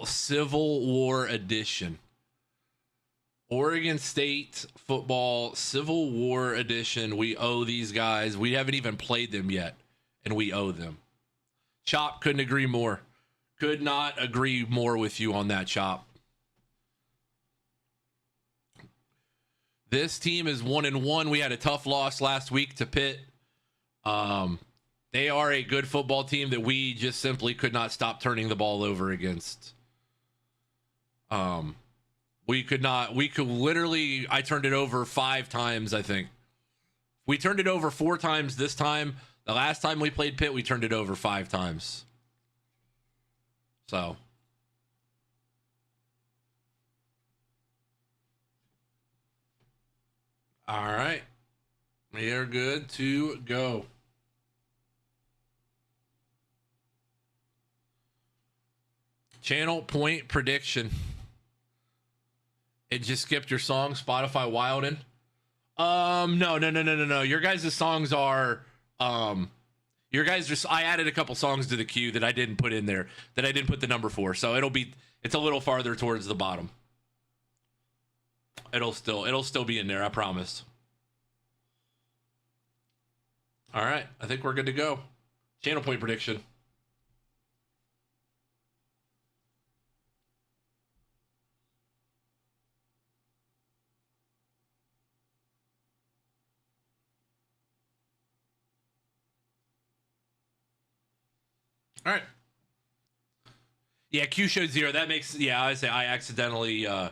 Civil War edition. Oregon State football Civil War edition. We owe these guys. We haven't even played them yet, and we owe them. Chop, couldn't agree more. Could not agree more with you on that, Chop. This team is 1-1. We had a tough loss last week to Pitt. They are a good football team that we just simply could not stop turning the ball over against. We could literally, I turned it over 5 times, I think. We turned it over 4 times this time. The last time we played Pitt, we turned it over 5 times. So. All right. We are good to go. Channel point prediction. It just skipped your song, Spotify Wildin'. No. Your guys' songs are your guys just, I added a couple songs to the queue that I didn't put in there, that I didn't put the number for. So it's a little farther towards the bottom. It'll still be in there, I promise. All right, I think we're good to go. Channel point prediction. All right. Yeah, Q showed 0. That makes, yeah, I accidentally I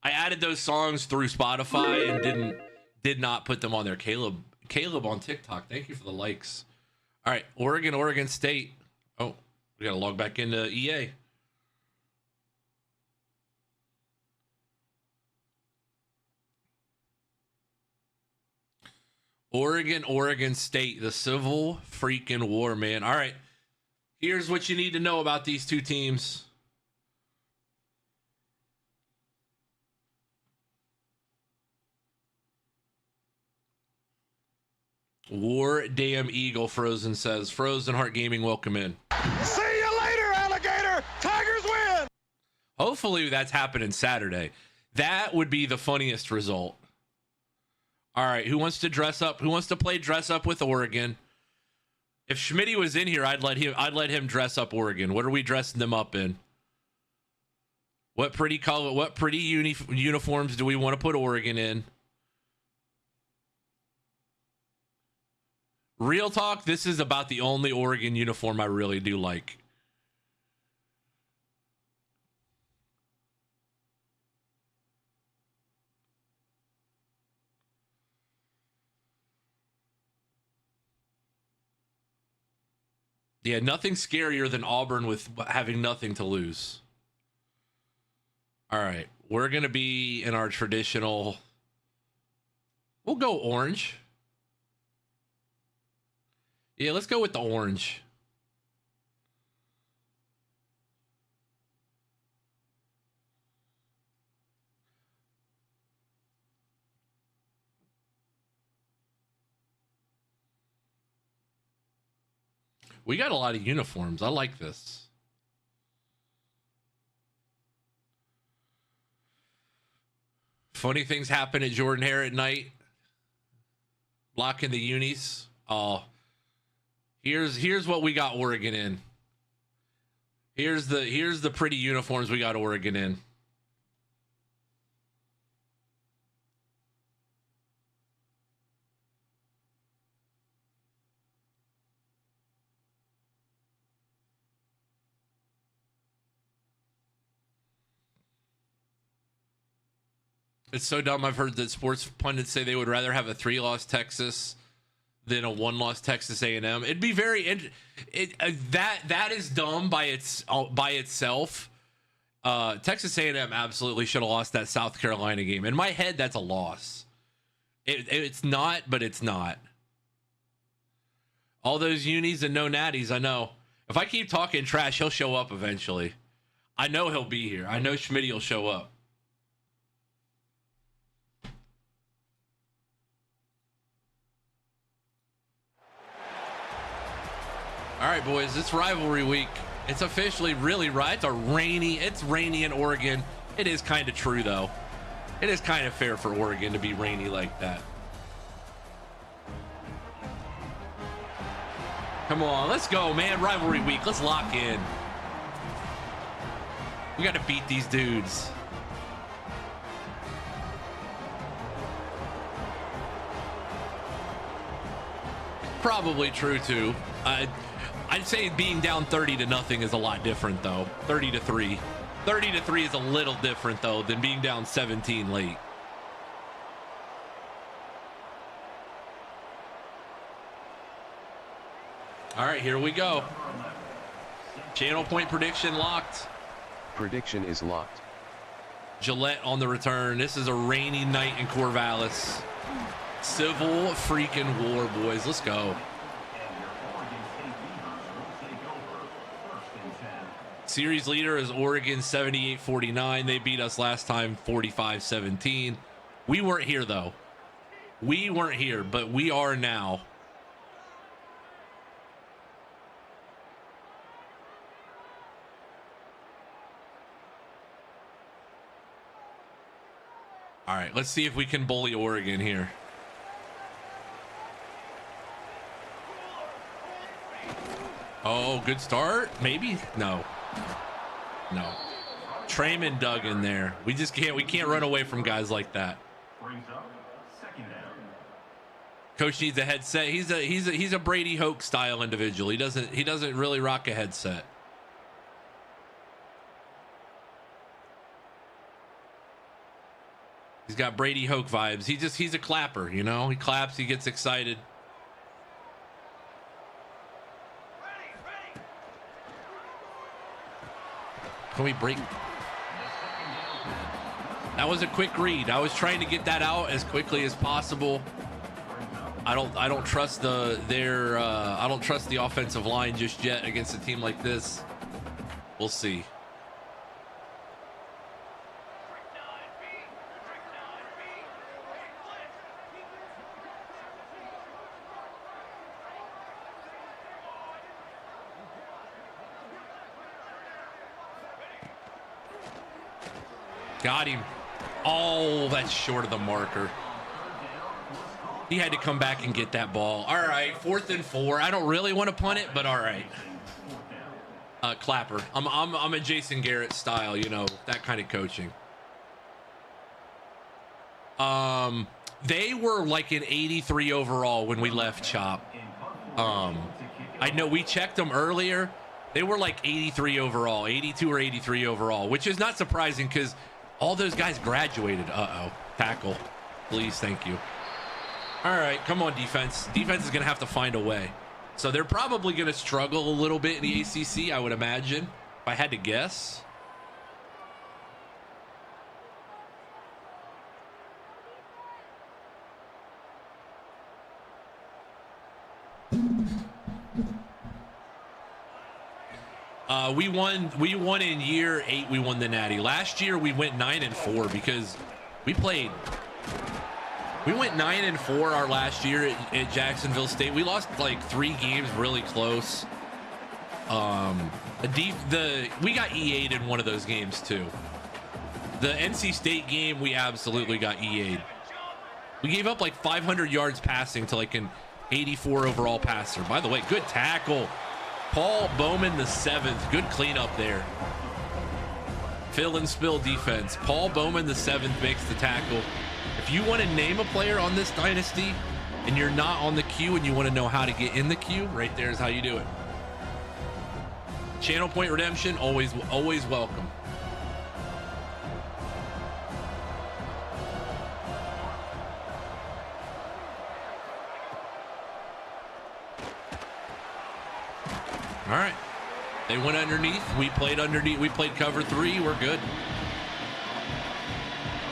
added those songs through Spotify and did not put them on there. Caleb on TikTok, thank you for the likes. All right, Oregon State. Oh, we got to log back into EA. Oregon State, the Civil freaking War, man. All right. Here's what you need to know about these two teams. War damn Eagle, Frozen says. Frozen Heart Gaming, welcome in. See you later, alligator. Tigers win. Hopefully that's happening Saturday. That would be the funniest result. All right, who wants to dress up? Who wants to play dress up with Oregon? If Schmitty was in here, I'd let him dress up Oregon. What are we dressing them up in? What pretty color? What pretty uniforms do we want to put Oregon in? Real talk, this is about the only Oregon uniform I really do like. Yeah, nothing scarier than Auburn with having nothing to lose. All right, we're going to be in our traditional... We'll go orange. Yeah, let's go with the orange. We got a lot of uniforms. I like this. Funny things happen at Jordan Hare at night. Blocking the unis. Oh, here's what we got Oregon in. Here's the pretty uniforms we got Oregon in. It's so dumb. I've heard that sports pundits say they would rather have a 3-loss Texas than a 1-loss Texas A&M. It'd be very that is dumb by itself. Texas A&M absolutely should have lost that South Carolina game. In my head, that's a loss. It's not, but it's not. All those unis and no natties. I know. If I keep talking trash, he'll show up eventually. I know he'll be here. I know Schmitty will show up. All right, boys, it's rivalry week. It's officially really right. It's rainy in Oregon. It is kind of true, though. It is kind of fair for Oregon to be rainy like that. Come on, let's go, man. Rivalry week. Let's lock in. We got to beat these dudes. Probably true, too. I'd say being down 30-0 is a lot different, though. 30-3. 30-3 is a little different, though, than being down 17 late. All right, here we go. Channel point prediction locked. Prediction is locked. Gillette on the return. This is a rainy night in Corvallis. Civil freaking war, boys. Let's go. Series leader is Oregon 78-49. They beat us last time 45-17. We weren't here, though. We weren't here, but we are now. All right, let's see if we can bully Oregon here. Oh, good start. Maybe? No. No. Trayman dug in there. We can't run away from guys like that. Coach needs a headset. He's a Brady Hoke style individual. He doesn't really rock a headset. He's got Brady Hoke vibes. He's a clapper, you know. He claps, he gets excited. Can we break? That was a quick read. I was trying to get that out as quickly as possible. I don't trust the offensive line just yet against a team like this. We'll see. Got him. Oh, that's short of the marker. He had to come back and get that ball. All right, 4th and 4. I don't really want to punt it, but all right. Clapper. I'm a Jason Garrett style, you know, that kind of coaching. They were like an 83 overall when we left Chop. I know we checked them earlier. They were like 83 overall, 82 or 83 overall, which is not surprising because all those guys graduated. Uh-oh. Tackle. Please, thank you. All right, come on, defense. Defense is going to have to find a way. So they're probably going to struggle a little bit in the ACC, I would imagine, if I had to guess. We won in year 8. We won the Natty. Last year we went 9-4 because we went 9-4 our last year at Jacksonville State. We lost like 3 games really close. We got EA'd in one of those games too. The NC State game, we absolutely got EA'd. We gave up like 500 yards passing to like an 84 overall passer. By the way, good tackle. Paul Bowman the 7th. Good cleanup there. Fill and spill defense. Paul Bowman the 7th makes the tackle. If you want to name a player on this dynasty and you're not on the queue and you want to know how to get in the queue, right there is how you do it. Channel point redemption, always welcome. All right. They went underneath. We played underneath. We played cover 3. We're good.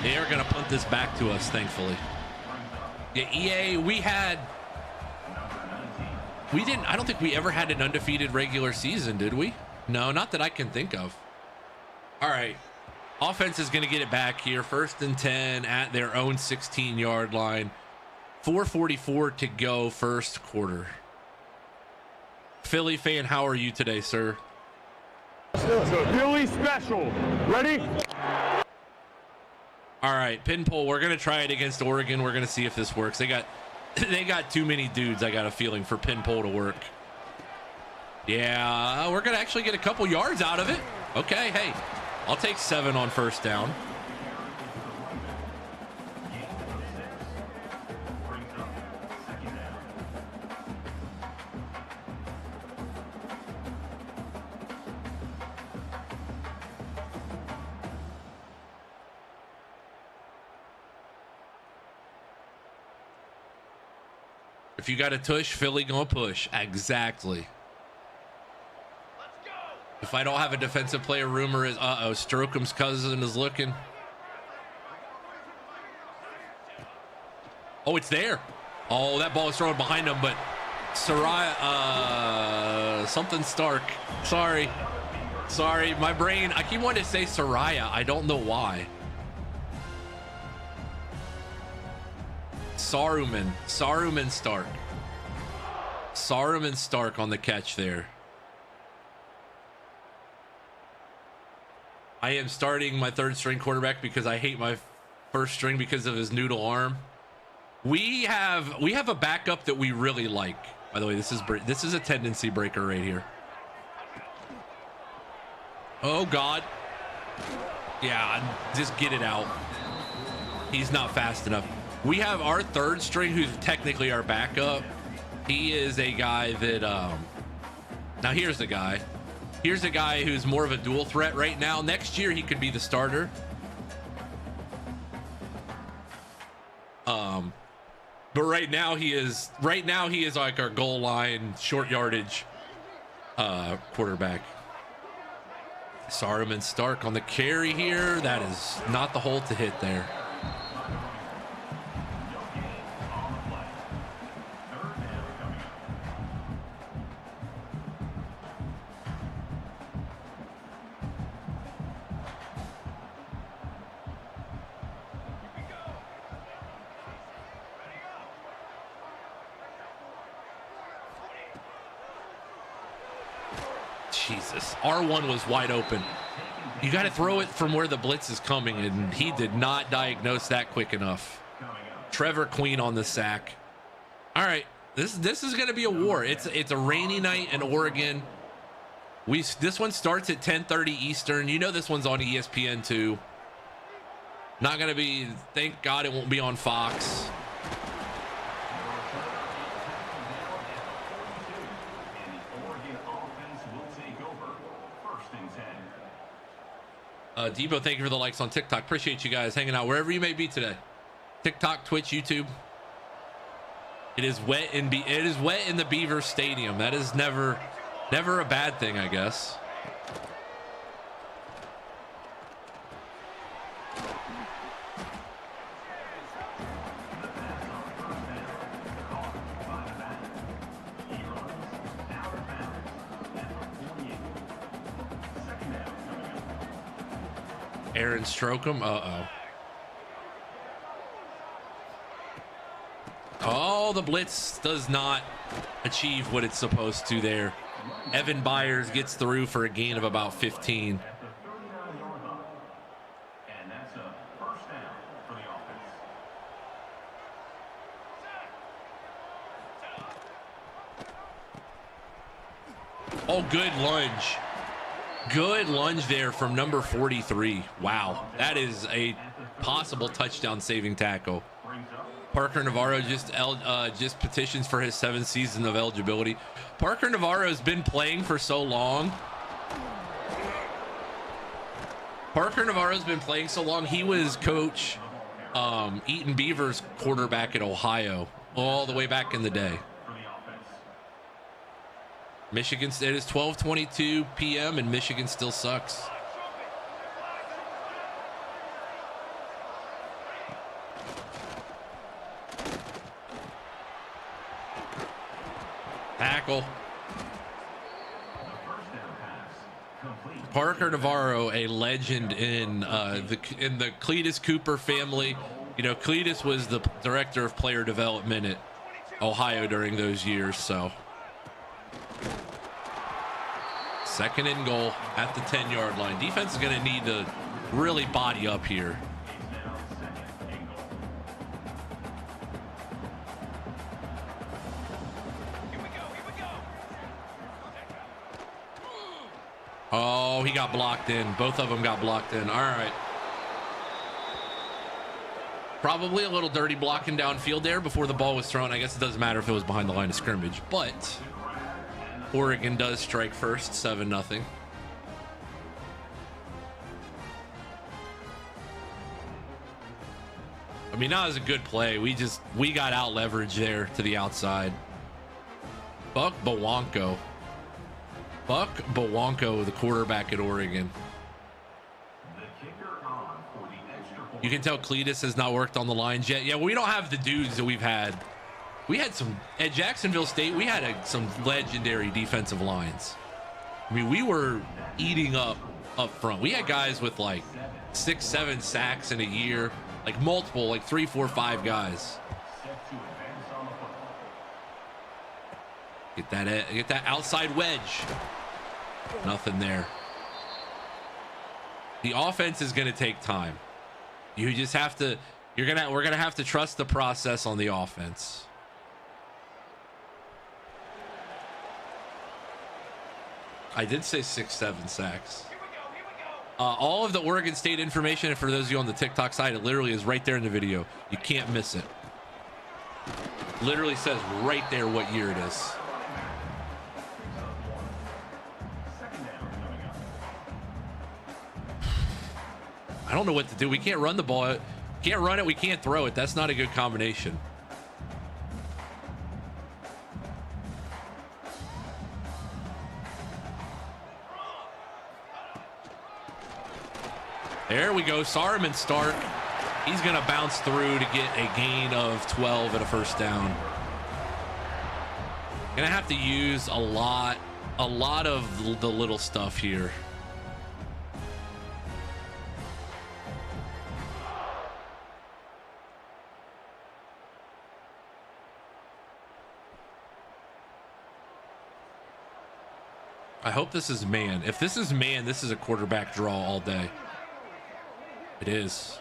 They are going to punt this back to us, thankfully. Yeah, EA, I don't think we ever had an undefeated regular season, did we? No, not that I can think of. All right. Offense is going to get it back here. 1st and 10 at their own 16-yard line. 4:44 to go, first quarter. Philly fan, how are you today, sir? Philly special. Ready? All right, pin pull. We're gonna try it against Oregon. We're gonna see if this works. They got too many dudes. I got a feeling for pin pull to work. Yeah, we're gonna actually get a couple yards out of it. Okay, hey, I'll take 7 on first down. If you got a tush, Philly gonna push. Exactly. If I don't have a defensive player, rumor is, Strokum's cousin is looking. Oh, it's there. Oh, that ball is thrown behind him, but Soraya, something Stark. Sorry, my brain. I keep wanting to say Soraya. I don't know why. Saruman Stark. Saruman Stark on the catch there. I am starting my third string quarterback because I hate my first string because of his noodle arm. We have a backup that we really like. By the way, this is a tendency breaker right here. Oh God. Yeah, just get it out. He's not fast enough. We have our third string, who's technically our backup. He is a guy that, now here's the guy. Here's a guy who's more of a dual threat right now. Next year, he could be the starter. But right now he is like our goal line, short yardage, quarterback. Saruman Stark on the carry here. That is not the hole to hit there. Jesus, R1 was wide open. You got to throw it from where the blitz is coming, and he did not diagnose that quick enough. Trevor Queen on the sack. All right, this is going to be a war. It's a rainy night in Oregon. This one starts at 10:30 Eastern. You know this one's on ESPN too. Not going to be. Thank God it won't be on Fox. Debo, thank you for the likes on TikTok. Appreciate you guys hanging out wherever you may be today. TikTok, Twitch, YouTube. It is wet in the Beavers Stadium. That is never a bad thing, I guess. Aaron Strokum. Oh, the blitz does not achieve what it's supposed to there. Evan Byers gets through for a gain of about 15. Oh, good lunge. Good lunge there from number 43. Wow, that is a possible touchdown saving tackle. Parker Navarro just petitions for his 7th season of eligibility. Parker Navarro has been playing for so long. He was coach Eaton Beavers quarterback at Ohio all the way back in the day. Michigan, it is 12:22 p.m. and Michigan still sucks. Tackle. Parker Navarro, a legend in the Cleetus Cooper family. You know, Cleetus was the director of player development at Ohio during those years, so. 2nd and goal at the 10-yard line. Defense is going to need to really body up here. Oh, he got blocked in. Both of them got blocked in. All right. Probably a little dirty blocking downfield there before the ball was thrown. I guess it doesn't matter if it was behind the line of scrimmage, but Oregon does strike first, 7-0. I mean, that was a good play. We got out leverage there to the outside. Buck Bawanko, the quarterback at Oregon. You can tell Cleetus has not worked on the lines yet. Yeah, we don't have the dudes that we've had. We had some at Jacksonville State. We had some legendary defensive lines. I mean, we were eating up front. We had guys with like 6-7 sacks in a year, like multiple, like 3, 4, 5 guys. Get that outside wedge. Nothing there. The offense is going to take time. You just have to. We're gonna have to trust the process on the offense. I did say 6-7 sacks. All of the Oregon State information, and for those of you on the TikTok side, it literally is right there in the video. You can't miss it. Literally says right there what year it is. I don't know what to do. We can't run the ball. Can't run it. We can't throw it. That's not a good combination. There we go. Sarman start. He's going to bounce through to get a gain of 12 and a first down. Going to have to use a lot of the little stuff here. I hope this is man. If this is man, this is a quarterback draw all day. It is.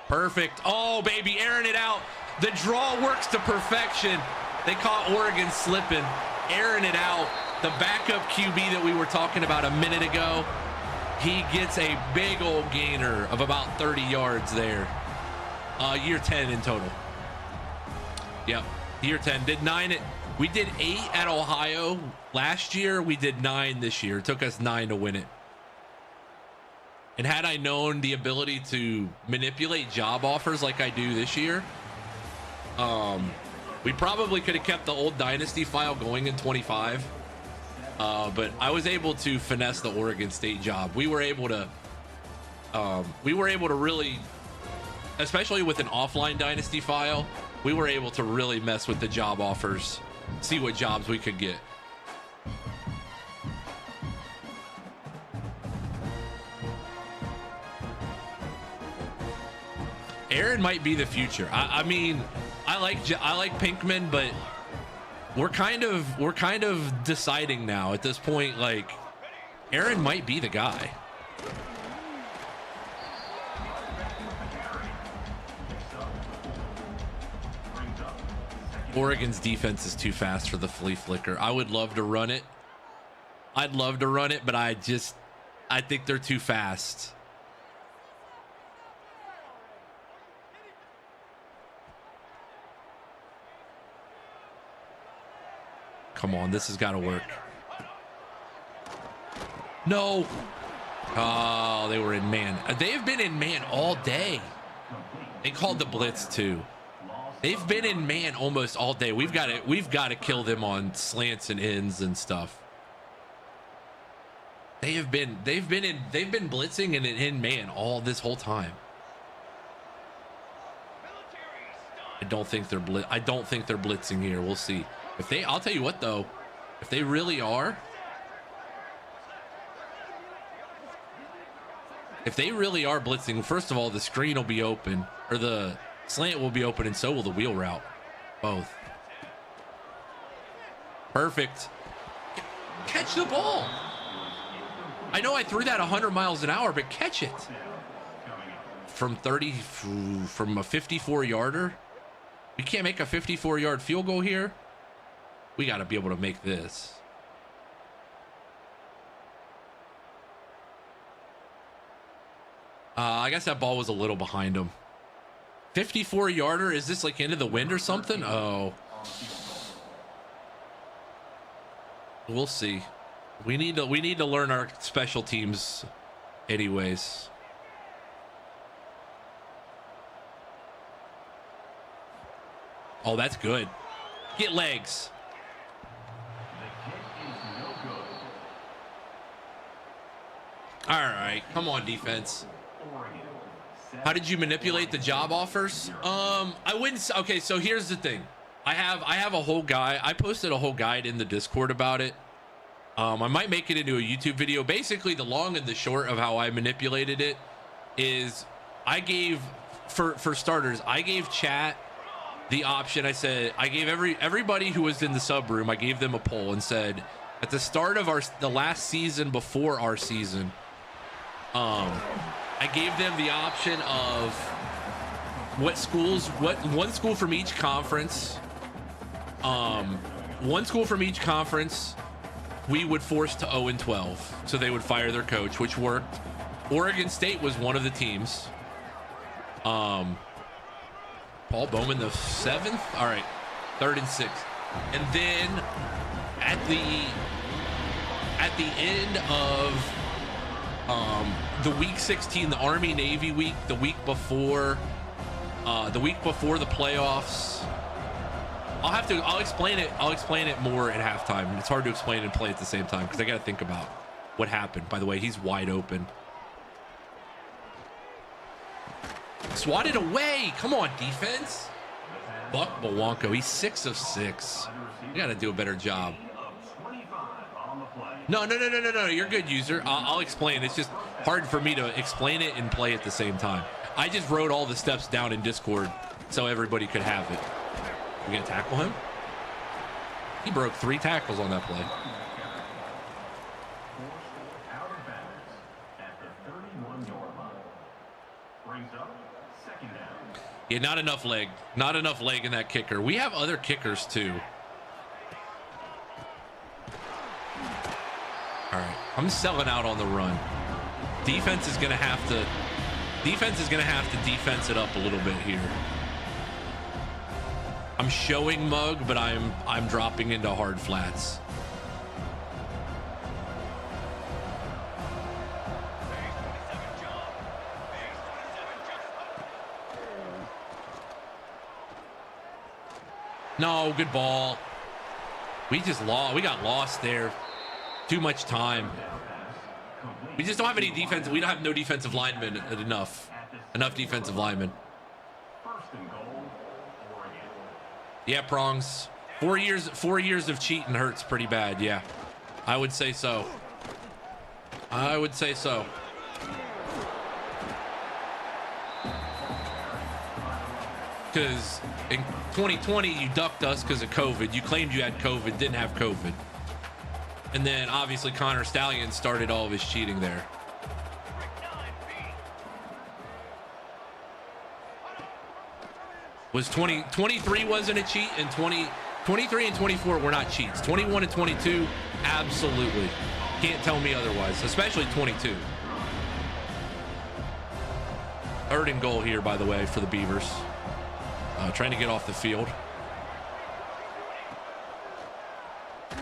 Perfect. Oh, baby, airing it out. The draw works to perfection. They caught Oregon slipping, airing it out. The backup QB that we were talking about a minute ago, he gets a big old gainer of about 30 yards there. Year 10 in total. Yep, year 10. Did 9 at... We did 8 at Ohio last year. We did 9 this year. It took us 9 to win it. And had I known the ability to manipulate job offers like I do this year, we probably could have kept the old Dynasty file going in 25. But I was able to finesse the Oregon State job. We were able to really, especially with an offline Dynasty file, we were able to really mess with the job offers. See what jobs we could get. Aaron might be the future. I mean, I like Pinkman, but we're kind of deciding now at this point. Like, Aaron might be the guy. Oregon's defense is too fast for the flea flicker. I would love to run it. I'd love to run it, but I think they're too fast. Come on, this has got to work. No. Oh, they were in man. They've been in man all day. They called the blitz too. They've been in man almost all day. We've got to kill them on slants and ends and stuff. They've been blitzing and in man all this whole time. I don't think they're blitzing here. We'll see. I'll tell you what though, if they really are blitzing, first of all, the screen will be open, or the slant will be open, and so will the wheel route. Both. Perfect. Catch the ball. I know I threw that 100 miles an hour, but catch it. From a 54-yarder? We can't make a 54-yard field goal here. We got to be able to make this. I guess that ball was a little behind him. 54-yarder? Is this like into the wind or something? Oh. We'll see. We need to learn our special teams anyways. Oh, that's good. Get legs. All right, come on, defense. How did you manipulate the job offers? I wouldn't. Okay, so here's the thing. I have a whole guide. I posted a whole guide in the Discord about it. I might make it into a YouTube video. Basically, the long and the short of how I manipulated it is I gave, for starters, I gave chat the option. I said, I gave everybody who was in the sub room, I gave them a poll and said, at the start of the last season before our season, I gave them the option of one school from each conference. One school from each conference we would force to 0-12, so they would fire their coach, which worked. Oregon State was one of the teams. Paul Bowman, the 7th. All right, 3rd and 6. And then at the end of the week 16, the Army Navy week, the week before the playoffs. I'll explain it more at halftime. It's hard to explain and play at the same time because I got to think about what happened. By the way, he's wide open. Swatted away. Come on, defense. Buck Bawanko. He's 6 of 6. You got to do a better job. No. You're good, user. I'll explain. It's just hard for me to explain it and play at the same time. I just wrote all the steps down in Discord so everybody could have it. We gonna tackle him? He broke 3 tackles on that play. Yeah, not enough leg. Not enough leg in that kicker. We have other kickers too. All right, I'm selling out on the run. Defense is gonna have to defense it up a little bit here. I'm showing mug, but I'm dropping into hard flats. No, good ball. We got lost there. Too much time. We just don't have any defense. We don't have no defensive linemen enough defensive linemen. Yeah, prongs. 4 years of cheating hurts pretty bad. Yeah, I would say so. Because in 2020 you ducked us because of COVID. You claimed you had COVID, didn't have COVID. And then obviously Connor Stallion started all of his cheating there. Was 23 wasn't a cheat, and 23 and 24 were not cheats. 21 and 22, absolutely. Can't tell me otherwise, especially 22. 3rd and goal here, by the way, for the Beavers. Trying to get off the field.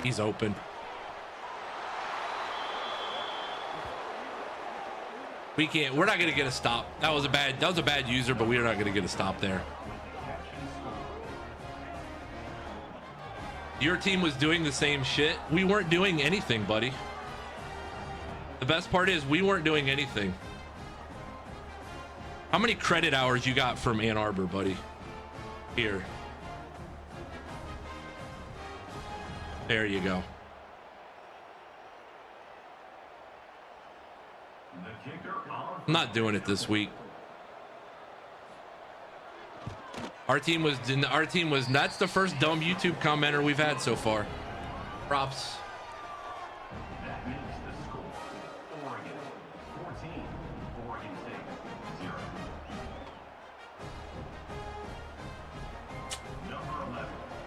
He's open. We're not going to get a stop. That was a bad user, but we're not going to get a stop there. Your team was doing the same shit. We weren't doing anything, buddy. The best part is we weren't doing anything. How many credit hours you got from Ann Arbor, buddy? Here. There you go. I'm not doing it this week. Our team was, that's the first dumb YouTube commenter we've had so far. Props.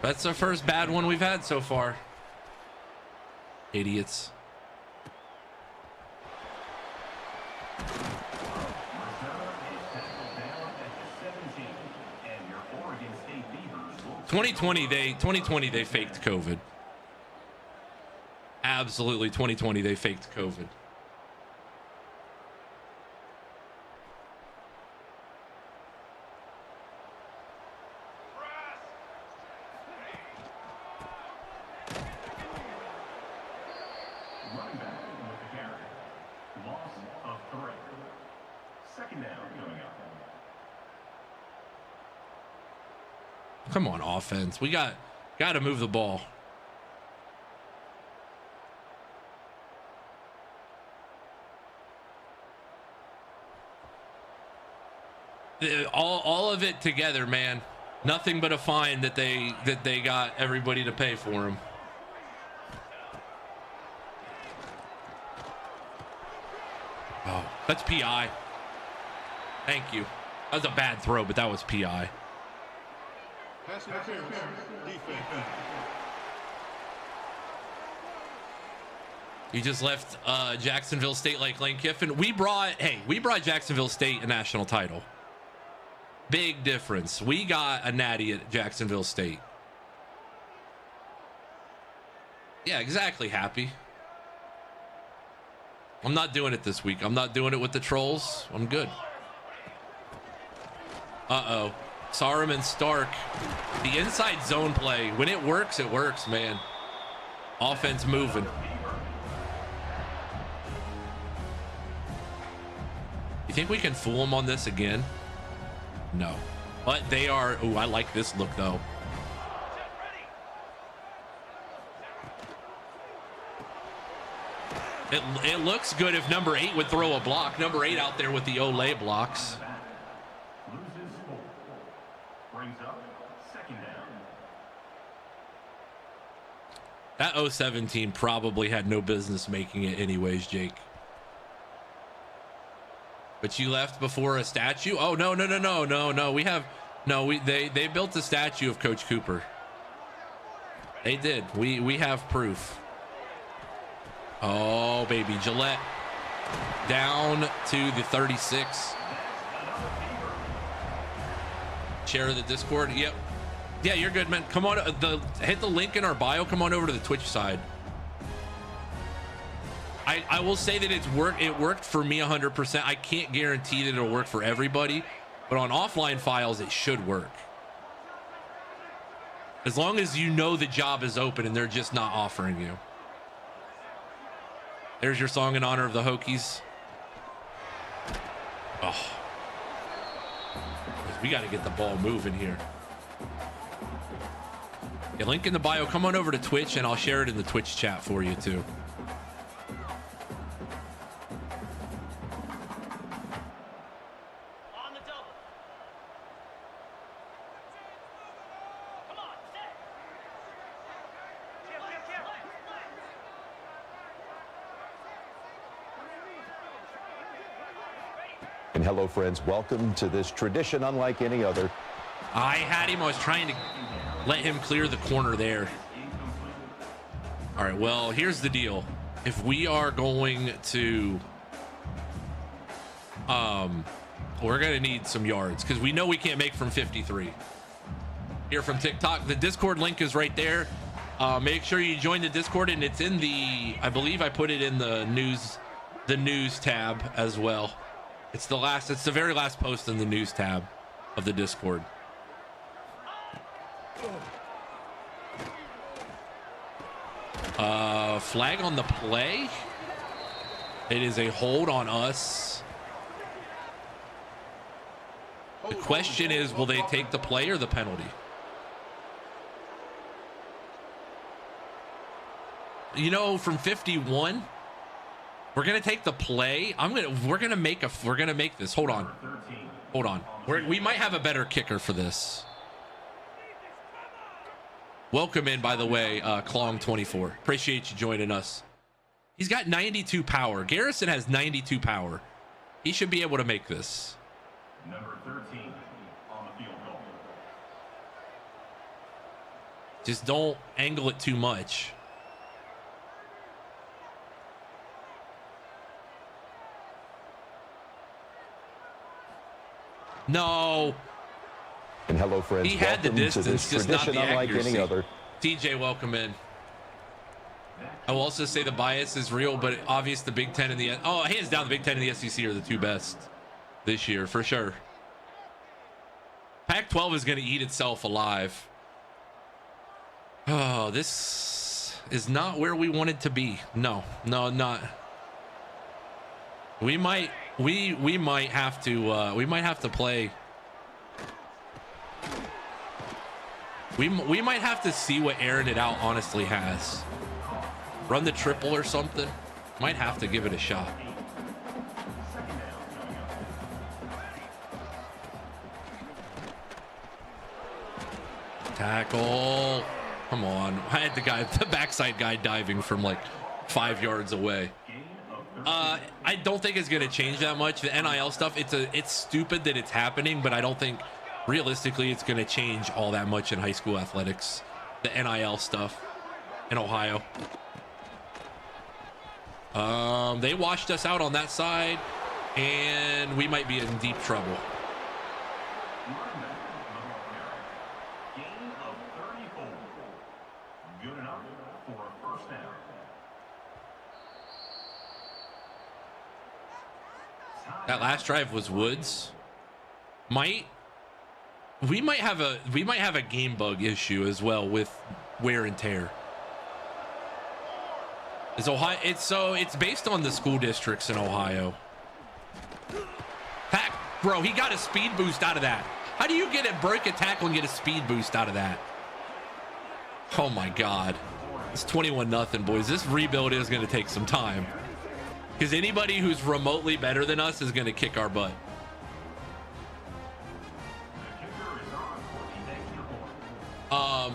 That's the first bad one we've had so far. Idiots. They 2020 they faked COVID. Absolutely 2020 they faked COVID. Come on, offense. We got to move the ball. All of it together, man. Nothing but a fine that they got everybody to pay for him. Oh, that's PI. Thank you. That was a bad throw, but that was PI. Pass interference. Defense. You just left Jacksonville State like Lane Kiffin. We brought Jacksonville State a national title. Big difference. We got a natty at Jacksonville State. Yeah, exactly, Happy. I'm not doing it this week. I'm not doing it with the trolls. I'm good. Uh-oh. Sarum and Stark. The inside zone play. When it works, man. Offense moving. You think we can fool them on this again? No. But they are... Ooh, I like this look, though. It looks good if number 8 would throw a block. Number 8 out there with the Olay blocks. That 07 team probably had no business making it anyways, Jake. But you left before a statue? Oh, no. We have... No, they built a statue of Coach Cooper. They did. We have proof. Oh, baby. Gillette down to the 36. Share the Discord. Yep. Yeah, you're good, man. Come on. Hit the link in our bio. Come on over to the Twitch side. I will say that it worked for me 100%. I can't guarantee that it'll work for everybody, but on offline files, it should work. As long as you know the job is open and they're just not offering you. There's your song in honor of the Hokies. Oh. We got to get the ball moving here. Yeah, link in the bio. Come on over to Twitch and I'll share it in the Twitch chat for you too. And hello, friends. Welcome to this tradition unlike any other. I had him. I was trying to let him clear the corner there. All right, well, here's the deal. If we are going to... we're going to need some yards because we know we can't make from 53. Here from TikTok, the Discord link is right there. Make sure you join the Discord, and it's in the... I believe I put it in the news tab as well. It's the very last post in the news tab of the Discord. Flag on the play. It is a hold on us. The question is, will they take the play or the penalty? You know, from 51, we're gonna take the play. We're gonna make this. Hold on. We might have a better kicker for this. Welcome in, by the way, Klong24. Appreciate you joining us. He's got 92 power. Garrison has 92 power. He should be able to make this. Number 13 on the field goal. Just don't angle it too much. No. And hello, friends. He had the Welcome to distance, this just not tradition the unlike accuracy. any other. TJ, welcome in. I will also say the bias is real, but obvious the Big Ten and the hands down the Big Ten and the SEC are the two best this year for sure. Pac-12 is going to eat itself alive. Oh, this is not where we wanted to be. No, not. We might have to play. We might have to see what airing it out honestly has. Run the triple or something. Might have to give it a shot. Tackle. Come on. I had the backside guy diving from like 5 yards away. I don't think it's going to change that much. The NIL stuff, it's stupid that it's happening, but I don't think realistically it's going to change all that much in high school athletics. The NIL stuff in Ohio. They washed us out on that side, and we might be in deep trouble. That last drive was Woods. We might have a game bug issue as well with wear and tear. Is Ohio? It's based on the school districts in Ohio. Bro, he got a speed boost out of that. How do you break a tackle and get a speed boost out of that? Oh my God. It's 21-0, boys. This rebuild is going to take some time. Because anybody who's remotely better than us is going to kick our butt.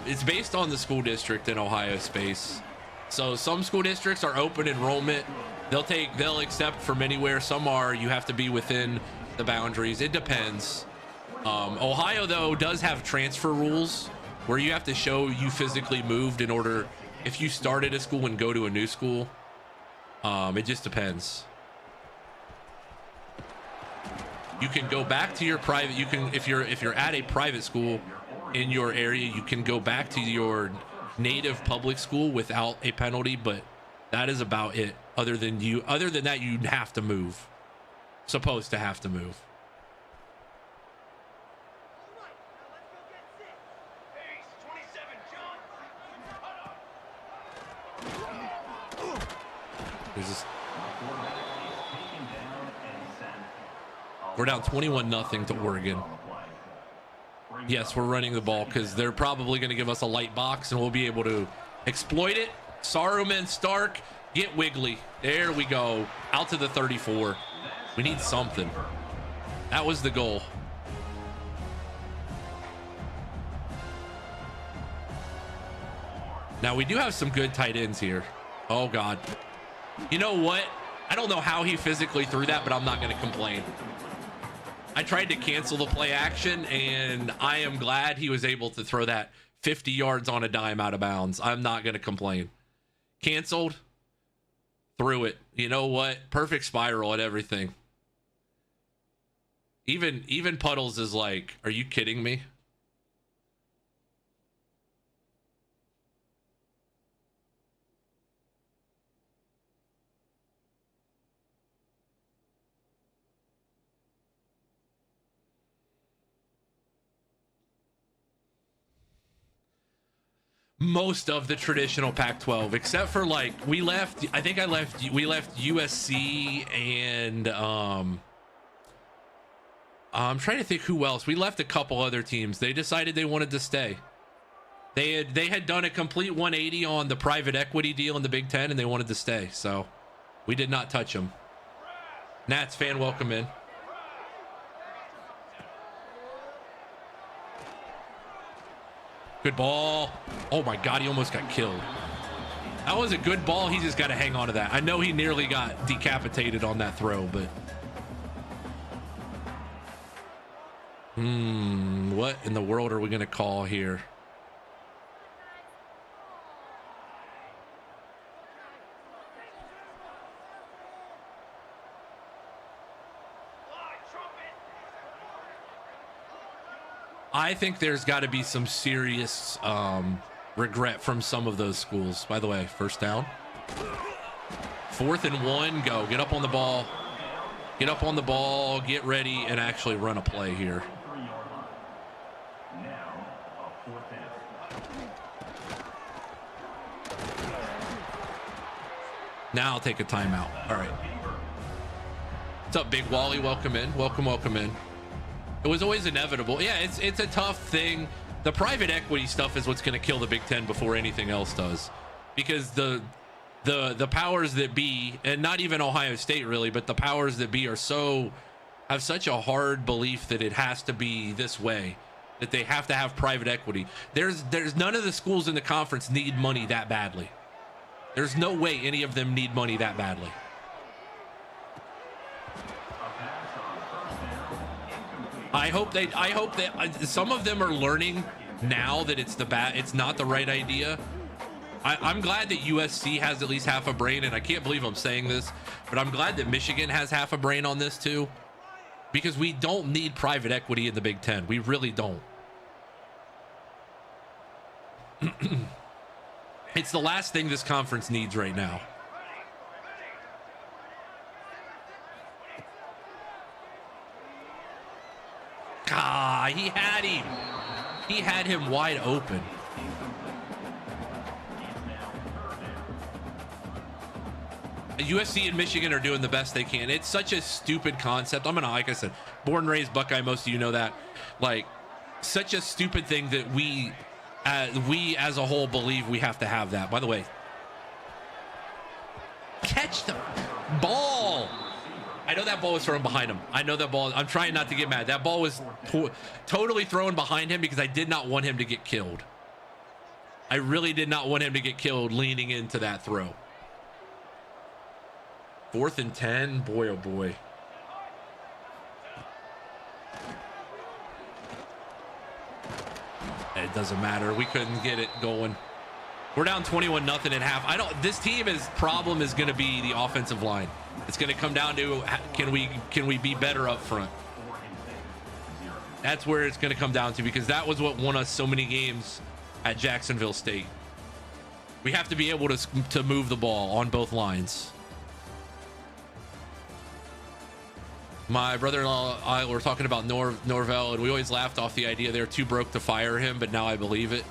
It's based on the school district in Ohio space. So some school districts are open enrollment. They'll accept from anywhere. Some are, you have to be within the boundaries. It depends. Ohio, though, does have transfer rules where you have to show you physically moved in order, if you start at a school and go to a new school. It just depends. You can go back to your private. You can, if you're at a private school in your area, you can go back to your native public school without a penalty, but that is about it. Other than that, you'd have to move. Supposed to have to move. We're down 21-0 to Oregon. Yes, we're running the ball because they're probably going to give us a light box and we'll be able to exploit it. Saruman, Stark, get wiggly. There we go. Out to the 34. We need something. That was the goal. Now we do have some good tight ends here. Oh God. You know what? I don't know how he physically threw that, but I'm not going to complain. I tried to cancel the play action, and I am glad he was able to throw that 50 yards on a dime out of bounds. I'm not going to complain. Canceled. Threw it. You know what? Perfect spiral at everything. Even Puddles is like, are you kidding me? Most of the traditional Pac-12, except for like we left USC and I'm trying to think who else. We left a couple other teams. They decided they wanted to stay. They had done a complete 180 on the private equity deal in the Big Ten, and they wanted to stay. So we did not touch them. Nats fan, welcome in. Good ball. Oh my God, he almost got killed. That was a good ball. He just got to hang on to that. I know he nearly got decapitated on that throw, but what in the world are we going to call here? I think there's got to be some serious regret from some of those schools. By the way, first down. 4th and 1, go. Get up on the ball. Get up on the ball, get ready, and actually run a play here. Now I'll take a timeout. All right. What's up, Big Wally? Welcome in. Welcome in. It was always inevitable. Yeah, it's a tough thing. The private equity stuff is what's going to kill the Big Ten before anything else does, because the powers that be, and not even Ohio State really, but the powers that be have such a hard belief that it has to be this way, that they have to have private equity. There's none of the schools in the conference need money that badly. There's no way any of them need money that badly. I hope that some of them are learning now that it's not the right idea. I'm glad that USC has at least half a brain, and I can't believe I'm saying this, but I'm glad that Michigan has half a brain on this too, because we don't need private equity in the Big Ten. We really don't. It's the last thing this conference needs right now. He had him. He had him wide open. USC and Michigan are doing the best they can. It's such a stupid concept. Like I said, born and raised Buckeye. Most of you know that. Like, such a stupid thing that we as a whole believe we have to have that. By the way, catch the ball. I know that ball was thrown behind him. I know that ball. I'm trying not to get mad. That ball was totally thrown behind him because I did not want him to get killed. I really did not want him to get killed leaning into that throw. 4th and 10. Boy, oh boy. It doesn't matter. We couldn't get it going. We're down 21-0 at half. This team's problem is going to be the offensive line. It's going to come down to can we be better up front. That's where it's going to come down to, because that was what won us so many games at Jacksonville State. We have to be able to move the ball on both lines. My brother-in-law and I were talking about Norvell, and we always laughed off the idea they're too broke to fire him, but now I believe it.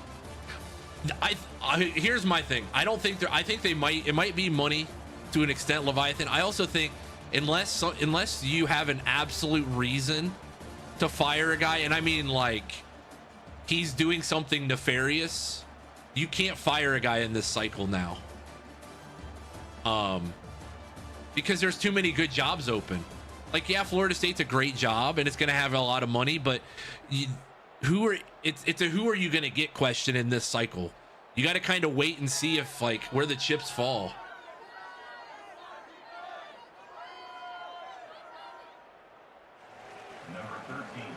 Here's my thing. I think it might be money to an extent, Leviathan. I also think unless you have an absolute reason to fire a guy, and I mean like he's doing something nefarious, you can't fire a guy in this cycle now. Because there's too many good jobs open. Like, yeah, Florida State's a great job and it's going to have a lot of money, but who are you going to get question in this cycle? You got to kind of wait and see if like where the chips fall.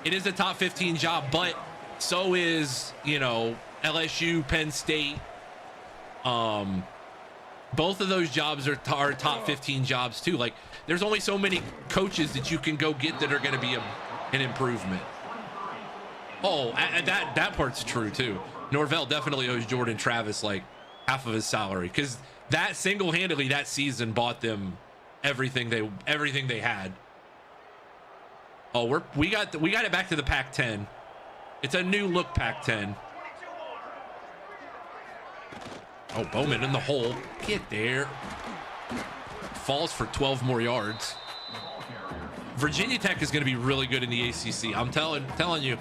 It is a top 15 job, but so is, LSU, Penn State. Both of those jobs are top 15 jobs too. Like, there's only so many coaches that you can go get that are going to be an improvement. Oh, and that part's true too. Norvell definitely owes Jordan Travis like half of his salary, because that single-handedly that season bought them everything they had. Oh, we got it back to the Pac-10. It's a new look Pac-10. Oh, Bowman in the hole. Get there. Falls for 12 more yards. Virginia Tech is going to be really good in the ACC. I'm telling you,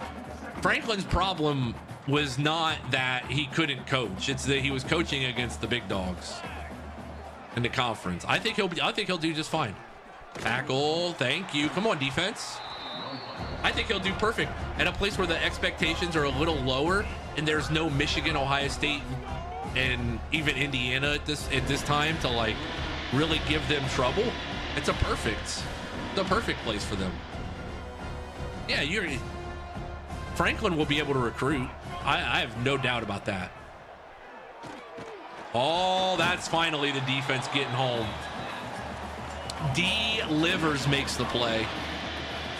Franklin's problem was not that he couldn't coach. It's that he was coaching against the big dogs in the conference. I think he'll do just fine. Tackle. Thank you. Come on, defense. I think he'll do perfect at a place where the expectations are a little lower and there's no Michigan, Ohio State, and even Indiana at this time to like really give them trouble. It's a perfect place for them. Yeah, Franklin will be able to recruit. I have no doubt about that. Oh, that's finally the defense getting home. D. Livers makes the play.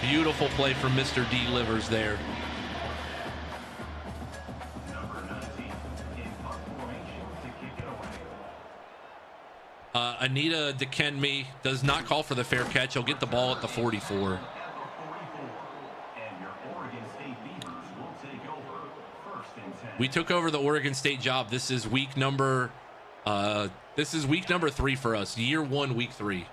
Beautiful play from Mr. D. Livers there. Anita Dekenme does not call for the fair catch. He'll get the ball at the 44. We took over the Oregon State job. This is week number 3 for us. Year 1, week 3.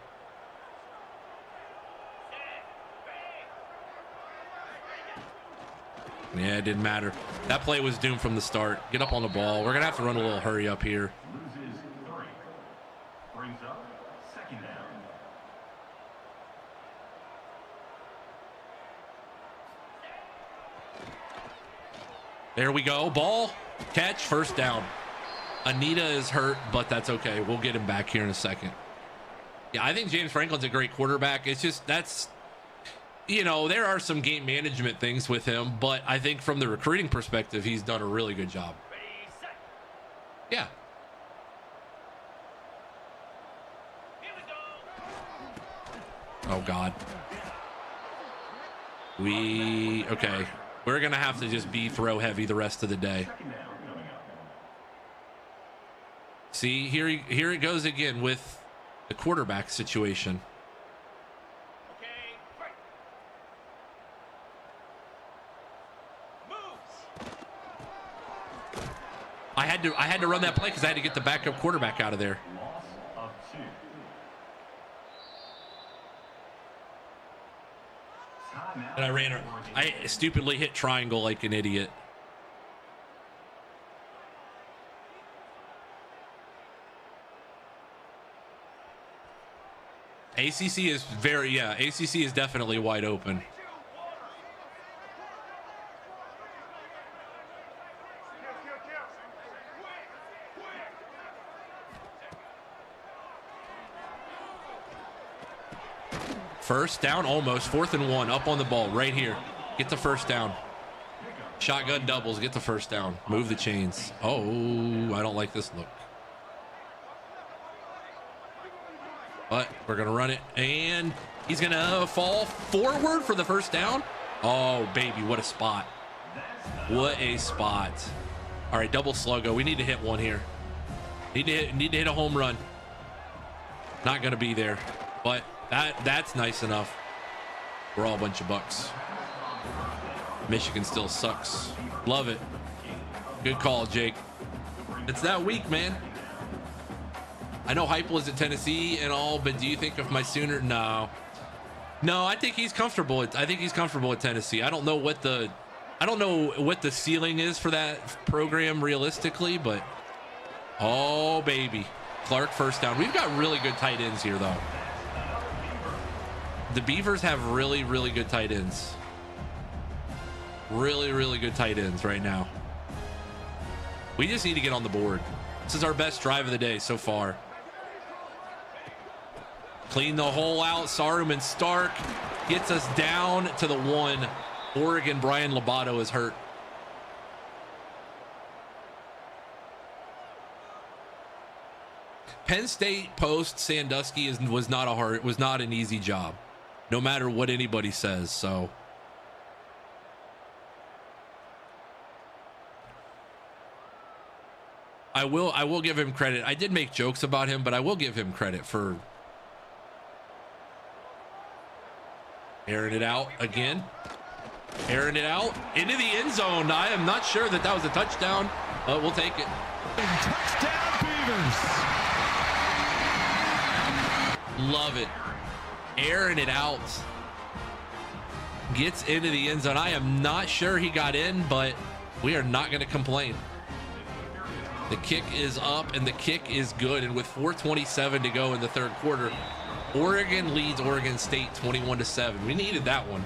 Yeah, it didn't matter. That play was doomed from the start. Get up on the ball. We're gonna have to run a little hurry up here. Loses 3. Brings up 2nd down. There we go. Ball, catch, first down. Anita is hurt, but that's okay. We'll get him back here in a second. Yeah, I think James Franklin's a great quarterback. It's just there are some game management things with him, but I think from the recruiting perspective, he's done a really good job. Yeah. Oh, God. Okay. We're going to have to just be throw heavy the rest of the day. See, here it goes again with the quarterback situation. I had to run that play because I had to get the backup quarterback out of there. Loss of 2. And I stupidly hit triangle like an idiot. ACC is definitely wide open. First down, almost. 4th and 1, up on the ball right here. Get the first down. Shotgun doubles, get the first down. Move the chains. Oh, I don't like this look. But we're going to run it, and he's going to fall forward for the first down. Oh, baby, what a spot. What a spot. All right, double sluggo. We need to hit one here. Need to hit a home run. Not going to be there, but that's nice enough. We're all a bunch of bucks. Michigan still sucks. Love it. Good call, Jake. It's that week, man. I know Heupel is at Tennessee and all, but do you think of my Sooner? No, I think he's comfortable. I think he's comfortable at Tennessee. I don't know what the ceiling is for that program realistically, but oh baby, Clark first down. We've got really good tight ends here though. The Beavers have really, really good tight ends. Really, really good tight ends right now. We just need to get on the board. This is our best drive of the day so far. Clean the hole out. Sarum and Stark gets us down to the 1. Oregon, Brian Lobato is hurt. Penn State post Sandusky was not an easy job, no matter what anybody says. So I will give him credit. I did make jokes about him, but I will give him credit for airing it out again. Airing it out into the end zone. I am not sure that was a touchdown, but we'll take it. Touchdown, Beavers. Love it. Airing it out. Gets into the end zone. I am not sure he got in, but we are not going to complain. The kick is up and the kick is good. And with 4:27 to go in the third quarter, Oregon leads Oregon State 21-7. We needed that one.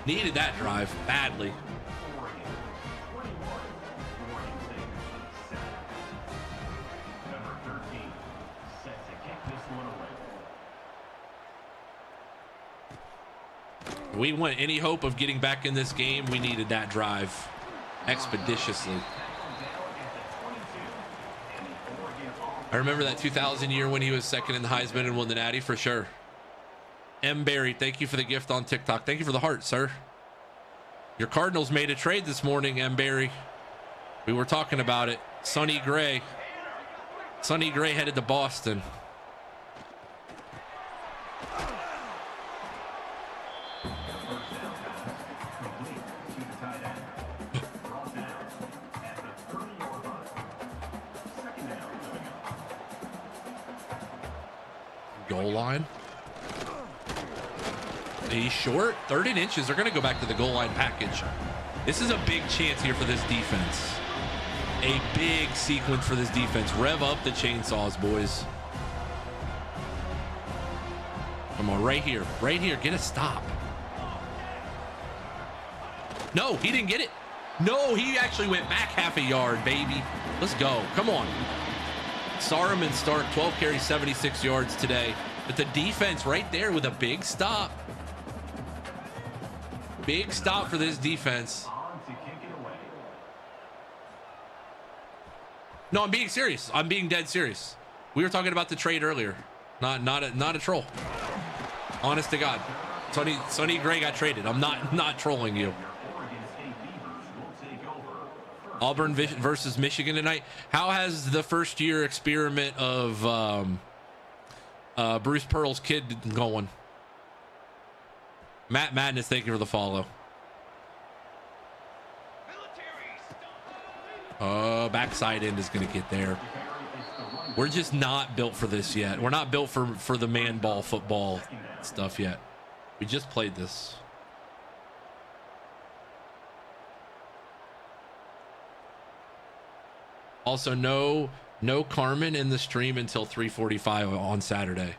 Needed that drive badly. We want any hope of getting back in this game. We needed that drive expeditiously. I remember that 2000 year when he was second in the Heisman and won the Natty for sure. M. Barry, thank you for the gift on TikTok. Thank you for the heart, sir. Your Cardinals made a trade this morning, M. Barry. We were talking about it. Sonny Gray. Sonny Gray headed to Boston. goal line. He's short. 3rd and inches. They're going to go back to the goal line package. This is a big chance here for this defense. A big sequence for this defense. Rev up the chainsaws, boys. Come on, right here. Right here. Get a stop. No, he didn't get it. No, he actually went back half a yard, baby. Let's go. Come on. Sarum and Stark, 12 carries, 76 yards today. But the defense right there with a big stop. Big stop for this defense. No, I'm being serious. I'm being dead serious. We were talking about the trade earlier. Not a troll. Honest to God. Sonny Gray got traded. I'm not trolling you. Auburn versus Michigan tonight. How has the first year experiment of Bruce Pearl's kid going? Matt Madness, thank you for the follow. Backside end is going to get there. We're just not built for this yet. We're not built for the man ball football stuff yet. We just played this. Also, no Carmen in the stream until 3:45 on Saturday.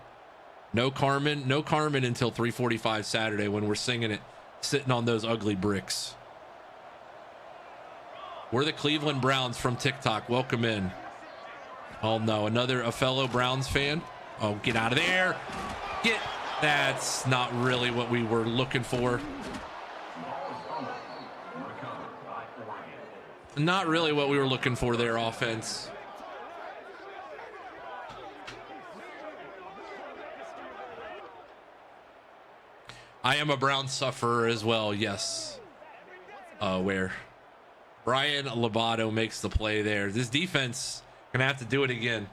No Carmen until 3:45 Saturday when we're singing it, sitting on those ugly bricks. We're the Cleveland Browns from TikTok. Welcome in. Oh no, a fellow Browns fan. Oh, get out of there. That's not really what we were looking for. Not really what we were looking for there, offense. I am a Brown sufferer as well, yes. Where? Brian Lobato makes the play there. This defense gonna have to do it again.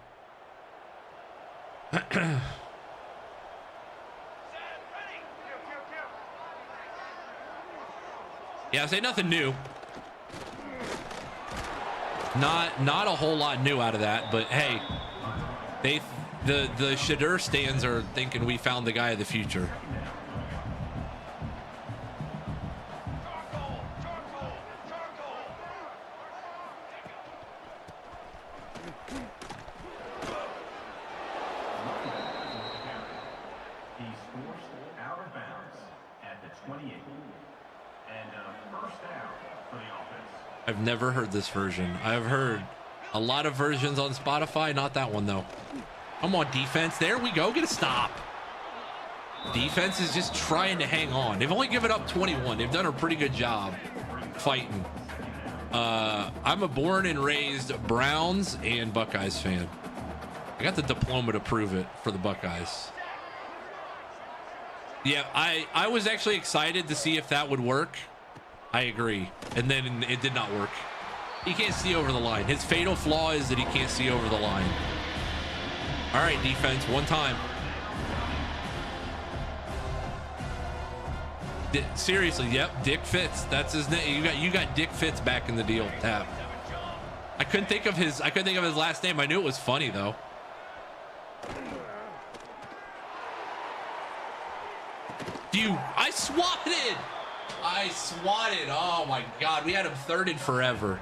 Yeah, say nothing new. Not a whole lot new out of that, but hey, the Shadur stands are thinking we found the guy of the future. I've never heard this version. I've heard a lot of versions on Spotify, not that one though. Come on, defense. There we go. Get a stop. Defense is just trying to hang on. They've only given up 21. They've done a pretty good job fighting. I'm a born and raised Browns and Buckeyes fan. I got the diploma to prove it for the Buckeyes. Yeah, I was actually excited to see if that would work. I agree. And then it did not work. He can't see over the line. His fatal flaw is that he can't see over the line. All right, defense, one time. Seriously, yep, Dick Fitz. That's his name. You got Dick Fitz back in the deal. Tap. I couldn't think of his last name. I knew it was funny though. I swatted. Oh my God, we had him thirded forever.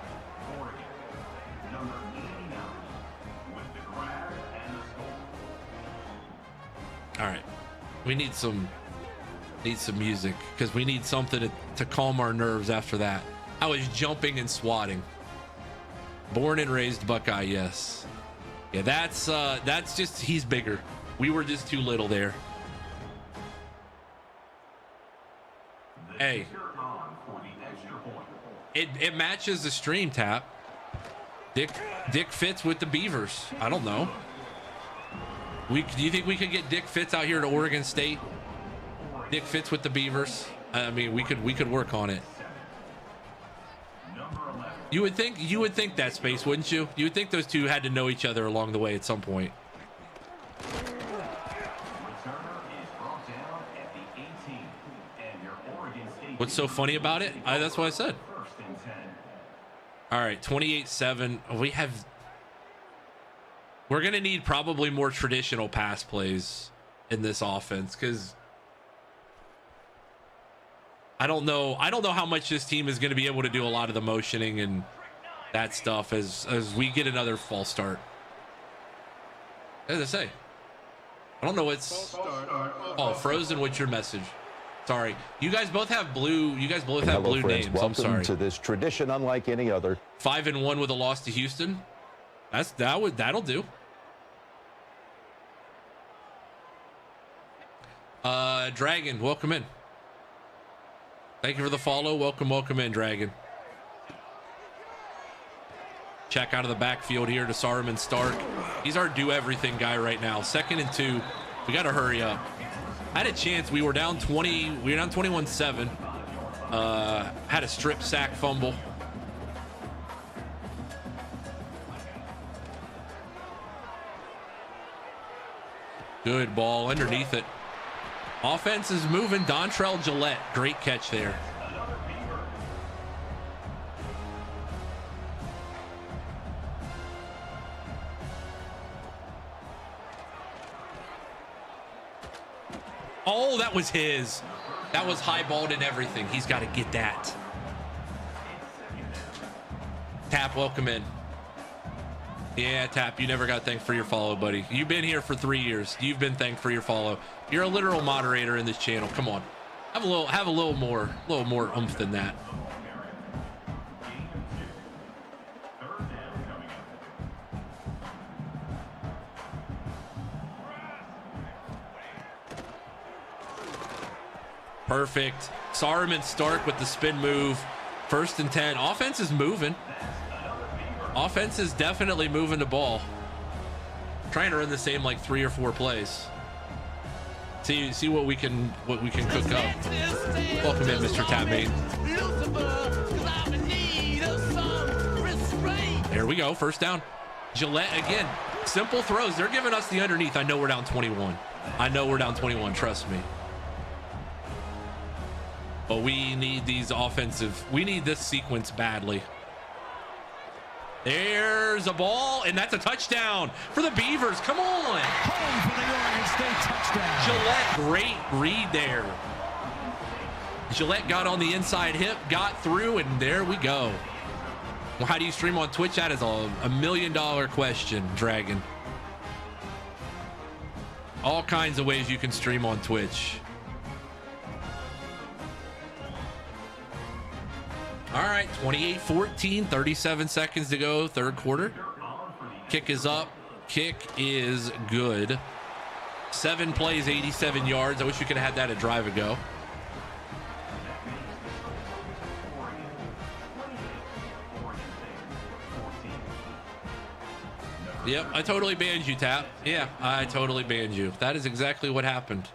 All right, we need some music because we need something to calm our nerves after that. I was jumping and swatting. Born and raised Buckeye, yes. Yeah, that's just, he's bigger. We were just too little there. Hey, it matches the stream, Tap. Dick Fitz with the Beavers. I don't know. Do you think we could get Dick Fitz out here to Oregon State? Dick Fitz with the Beavers. I mean, we could work on it. You would think that, Space, wouldn't you? You would think those two had to know each other along the way at some point. What's so funny about it? That's what I said. All right, 28-7. We're going to need probably more traditional pass plays in this offense, because I don't know how much this team is going to be able to do a lot of the motioning and that stuff as we get another false start. As I say, I don't know what's Frozen. What's your message? Sorry, you guys both have blue. You guys both have Hello, blue friends. names. Welcome I'm sorry. to this tradition unlike any other. 5-1 with a loss to Houston. That'll do. Dragon, welcome in. Thank you for the follow. Welcome in, Dragon. Check out of the backfield here to Saruman Stark. He's our do-everything guy right now. 2nd and 2. We got to hurry up. I had a chance. We were down 20. We were down 21-7. Had a strip sack fumble. Good ball underneath it. Offense is moving. Dontrell Gillette. Great catch there. Oh, that was his. That was high-balled and everything. He's got to get that. Tap, welcome in. Yeah, Tap, you never got thanked for your follow, buddy. You've been here for 3 years. You've been thanked for your follow. You're a literal moderator in this channel. Come on. Have a little more oomph than that. Perfect. Saruman Stark with the spin move. 1st and 10. Offense is moving. Offense is definitely moving the ball. Trying to run the same like 3 or 4 plays. See what we can cook up. Welcome in, Mr. Tapmate. There we go. 1st down. Gillette again. Simple throws. They're giving us the underneath. I know we're down 21. Trust me. But we need we need this sequence badly. There's a ball, and that's a touchdown for the Beavers. Come on. Home for the Oregon State touchdown. Gillette, great read there. Gillette got on the inside hip, got through, and there we go. Well, how do you stream on Twitch? That is $1 million question, Dragon. All kinds of ways you can stream on Twitch. All right, 28-14, 37 seconds to go, 3rd quarter. Kick is up. Kick is good. 7 plays, 87 yards. I wish we could have had that a drive ago. Yep, I totally banned you, Tap. Yeah, I totally banned you. That is exactly what happened.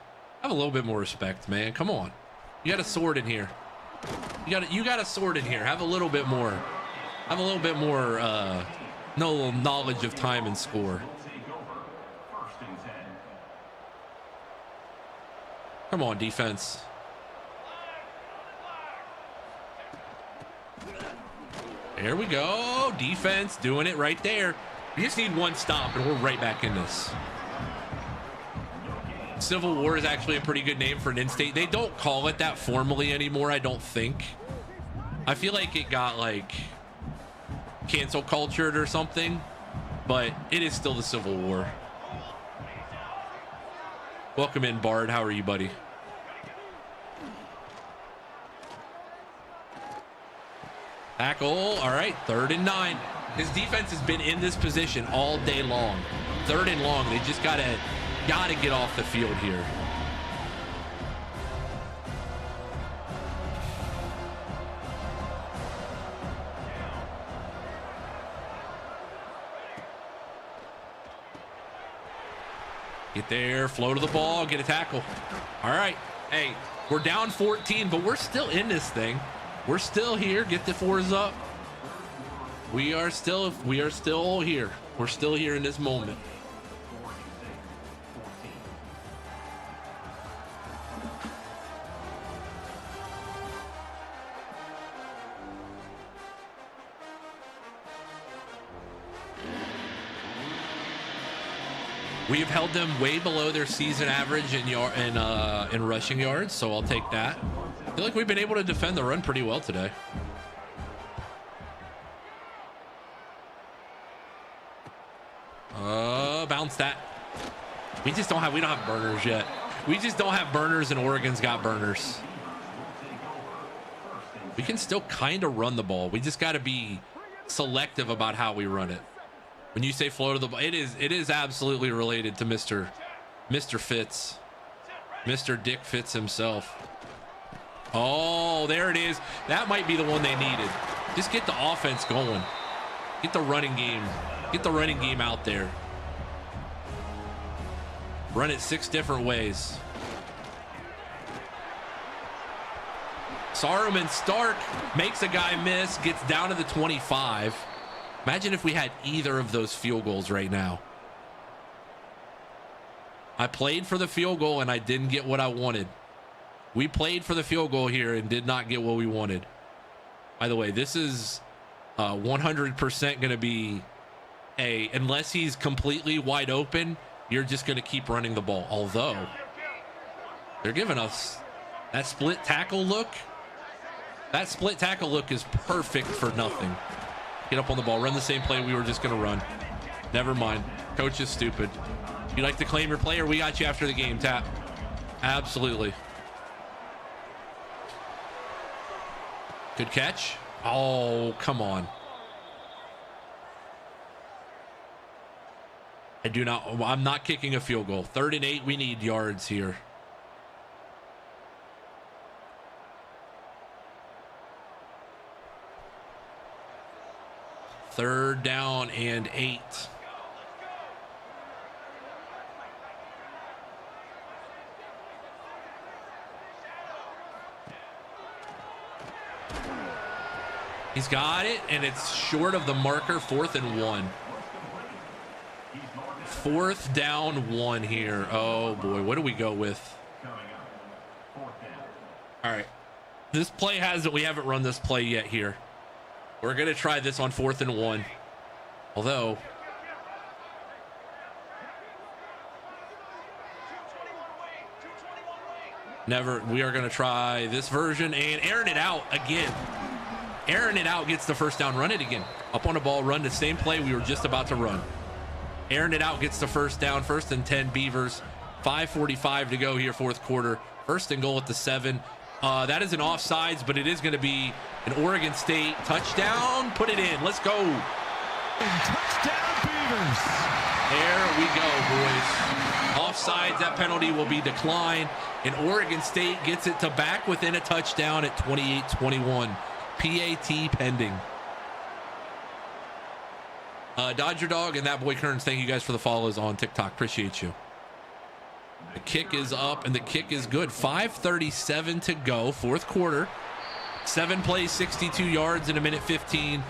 Have a little bit more respect, man. Come on. You got a sword in here. You got a sword in here. Have a little bit more. No knowledge of time and score. Come on, defense. There we go. Defense doing it right there. We just need 1 stop and we're right back in this. Civil War is actually a pretty good name for an in-state. They don't call it that formally anymore, I don't think. I feel like it got like cancel cultured or something, but it is still the Civil War. Welcome in, Bard. How are you, buddy? Tackle. All right, 3rd and 9. His defense has been in this position all day long. 3rd and long. They just gotta get off the field here. Get there, flow to the ball, get a tackle. All right. Hey, we're down 14, but we're still in this thing. We're still here. Get the 4s up. We are still here. We're still here in this moment. We have held them way below their season average in rushing yards, so I'll take that. I feel like we've been able to defend the run pretty well today. Bounce that. We don't have burners yet. We just don't have burners, and Oregon's got burners. We can still kind of run the ball. We just got to be selective about how we run it. When you say flow to the ball, it is absolutely related to Mr. Fitz. Mr. Dick Fitz himself. Oh, there it is. That might be the one they needed. Just get the offense going. Get the running game. Get the running game out there. Run it 6 different ways. Saruman Stark makes a guy miss, gets down to the 25. Imagine if we had either of those field goals right now. I played for the field goal and I didn't get what I wanted. We played for the field goal here and did not get what we wanted. By the way, this is 100% going to be unless he's completely wide open, you're just going to keep running the ball. Although they're giving us that split tackle look. That split tackle look is perfect for nothing. Get up on the ball, run the same play we were just going to run. Never mind. Coach is stupid. You like to claim your player? We got you after the game, Tap. Absolutely. Good catch. Oh, come on. I'm not kicking a field goal. 3rd and 8, we need yards here. Third down and 8. He's got it, and it's short of the marker. 4th and 1. 4th down 1 here. Oh boy, what do we go with? All right, this play we haven't run this play yet here. We're gonna try this on 4th and 1. Although we are gonna try this version and airing it out again. Airing it out gets the first down. Run it again. Up on the ball, run the same play we were just about to run. Airing it out gets the first down. 1st and 10 Beavers. 5:45 to go here, 4th quarter. 1st and goal at the 7. That is an offsides, but it is going to be an Oregon State touchdown. Put it in. Let's go. Touchdown, Beavers. There we go, boys. Offsides. That penalty will be declined. And Oregon State gets it to back within a touchdown at 28-21. PAT pending. Dodger Dog and that boy Kearns, thank you guys for the follows on TikTok. Appreciate you. The kick is up and the kick is good. 5:37 to go, 4th quarter. 7 plays, 62 yards in a minute 15.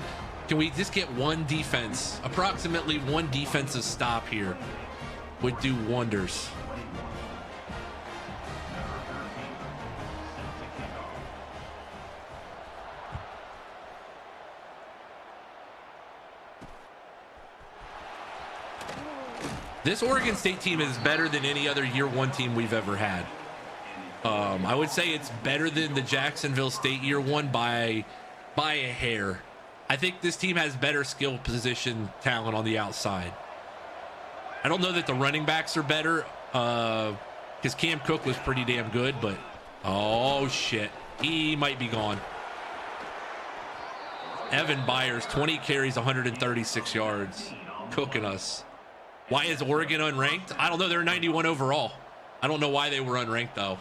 Can we just get one defense? Approximately one defensive stop here would do wonders. This Oregon State team is better than any other year 1 team we've ever had. I would say it's better than the Jacksonville State year 1 by a hair. I think this team has better skill position talent on the outside. I don't know that the running backs are better because Cam Cook was pretty damn good, but oh shit, he might be gone. Evan Byers, 20 carries, 136 yards, cooking us. Why is Oregon unranked? I don't know. They're 91 overall. I don't know why they were unranked, though.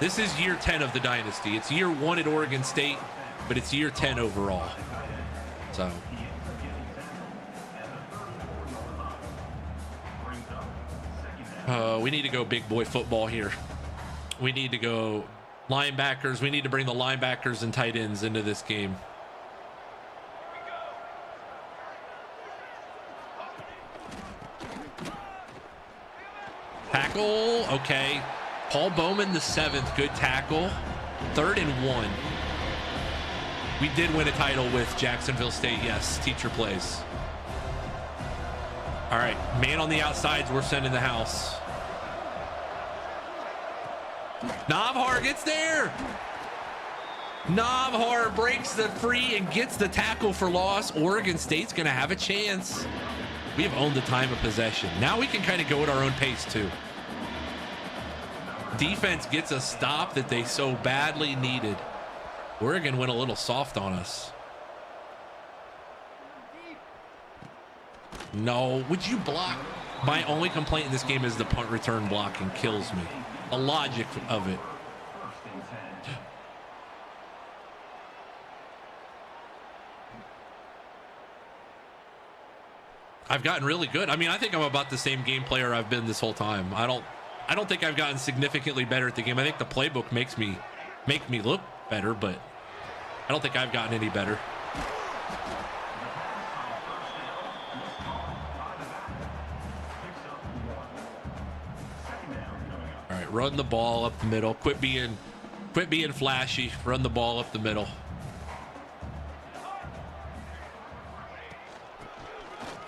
This is year 10 of the Dynasty. It's year 1 at Oregon State, but it's year 10 overall. So. We need to go big boy football here. We need to go linebackers. We need to bring the linebackers and tight ends into this game. Tackle. Okay. Paul Bowman, the 7th. Good tackle. 3rd and 1. We did win a title with Jacksonville State. Yes, teacher plays. All right, man on the outsides, we're sending the house. Navhar gets there. Navhar breaks the free and gets the tackle for loss. Oregon State's going to have a chance. We have owned the time of possession. Now we can kind of go at our own pace too. Defense gets a stop that they so badly needed. Oregon went a little soft on us. No, would you block? My only complaint in this game is the punt return blocking kills me. The logic of it. I've gotten really good. I mean, I think I'm about the same game player I've been this whole time. I don't think I've gotten significantly better at the game. I think the playbook make me look better, but I don't think I've gotten any better. All right, run the ball up the middle. Quit being flashy. Run the ball up the middle.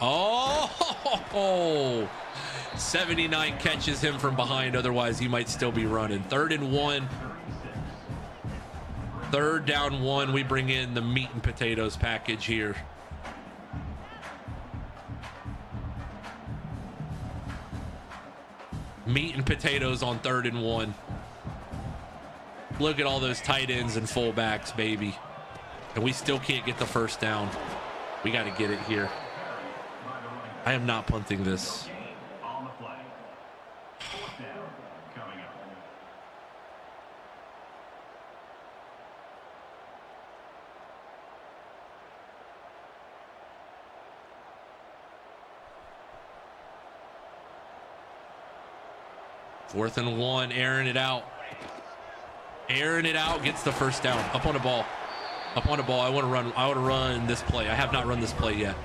Oh, 79 catches him from behind. Otherwise, he might still be running. 3rd and 1. 3rd down 1. We bring in the meat and potatoes package here. Meat and potatoes on 3rd and 1. Look at all those tight ends and fullbacks, baby. And we still can't get the first down. We got to get it here. I am not punting this. On the play. 4th down coming up. Fourth and 1, airing it out. Airing it out, gets the first down. Up on the ball. Up on the ball. I want to run this play. I have not run this play yet.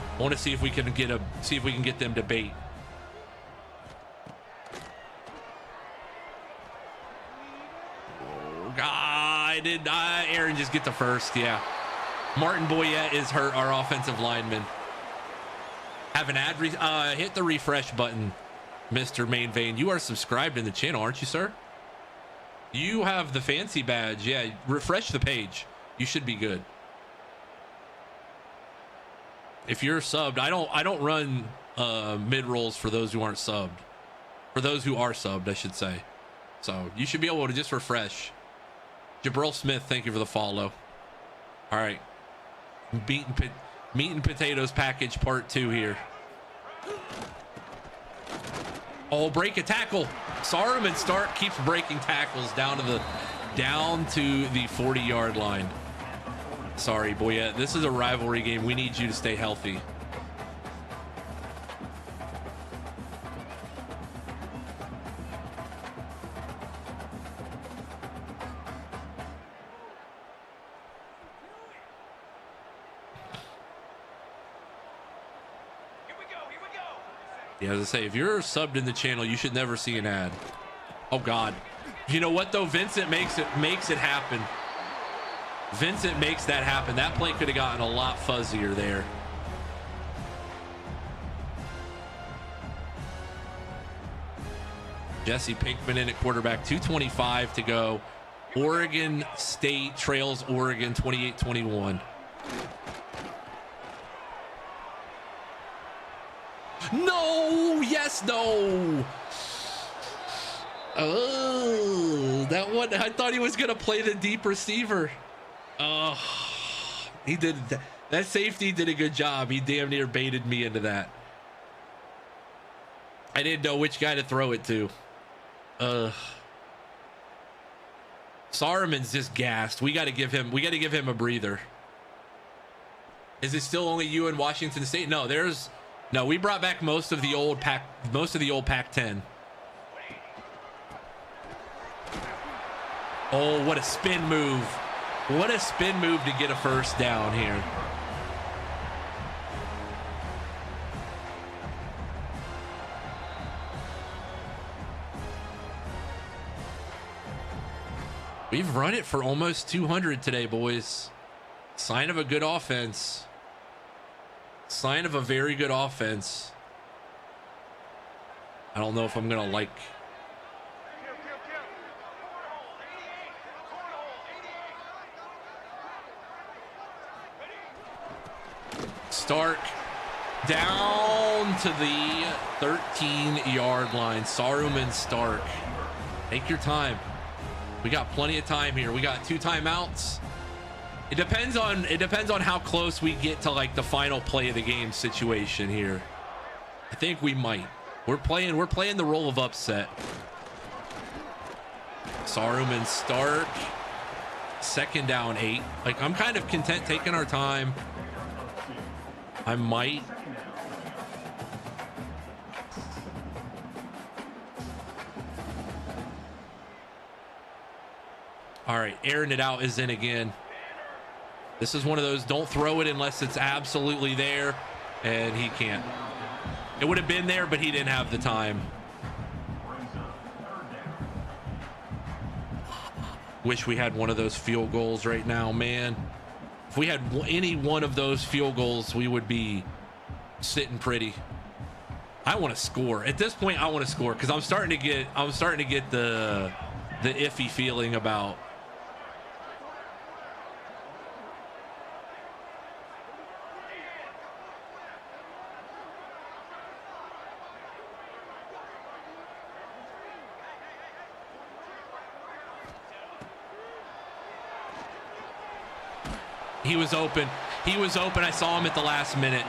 I want to see if we can get them to bait. Oh, God, did Aaron just get the first? Yeah. Martin Boyette is hurt, our offensive lineman. Have an ad, hit the refresh button, Mr. Main Vein. You are subscribed in the channel, aren't you, sir? You have the fancy badge. Yeah, refresh the page. You should be good. If you're subbed, I don't run mid rolls for those who aren't subbed. For those who are subbed, I should say. So you should be able to just refresh. Jabril Smith, thank you for the follow. All right, meat and potatoes package part 2 here. Oh, break a tackle. Saruman keeps breaking tackles down to the 40-yard line. Sorry, Boyette. This is a rivalry game. We need you to stay healthy. Yeah, as I say, if you're subbed in the channel, you should never see an ad. Oh God. You know what though? Vincent makes it happen. Vincent makes that happen. That play could have gotten a lot fuzzier there. Jesse Pinkman in at quarterback. 2:25 to go. Oregon State trails Oregon 28-21. No, yes, no. Oh, that one. I thought he was going to play the deep receiver. Oh, he did. That safety did a good job. He damn near baited me into that. I didn't know which guy to throw it to. Saruman's just gassed. We got to give him a breather. Is it still only you in Washington State? No, we brought back most of the old Pac-10. Oh, what a spin move. What a spin move to get a first down here. We've run it for almost 200 today, boys. Sign of a good offense. Sign of a very good offense. I don't know if I'm going to like... Stark down to the 13-yard line. Saruman Stark. Take your time. We got plenty of time here. We got 2 timeouts. It depends on how close we get to like the final play of the game situation here. I think we might. We're playing the role of upset. Saruman Stark. 2nd down 8. Like, I'm kind of content taking our time. I might. All right, airing it out is in again. This is one of those, don't throw it unless it's absolutely there, and he can't. It would have been there, but he didn't have the time. Wish we had one of those field goals right now, man. If we had any one of those field goals, we would be sitting pretty. I want to score. At this point, I want to score because I'm starting to get the iffy feeling about. He was open. He was open. I saw him at the last minute.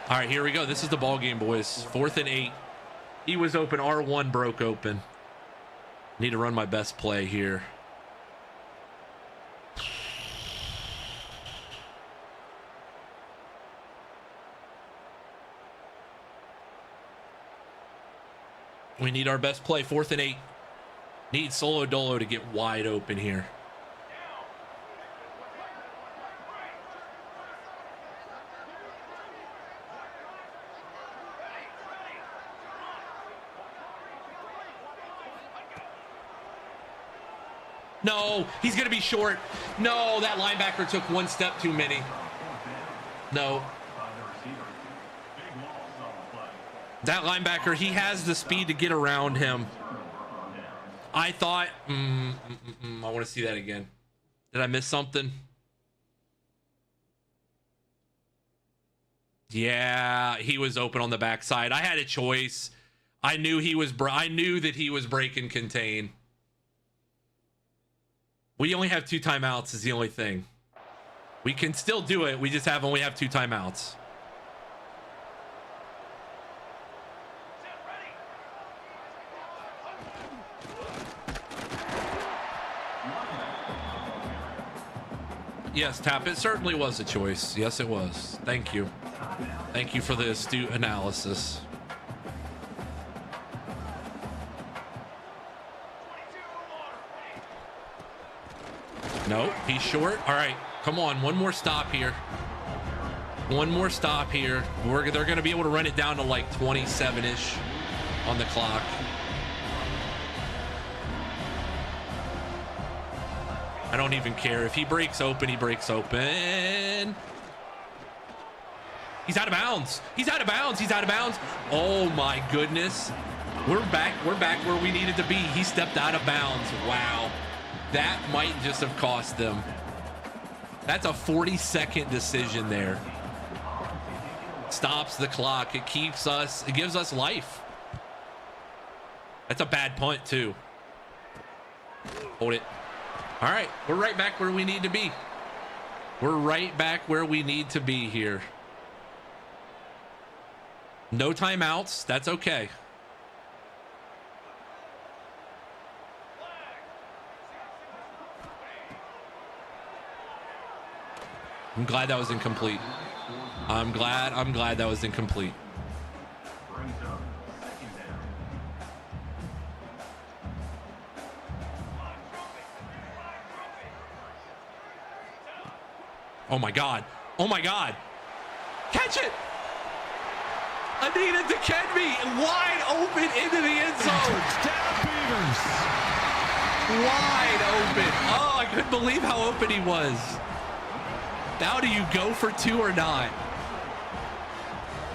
All right, here we go. This is the ball game, boys. 4th and 8. He was open. R1 broke open. Need to run my best play here. We need our best play. 4th and 8. Need Solo Dolo to get wide open here. No, he's going to be short. No, that linebacker took 1 step too many. No. That linebacker, he has the speed to get around him. I thought, I want to see that again. Did I miss something? Yeah, he was open on the backside. I had a choice. I knew that he was break and contain. We only have 2 timeouts is the only thing. We can still do it. We just only have 2 timeouts. Yes, Tap, it certainly was a choice. Yes, it was. Thank you. Thank you for the astute analysis. No, he's short. All right, come on. One more stop here. One more stop here. They're going to be able to run it down to like 27-ish on the clock. I don't even care. If he breaks open, he breaks open. He's out of bounds. He's out of bounds. He's out of bounds. Oh, my goodness. We're back where we needed to be. He stepped out of bounds. Wow. That might just have cost them. That's a 40-second decision there. Stops the clock. It gives us life. That's a bad punt, too. Hold it. All right, we're right back where we need to be. We're right back where we need to be here. No timeouts. That's okay. I'm glad that was incomplete. I'm glad that was incomplete. Oh my God. Oh my God. Catch it. Anita DeKenby wide open into the end zone. Touchdown Beavers. Wide open. Oh, I couldn't believe how open he was. Now do you go for two or not?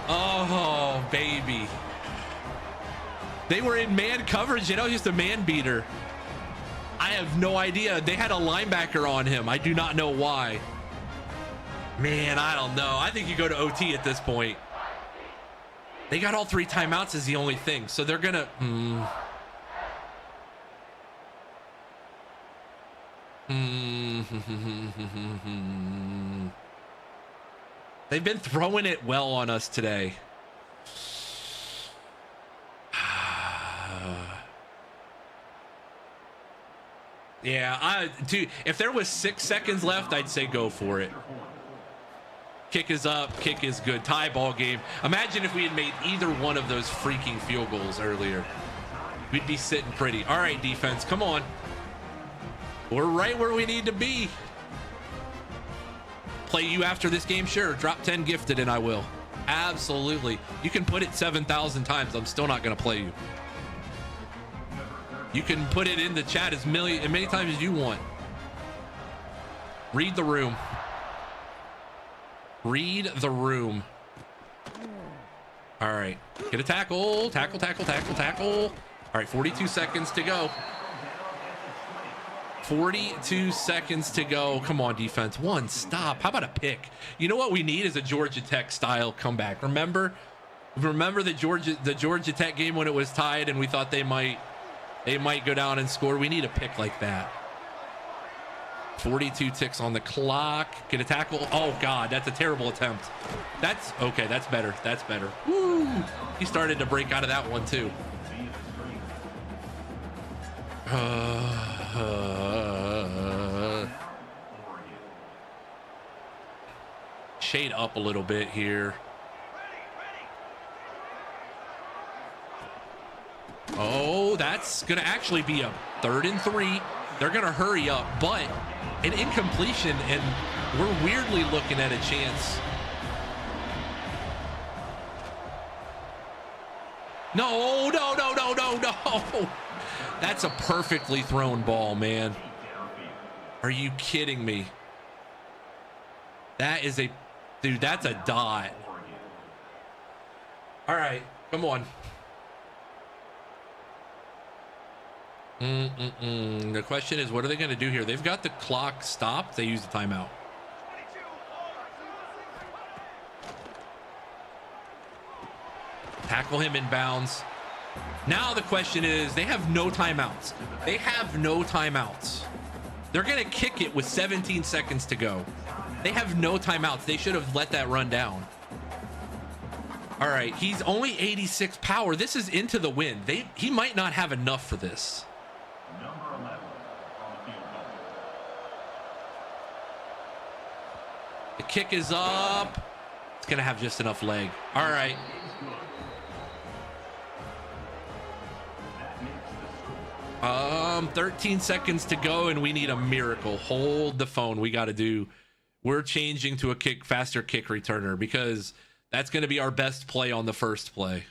Oh, baby. They were in man coverage, you know, just a man beater. I have no idea. They had a linebacker on him. I do not know why. Man, I don't know. I think you go to OT at this point. They got all 3 timeouts is the only thing. So they're going to... They've been throwing it well on us today. Yeah, dude, if there was 6 seconds left, I'd say go for it. Kick is up, kick is good. Tie ball game. Imagine if we had made either one of those freaking field goals earlier. We'd be sitting pretty. All right, defense, come on. We're right where we need to be. Play you after this game? Sure. Drop 10 gifted and I will. Absolutely. You can put it 7,000 times. I'm still not going to play you. You can put it in the chat as many times as you want. Read the room. Read the room. All right. Get a tackle. Tackle, tackle, tackle, tackle. All right. 42 seconds to go. 42 seconds to go. Come on, defense. One stop. How about a pick? You know what we need is a Georgia Tech style comeback. Remember the Georgia Tech game when it was tied and we thought they might go down and score. We need a pick like that. 42 ticks on the clock. Get a tackle. Oh God, that's a terrible attempt. That's okay. That's better. That's better. Woo! He started to break out of that one too. Shade up a little bit here. Oh, that's gonna actually be a 3rd and 3. They're gonna hurry up, but an incompletion, and we're weirdly looking at a chance. No, no, no, no, no, no. That's a perfectly thrown ball, man. Are you kidding me? That is a... Dude, that's a dot. All right, come on. The question is, what are they going to do here? They've got the clock stopped. They use the timeout. Tackle him in bounds. Now the question is, they have no timeouts. They have no timeouts. They're going to kick it with 17 seconds to go. They have no timeouts. They should have let that run down. All right, he's only 86 power. This is into the wind. He might not have enough for this. Number 11 on the field goal. The kick is up. It's going to have just enough leg. All right. 13 seconds to go, and we need a miracle. Hold the phone. We're changing to a faster kick returner because that's going to be our best play on the first play.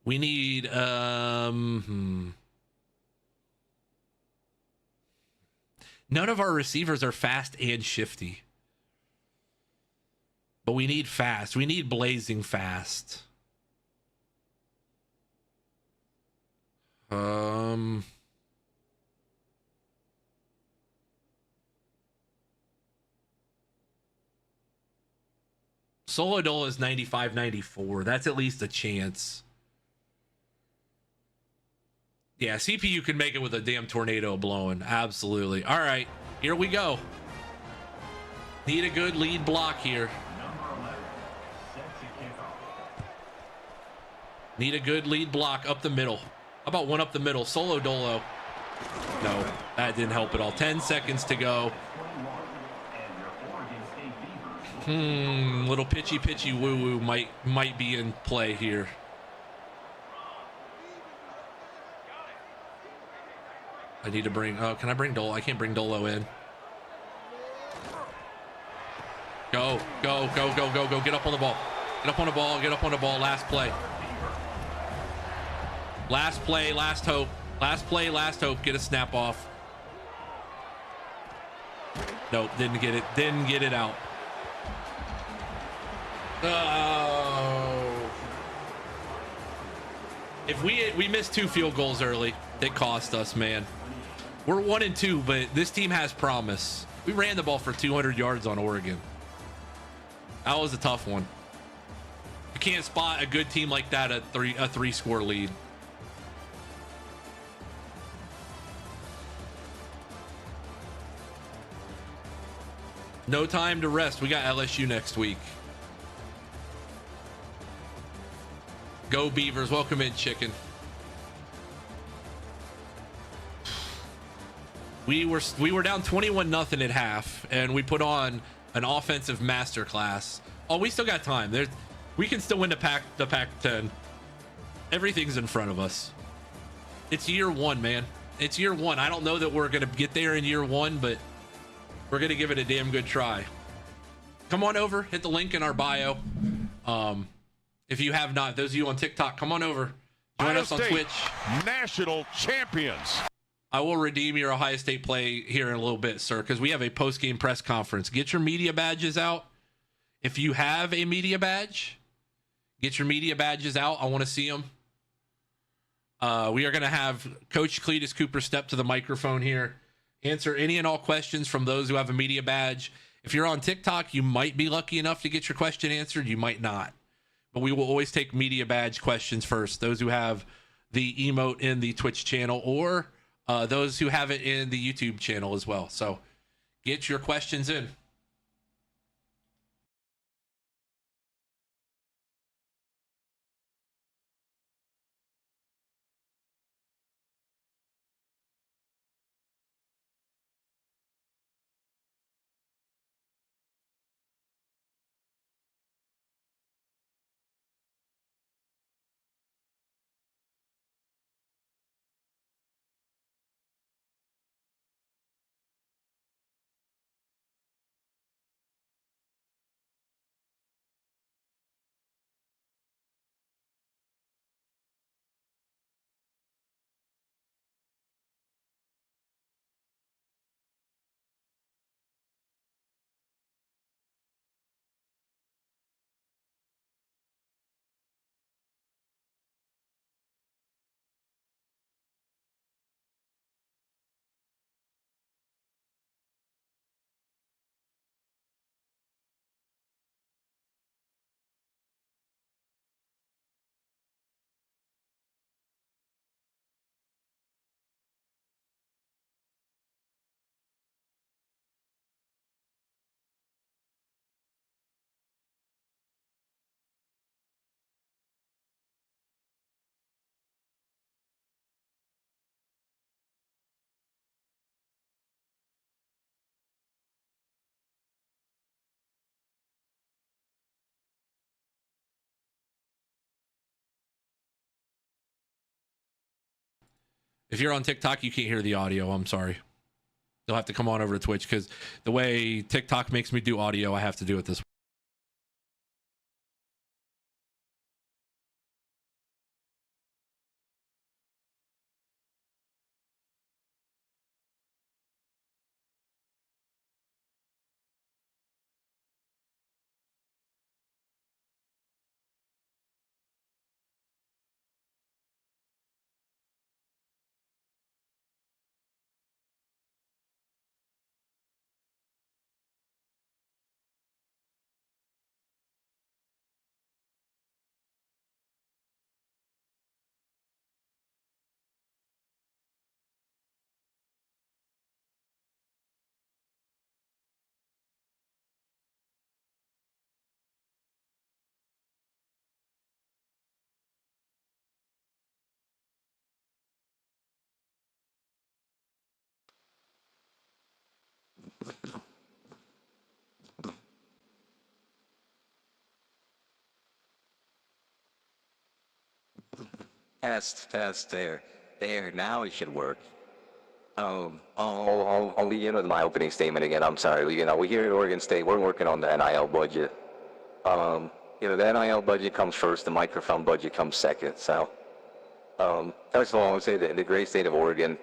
We need none of our receivers are fast and shifty. But we need fast. We need blazing fast. Solodola is 95-94. That's at least a chance. Yeah, CPU can make it with a damn tornado blowing. Absolutely. All right, here we go. Need a good lead block here. Need a good lead block up the middle. How about one up the middle? Solo Dolo. No, that didn't help at all. 10 seconds to go. Little pitchy woo-woo might be in play here. I need to bring... can I bring Dolo? I can't bring Dolo in. Go. Get up on the ball. Get up on the ball. Get up on the ball. Last play. Last play. Last hope. Last play. Last hope. Get a snap off. Nope. Didn't get it. Didn't get it out. Oh. If we missed 2 field goals early, it cost us, man. We're 1-2, but this team has promise. We ran the ball for 200 yards on Oregon. That was a tough one. You can't spot a good team like that at a 3-score lead. No time to rest. We got LSU next week. Go Beavers. Welcome in, chicken. We were down 21-0 at half, and we put on an offensive masterclass. Oh, we still got time. We can still win the Pac-10. Everything's in front of us. It's year 1, man. It's year 1. I don't know that we're gonna get there in year 1, but we're gonna give it a damn good try. Come on over. Hit the link in our bio. If you have not, those of you on TikTok, come on over. Join us on Twitch. National champions. I will redeem your Ohio State play here in a little bit, sir, because we have a post-game press conference. Get your media badges out. If you have a media badge, get your media badges out. I want to see them. We are going to have Coach Cleetus Cooper step to the microphone here, answer any and all questions from those who have a media badge. If you're on TikTok, you might be lucky enough to get your question answered. You might not. But we will always take media badge questions first. Those who have the emote in the Twitch channel or those who have it in the YouTube channel as well. So get your questions in. If you're on TikTok, you can't hear the audio. I'm sorry. You'll have to come on over to Twitch because the way TikTok makes me do audio, I have to do it this way. Test, there. Now it should work. I'll lead into my opening statement again. I'm sorry. We're here at Oregon State. We're working on the NIL budget. the NIL budget comes first, the microphone budget comes second. So, first of all, I would say that the great state of Oregon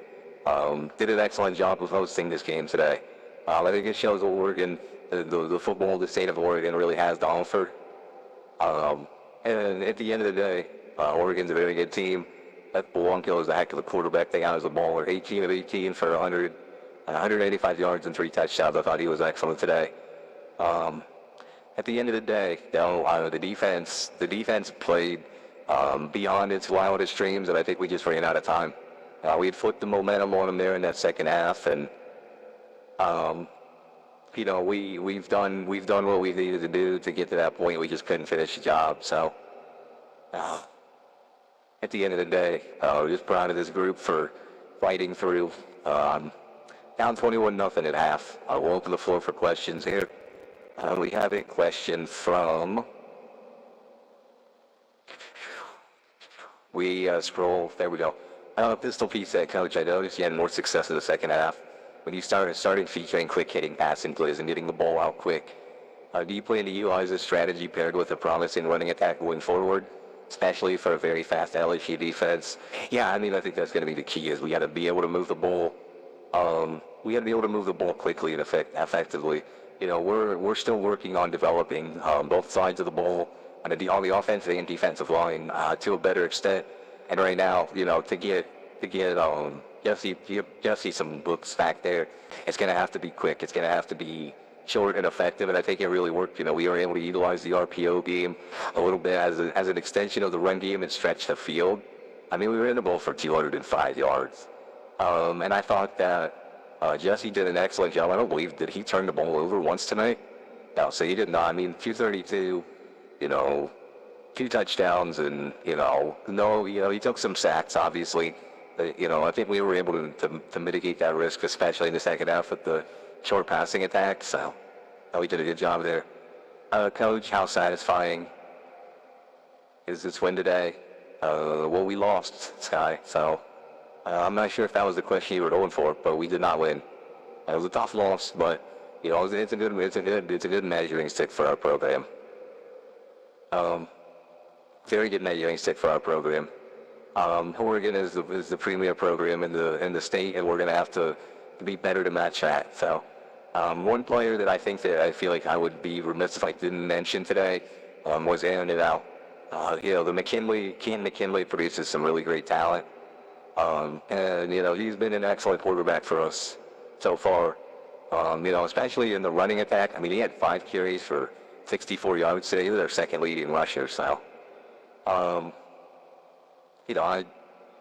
did an excellent job of hosting this game today. I think it shows Oregon, the football the state of Oregon really has to offer. And at the end of the day, Oregon's a very good team. That Blanco is a heck of a quarterback. They got as a baller, 18 of 18 for 185 yards and 3 touchdowns. I thought he was excellent today. At the end of the day, the defense played beyond its wildest dreams, and I think we just ran out of time. We had flipped the momentum on them there in that second half, and we've done what we needed to do to get to that point. We just couldn't finish the job. So at the end of the day, we're just proud of this group for fighting through. Down 21-0 at half. We'll open the floor for questions here. We have a question from. We scroll. There we go. Pistol Pete said, Coach, I noticed you had more success in the second half when you started featuring quick hitting passing plays and getting the ball out quick. Do you plan to utilize this strategy paired with a promising running attack going forward, especially for a very fast LSU defense? Yeah, I think that's going to be the key. Is we got to be able to move the ball. We got to be able to move the ball quickly and effectively. We're still working on developing both sides of the ball on the offensive and defensive line to a better extent. And right now, to get Jesse some books back there, it's going to have to be quick. It's going to have to be short and effective, and I think it really worked. We were able to utilize the RPO game a little bit as an extension of the run game and stretch the field. We were in the ball for 205 yards. And I thought that Jesse did an excellent job. I don't believe, did he turn the ball over once tonight? No, so he did not. 232, 2 touchdowns, and, he took some sacks, obviously. I think we were able to mitigate that risk, especially in the second half with the short passing attack. So, we did a good job there. Coach, how satisfying is this win today? Well, we lost, Sky, so I'm not sure if that was the question you were going for, but we did not win. It was a tough loss, but it's a good measuring stick for our program. Very good measuring stick for our program. Oregon is the premier program in the state, and we're going to have to be better to match that. So, one player that I feel like I would be remiss if I didn't mention today was Aaron Nadal. The McKinley produces some really great talent. And he's been an excellent quarterback for us so far. Especially in the running attack. He had 5 carries for 64 yards today. He was our second leading rusher. So,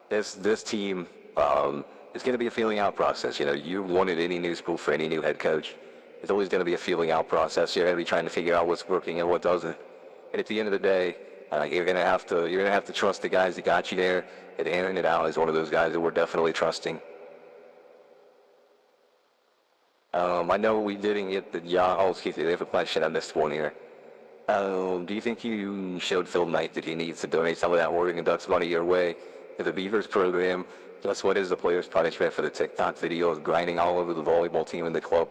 this team is going to be a feeling out process. You wanted any new school for any new head coach. It's always going to be a feeling out process. You're going to be trying to figure out what's working and what doesn't. And at the end of the day, you're going to have to trust the guys that got you there. And Aaron Nadal is one of those guys that we're definitely trusting. I know we didn't get the job. Oh, excuse me. They have a question. I missed one here. Do you think you showed Phil Knight that he needs to donate some of that Oregon Ducks money your way to the Beavers program? Just what is the player's punishment for the TikTok videos grinding all over the volleyball team in the club?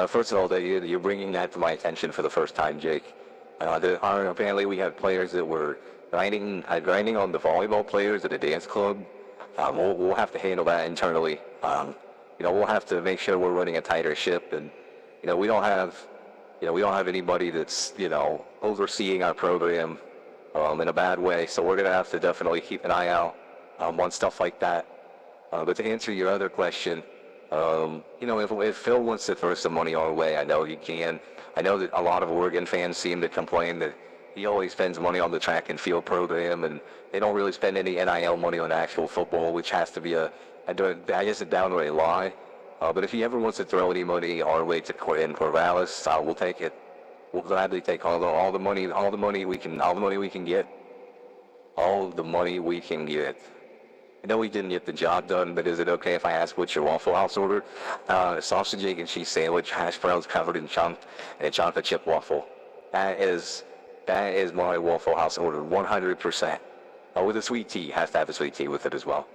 First of all, you're bringing that to my attention for the first time, Jake. Apparently we have players that were grinding on the volleyball players at a dance club. We'll have to handle that internally. We'll have to make sure we're running a tighter ship, and we don't have anybody that's overseeing our program in a bad way. So we're gonna have to definitely keep an eye out on stuff like that. But to answer your other question, if Phil wants to throw some money our way, I know he can. I know that a lot of Oregon fans seem to complain that he always spends money on the track and field program, and they don't really spend any NIL money on actual football, which has to be a downright lie. But if he ever wants to throw any money our way to Corvallis, we'll take it. We'll gladly take all the money we can get. I know we didn't get the job done, but is it okay if I ask what's your Waffle House order? Sausage, egg, and cheese sandwich, hash browns covered in chunk, and a chocolate chip waffle. That is my Waffle House order, 100%. With a sweet tea, has to have a sweet tea with it as well.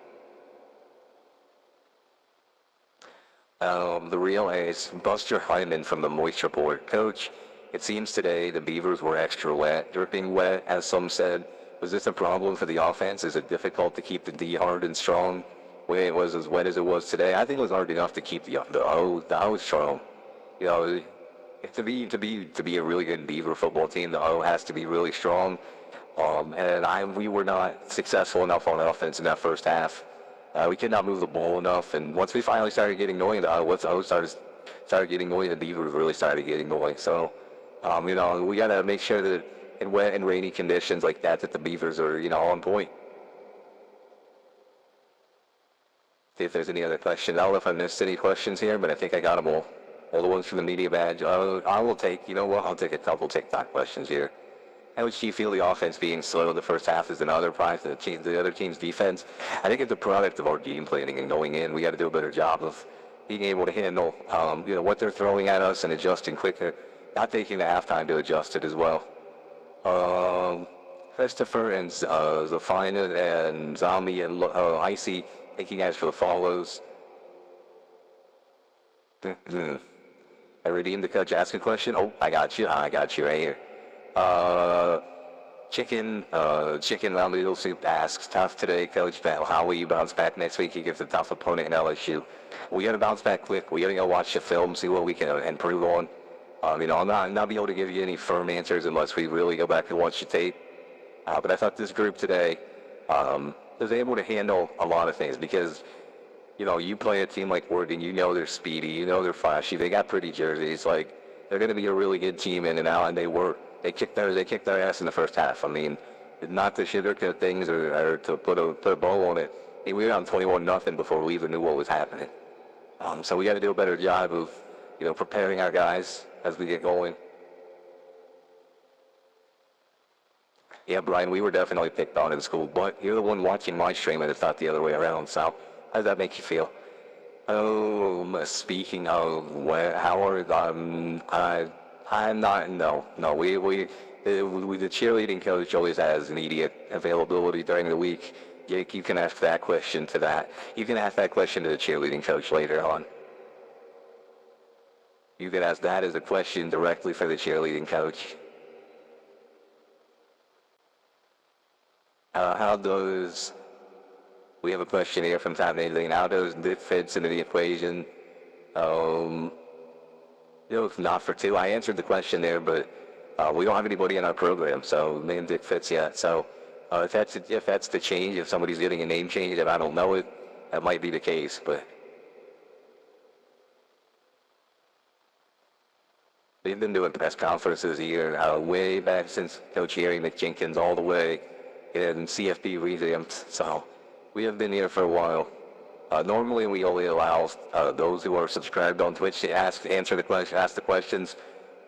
The real ace, Buster Hyman from the Moist Report. Coach, It seems today the Beavers were extra wet, dripping wet, as some said. Was this a problem for the offense? Is it difficult to keep the D hard and strong when it was as wet as it was today? I think it was hard enough to keep the O strong. You know, to be a really good Beaver football team, the O has to be really strong. We were not successful enough on offense in that first half. We could not move the ball enough, and once we finally started getting going, the O started getting going, the Beavers really started getting going. So, we gotta make sure that in wet and rainy conditions like that, that the Beavers are, on point. See if there's any other questions. I don't know if I missed any questions here, but I think I got them all. All the ones from the media badge. I will take, I'll take a couple TikTok questions here. How would you feel the offense being slow in the first half is another prize to the other team's defense? I think it's a product of our game planning and going in. We got to do a better job of being able to handle, what they're throwing at us and adjusting quicker. Not taking the halftime to adjust it as well. Christopher and Zafina and Zombie and Icy, thank you guys for the follows. I redeemed the coach. Ask a question. Oh, I got you right here. Chicken Noodle Soup asks, tough today, Coach. How will you bounce back next week against a tough opponent in LSU? We got to bounce back quick. We got to go watch the film, see what we can improve on. I'll not be able to give you any firm answers unless we really go back and watch the tape. But I thought this group today was able to handle a lot of things because, you play a team like Oregon, they're speedy, they're flashy, they got pretty jerseys, they're going to be a really good team in and out, and they kicked their ass in the first half. Not to sugarcoat things or to put a bow on it. We were on 21-0 before we even knew what was happening. So we got to do a better job of, preparing our guys as we get going. Yeah, Brian, we were definitely picked on in school, but you're the one watching my stream and it's not the other way around, so how does that make you feel? Speaking of Howard, I'm not, no, the cheerleading coach always has immediate availability during the week. You can ask that question to that. You can ask that question to the cheerleading coach later on. You can ask that as a question directly for the cheerleading coach. We have a question here from Tom Nadine. How does this fits into the equation? It's not for two. I answered the question there, but we don't have anybody in our program, so name Dick fits yet. So if that's the change, if somebody's getting a name change, if I don't know it, that might be the case. But they've been doing press conferences here way back since Coach Harry McJenkins all the way in CFB revamped. So we have been here for a while. Normally we only allow those who are subscribed on Twitch to ask the questions,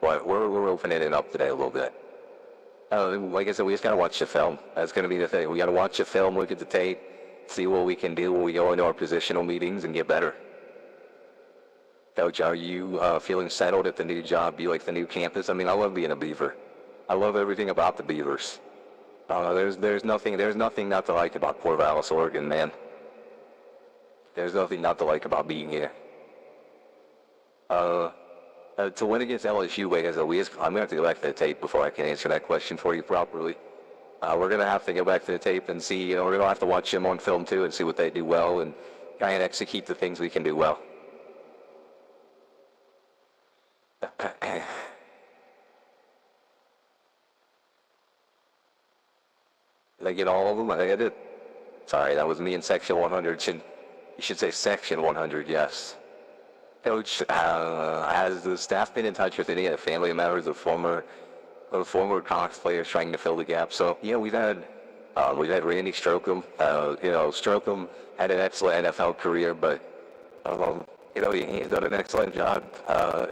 but we're opening it up today a little bit. Like I said, we just gotta watch the film. That's gonna be the thing. We gotta watch the film, look at the tape, see what we can do when we go into our positional meetings and get better. Coach, are you feeling settled at the new job? Do you like the new campus? I love being a Beaver. I love everything about the Beavers. There's nothing not to like about Corvallis, Oregon, man. There's nothing not to like about being here. To win against LSU, I'm gonna have to go back to the tape before I can answer that question for you properly. We're gonna have to go back to the tape and see. We're gonna have to watch them on film too and see what they do well and try and execute the things we can do well. Did I get all of them? I think I did. Sorry, that was me in section 100. You should say section 100, yes. Coach, has the staff been in touch with any of the family members of former Cox players trying to fill the gap? So, yeah, we've had Randy Strocum. Strocum had an excellent NFL career, but, he's done an excellent job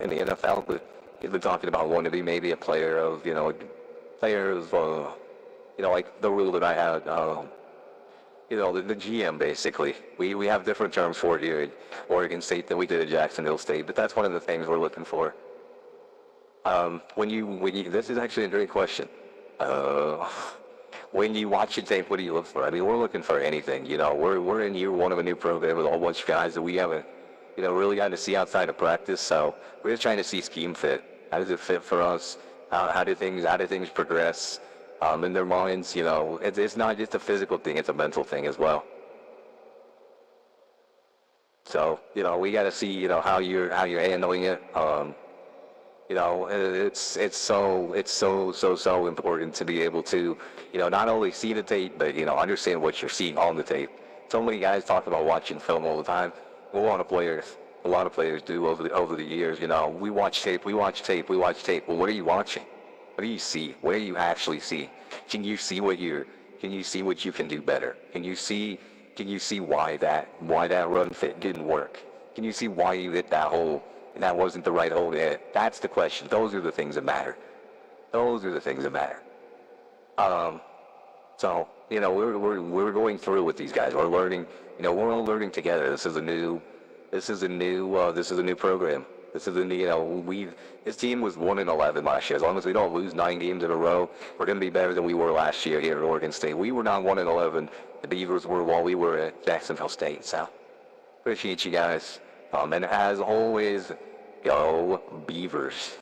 in the NFL, but he's been talking about wanting to be maybe a player of, like the rule that I had, the GM basically. We have different terms for it here at Oregon State than we did at Jacksonville State, but that's one of the things we're looking for. This is actually a great question. When you watch the tape, what do you look for? We're looking for anything. We're in year one of a new program with a whole bunch of guys that we haven't, really gotten to see outside of practice. So we're just trying to see scheme fit. How does it fit for us? How do things progress in their minds? You know, it's not just a physical thing; it's a mental thing as well. So, you know, we got to see, you know, how you're handling it. You know, it's so important to be able to, you know, not only see the tape, but, you know, understand what you're seeing on the tape. So many guys talk about watching film all the time. A lot of players do over the years. You know, we watch tape. Well, what are you watching? What do you see? What do you actually see? Can you see what you can do better? Can you see why that run fit didn't work? Can you see why you hit that hole and that wasn't the right hole to hit? That's the question. Those are the things that matter. So, you know, we're going through with these guys. We're learning. You know, we're all learning together. This is a new program. This team was 1-11 last year. As long as we don't lose 9 games in a row, we're going to be better than we were last year here at Oregon State. We were not 1-11. The Beavers were while we were at Jacksonville State. So, appreciate you guys. And as always, go Beavers.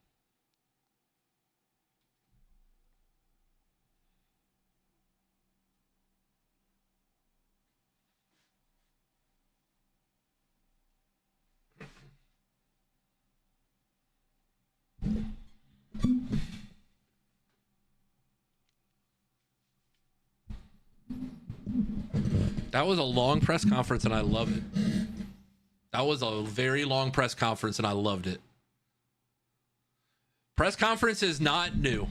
That was a long press conference, and I love it. That was a very long press conference, and I loved it. Press conference is not new.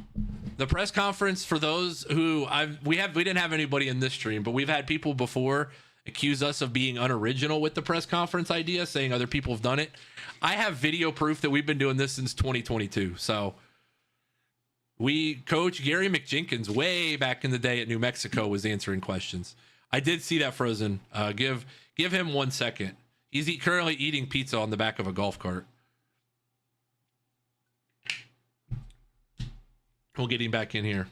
The press conference, for those who we didn't have anybody in this stream, but we've had people before accuse us of being unoriginal with the press conference idea, saying other people have done it. I have video proof that we've been doing this since 2022. So Coach Gary McJenkins, way back in the day at New Mexico, was answering questions. I did see that, Frozen. Give him 1 second. He's currently eating pizza on the back of a golf cart. We'll get him back in here.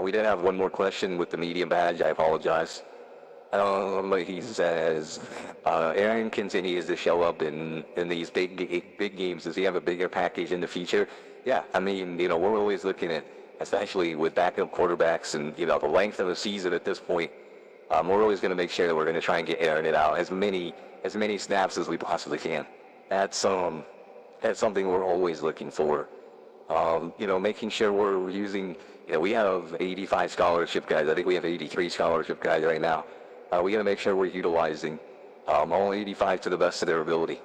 We did have one more question with the media badge. I apologize. He says, Aaron continues to show up in these big games. Does he have a bigger package in the future? Yeah, I mean, you know, we're always looking at, especially with backup quarterbacks and, you know, the length of the season at this point, we're always going to make sure that we're going to try and get Aaron it out as many snaps as we possibly can. That's something we're always looking for. You know, making sure we're using, you know, we have 85 scholarship guys. I think we have 83 scholarship guys right now. We got to make sure we're utilizing all 85 to the best of their ability.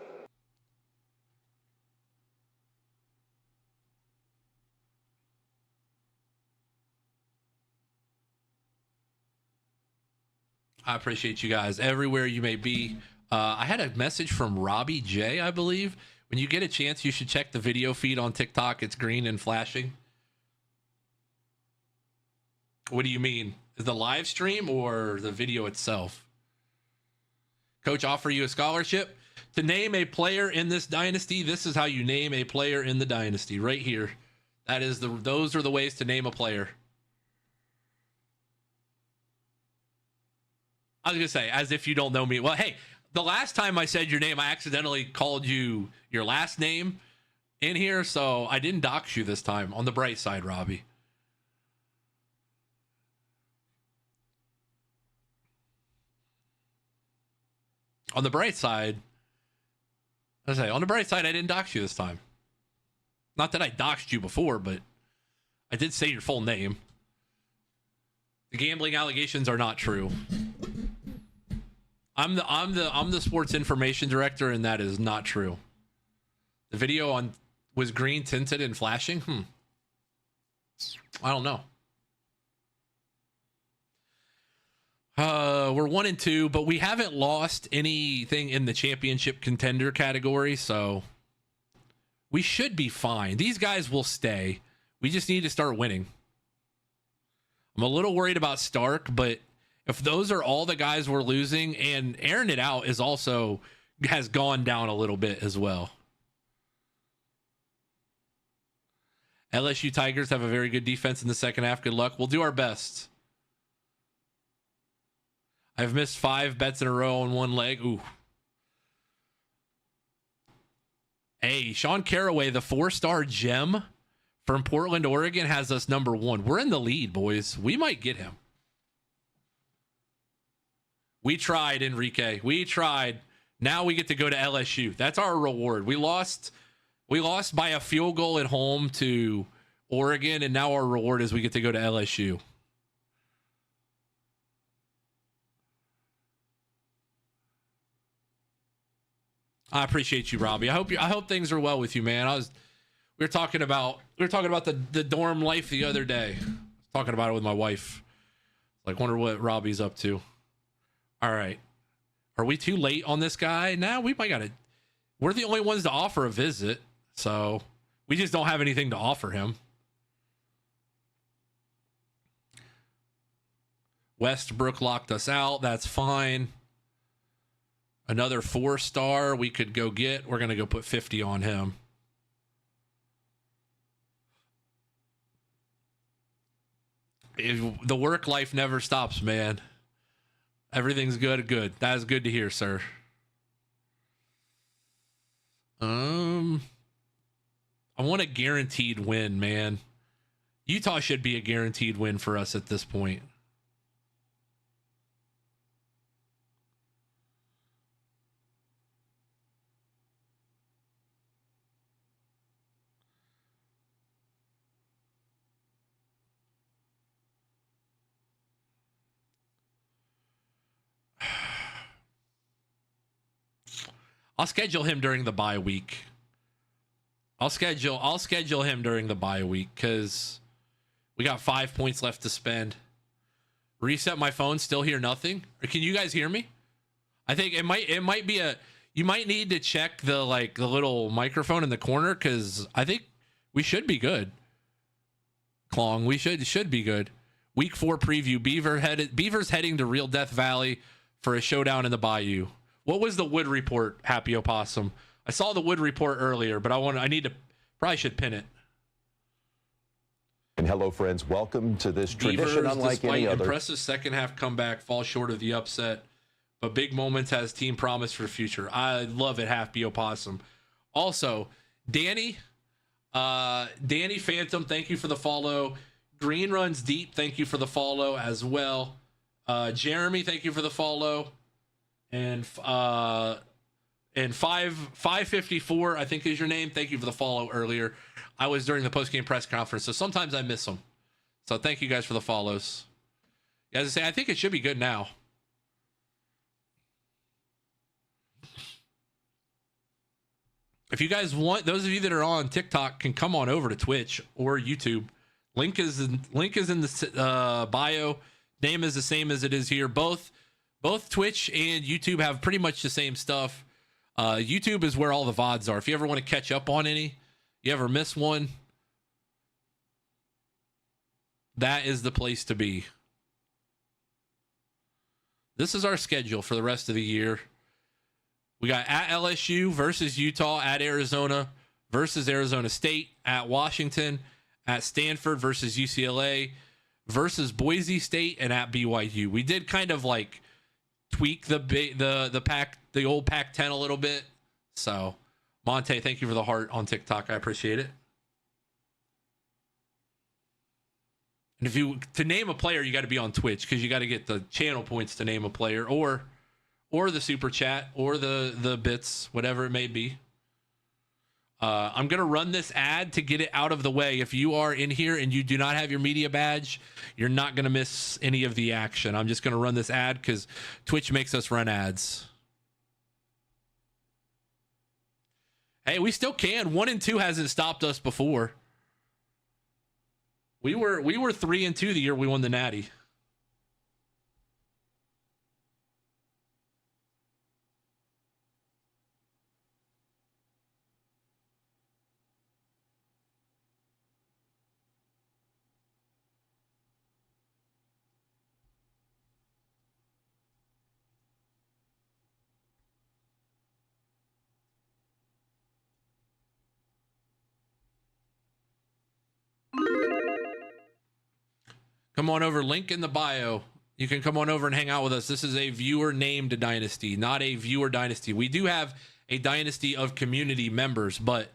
I appreciate you guys everywhere you may be. I had a message from Robbie J, I believe. When you get a chance, you should check the video feed on TikTok. It's green and flashing. What do you mean? The live stream or the video itself? Coach offer you a scholarship to name a player in this dynasty. This is how you name a player in the dynasty right here. Those are the ways to name a player. I was going to say, as if you don't know me. Well, hey, the last time I said your name, I accidentally called you your last name in here, so I didn't dox you this time. On the bright side, Robbie. On the bright side, I didn't dox you this time. Not that I doxed you before, but I did say your full name. The gambling allegations are not true. I'm the sports information director, and that is not true. The video was green tinted and flashing. I don't know. We're 1-2, but we haven't lost anything in the championship contender category, so we should be fine. These guys will stay. We just need to start winning. I'm a little worried about Stark, but if those are all the guys we're losing, and airing it out has gone down a little bit as well. LSU Tigers have a very good defense in the second half. Good luck. We'll do our best. I've missed 5 bets in a row on one leg. Ooh. Hey, Sean Caraway, the 4-star gem from Portland, Oregon, has us number 1. We're in the lead, boys. We might get him. We tried, Enrique. We tried. Now we get to go to LSU. That's our reward. We lost by a field goal at home to Oregon, and now our reward is we get to go to LSU. I appreciate you, Robbie. I hope things are well with you, man. We were talking about the dorm life the other day. I was talking about it with my wife. Like, wonder what Robbie's up to. All right. Are we too late on this guy? Now we might gotta. We're the only ones to offer a visit, so we just don't have anything to offer him. Westbrook locked us out. That's fine. Another 4-star we could go get. We're gonna go put 50 on him. The work life never stops, man. Everything's good. That is good to hear, sir. I want a guaranteed win, man. Utah should be a guaranteed win for us at this point. I'll schedule him during the bye week. I'll schedule him during the bye week because we got 5 points left to spend. Reset my phone, still hear nothing. Or can you guys hear me? I think it might be you might need to check the little microphone in the corner because I think we should be good. Klong, we should be good. Week 4 preview. Beavers heading to Real Death Valley for a showdown in the Bayou. What was the Wood report, Happy Opossum? I saw the Wood report earlier, but probably should pin it. And hello, friends. Welcome to this Beavers, tradition unlike any other. Impressive second half comeback, fall short of the upset, but big moments has team promise for the future. I love it, Happy Opossum. Also, Danny Phantom, thank you for the follow. Green Runs Deep, thank you for the follow as well. Jeremy, thank you for the follow. And 554, I think is your name. Thank you for the follow earlier. I was during the post-game press conference, so sometimes I miss them. So thank you guys for the follows. As I say, I think it should be good now. If you guys want, those of you that are on TikTok can come on over to Twitch or YouTube. Link is in the bio. Name is the same as it is here. Both Twitch and YouTube have pretty much the same stuff. YouTube is where all the VODs are. If you ever want to catch up on any, you ever miss one, that is the place to be. This is our schedule for the rest of the year. We got at LSU versus Utah, at Arizona versus Arizona State, at Washington, at Stanford versus UCLA, versus Boise State, and at BYU. We did kind of tweak the old Pac-10 a little bit. So, Monte, thank you for the heart on TikTok. I appreciate it. And to name a player, you got to be on Twitch because you got to get the channel points to name a player, or the super chat, or the bits, whatever it may be. I'm going to run this ad to get it out of the way. If you are in here and you do not have your media badge, you're not going to miss any of the action. I'm just going to run this ad because Twitch makes us run ads. Hey, we still can. 1 and 2 hasn't stopped us before. We were 3-2 the year we won the Natty. Come on over, link in the bio. You can come on over and hang out with us. This is a viewer named Dynasty, not a viewer dynasty. We do have a dynasty of community members, but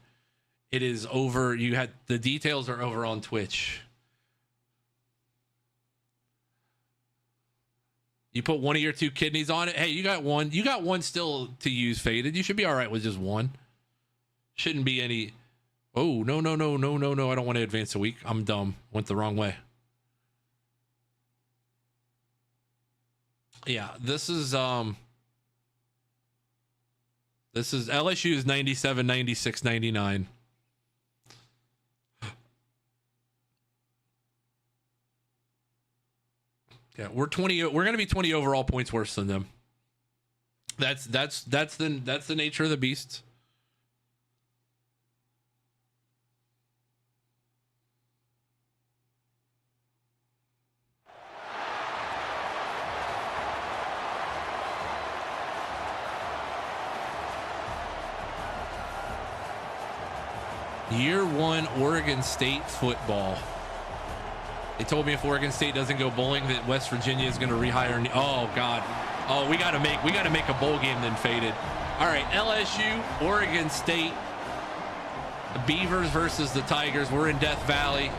it is over. The details are over on Twitch. You put one of your 2 kidneys on it. Hey, you got one. You got one still to use, Faded. You should be all right with just one. Shouldn't be any. Oh, no. I don't want to advance a week. I'm dumb. Went the wrong way. Yeah, this is LSU's 97, 96, 99. Yeah, we're going to be 20 overall points worse than them. That's the nature of the beast. Year 1 Oregon State football. They told me if Oregon State doesn't go bowling, that West Virginia is going to rehire. Oh God! Oh, we got to make a bowl game then, Faded. All right, LSU, Oregon State, the Beavers versus the Tigers. We're in Death Valley.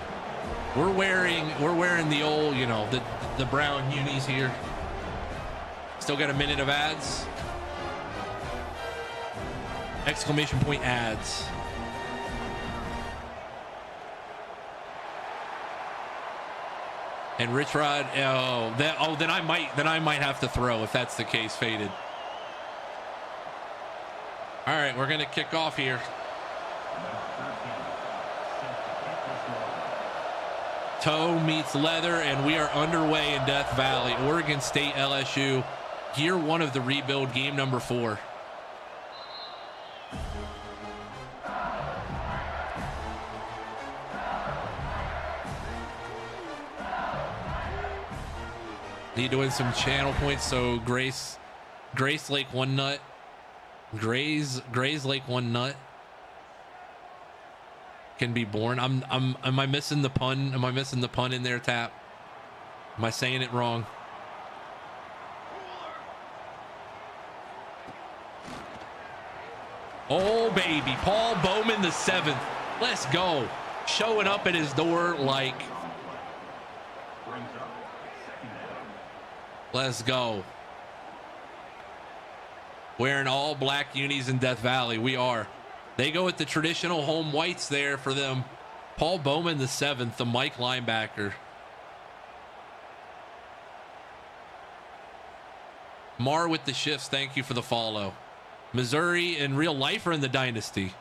We're wearing the old, the brown unis here. Still got a minute of ads. Exclamation point ads. And Rich Rod, then I might have to throw if that's the case, Faded. All right, we're gonna kick off here. Toe meets leather, and we are underway in Death Valley. Oregon State, LSU, year 1 of the rebuild, game number 4. Need to win some channel points, so Grace Lake 1 nut. Gray's Lake 1 nut can be born. Am I missing the pun? Am I missing the pun in there, Tap? Am I saying it wrong? Oh baby, Paul Bowman the 7th. Let's go. Showing up at his door like. Let's go. Wearing all black unis in Death Valley. We are. They go with the traditional home whites there for them. Paul Bowman the 7th, the Mike linebacker. Mar with the shifts. Thank you for the follow. Missouri in real life or in the dynasty?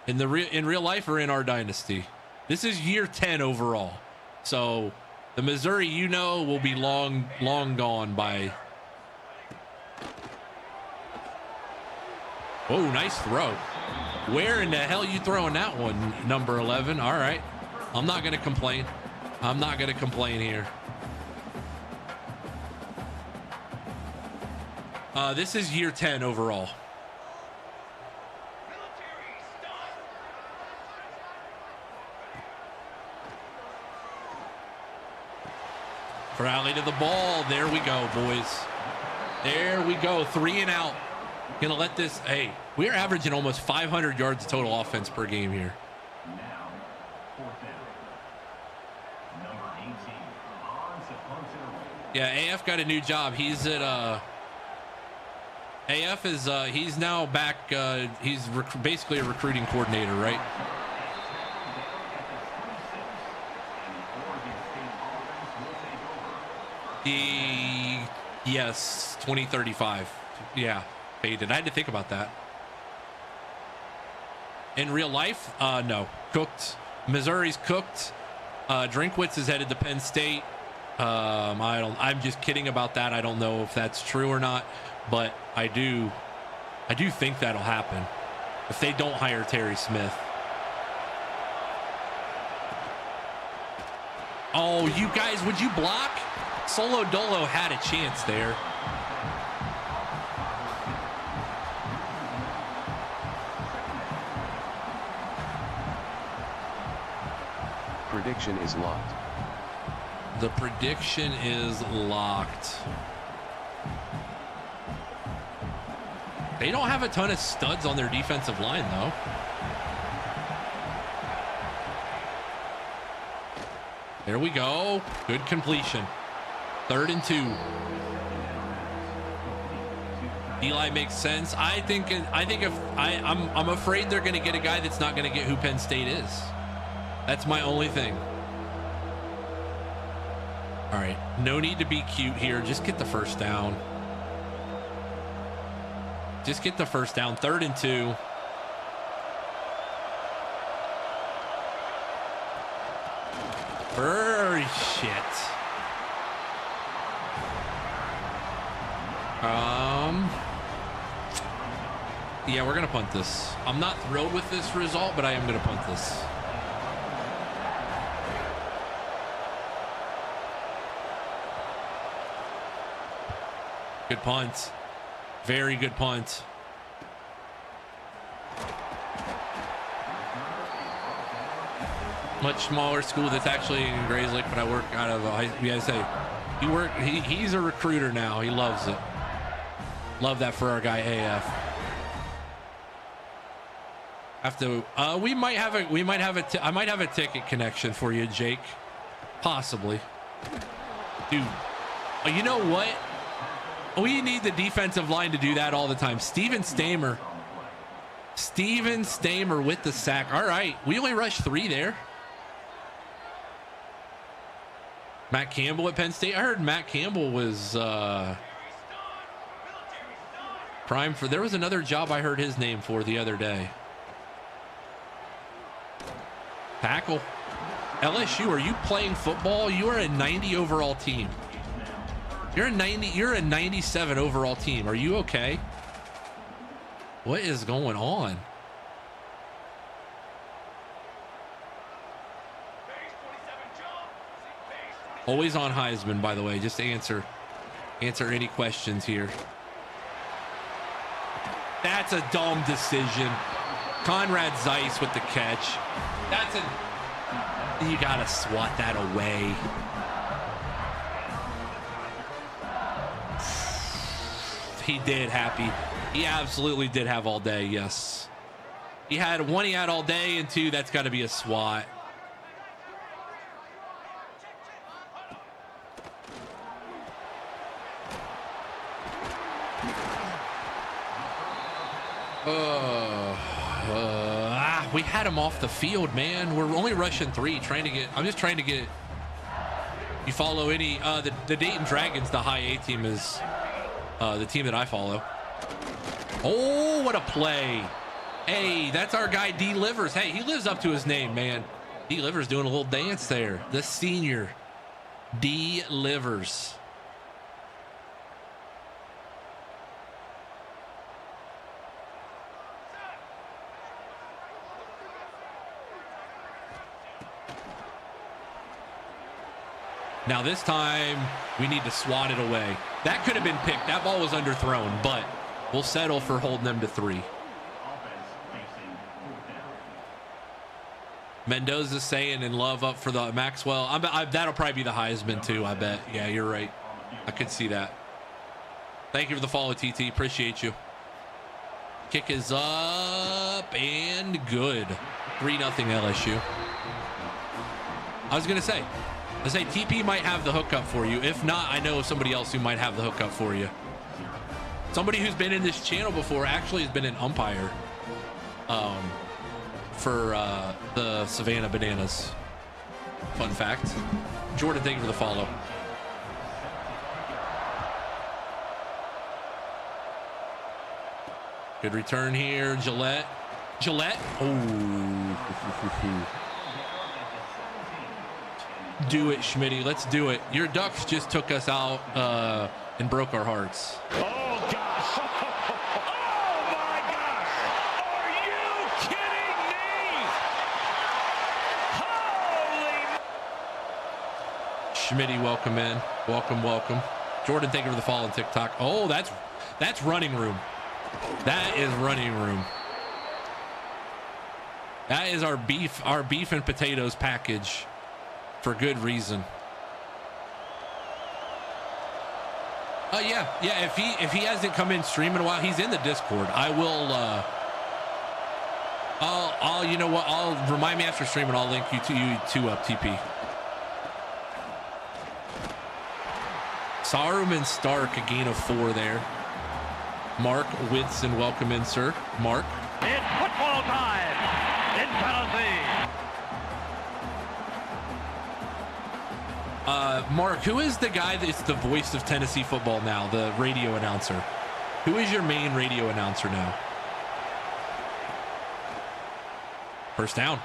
In real life or in our dynasty? This is year 10 overall. So the Missouri, will be long gone by. Oh, nice throw. Where in the hell you throwing that one, number 11? All right. I'm not going to complain. I'm not going to complain here. This is year 10 overall. Crowley to the ball. There we go, boys. There we go. 3 and out. Gonna let this. Hey, we're averaging almost 500 yards of total offense per game here. Now, 4th down. Number 18, Yeah, AF got a new job. He's at AF is he's now back. He's basically a recruiting coordinator, right? Yes, 2035. Yeah, faded. I had to think about that. In real life, no. Cooked. Missouri's cooked. Drinkwitz is headed to Penn State. I'm just kidding about that. I don't know if that's true or not, but I do think that'll happen if they don't hire Terry Smith. Oh, you guys, would you block? Solo Dolo had a chance there. Prediction is locked. The prediction is locked. They don't have a ton of studs on their defensive line, though. There we go. Good completion. 3rd and 2. Eli makes sense. I'm afraid they're going to get a guy that's not going to get who Penn State is. That's my only thing. All right. No need to be cute here. Just get the first down. Just get the first down. 3rd and 2. Shit. Yeah, we're gonna punt this. I'm not thrilled with this result, but I am gonna punt this. Good punt. Very good punt. Much smaller school that's actually in Grayslake, but I work out of he's a recruiter now. He loves it. Love that for our guy AF. I might have a ticket connection for you, Jake. Possibly. Dude, you know what? We need the defensive line to do that all the time. Steven Stamer with the sack. All right, we only rushed 3 there. Matt Campbell at Penn State. I heard Matt Campbell was prime for. There was another job I heard his name for the other day. Tackle. LSU, are you playing football? You are a 90 overall team. You're a 97 overall team. Are you okay? What is going on? Always on Heisman, by the way, just to answer any questions here. That's a dumb decision. Conrad Zeiss with the catch. You gotta swat that away. He did, Happy. He absolutely did have all day, yes. He had all day, and 2, that's gotta be a swat. We had him off the field, man. We're only rushing 3, I'm just trying to get. You follow any? The Dayton Dragons, the high A team, is the team that I follow. Oh, what a play! Hey, that's our guy D Livers. Hey, he lives up to his name, man. D Livers doing a little dance there. The senior, D Livers. Now this time, we need to swat it away. That could have been picked. That ball was underthrown, but we'll settle for holding them to 3. Mendoza's saying in love up for the Maxwell. That'll probably be the Heisman too, I bet. Yeah, you're right. I could see that. Thank you for the follow, TT. Appreciate you. Kick is up and good. 3-0 LSU. I was going to say TP might have the hookup for you. If not, I know somebody else who might have the hookup for you. Somebody who's been in this channel before actually has been an umpire for the Savannah Bananas. Fun fact. Jordan, thank you for the follow. Good return here. Gillette. Oh. Do it, Schmitty. Let's do it. Your Ducks just took us out and broke our hearts. Oh, gosh. Oh, my gosh. Are you kidding me? Holy. Schmitty, welcome in. Welcome. Jordan, thank you for the follow on TikTok. Oh, that's running room. That is running room. That is our beef and potatoes package. For good reason. Yeah. If he hasn't come in stream in a while, he's in the Discord. I will. I'll you know what? I'll remind me after stream and I'll link you to up TP. Saruman Stark, a gain of 4 there. Mark Whitson, welcome in, sir. Mark. It's football time in Tennessee. Mark, who is the guy that's the voice of Tennessee football now, the radio announcer? Who is your main radio announcer now? First down.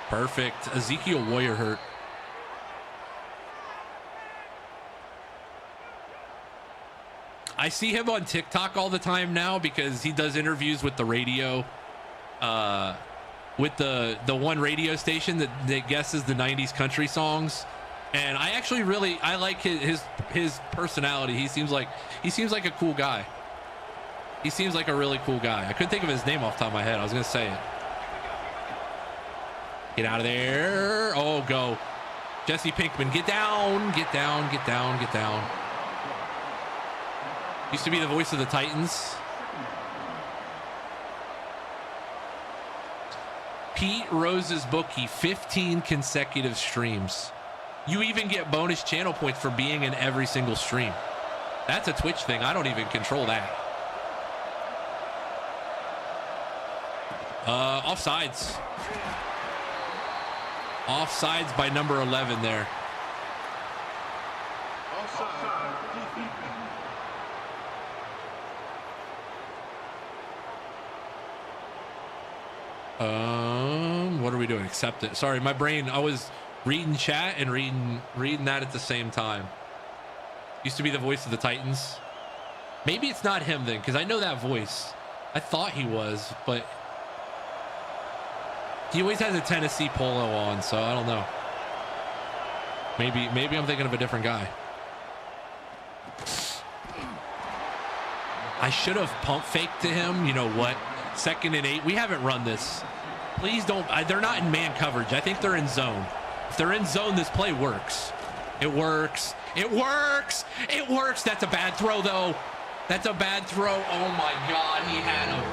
Perfect. Ezekiel Warrior hurt. I see him on TikTok all the time now because he does interviews with the radio, with the one radio station that guesses the 90s country songs. And I actually I like his personality. He seems like a cool guy. He seems like a really cool guy. I couldn't think of his name off the top of my head. I was going to say it. Get out of there. Oh, go. Jesse Pinkman, get down, get down, get down, get down. Used to be the voice of the Titans. Pete Rose's bookie, 15 consecutive streams. You even get bonus channel points for being in every single stream. That's a Twitch thing. I don't even control that. Offsides. Offsides by number 11 there. What are we doing? Accept it. Sorry, my brain, I was reading chat and reading that at the same time. Used to be the voice of the Titans. Maybe it's not him then, because I know that voice. I thought he was, but he always has a Tennessee polo on, so I don't know. Maybe I'm thinking of a different guy. I should have pump faked to him. You know what? 2nd and 8. We haven't run this. Please don't. They're not in man coverage. I think they're in zone. If they're in zone, this play works. It works. It works. It works. That's a bad throw, though. That's a bad throw. Oh, my God. He had him.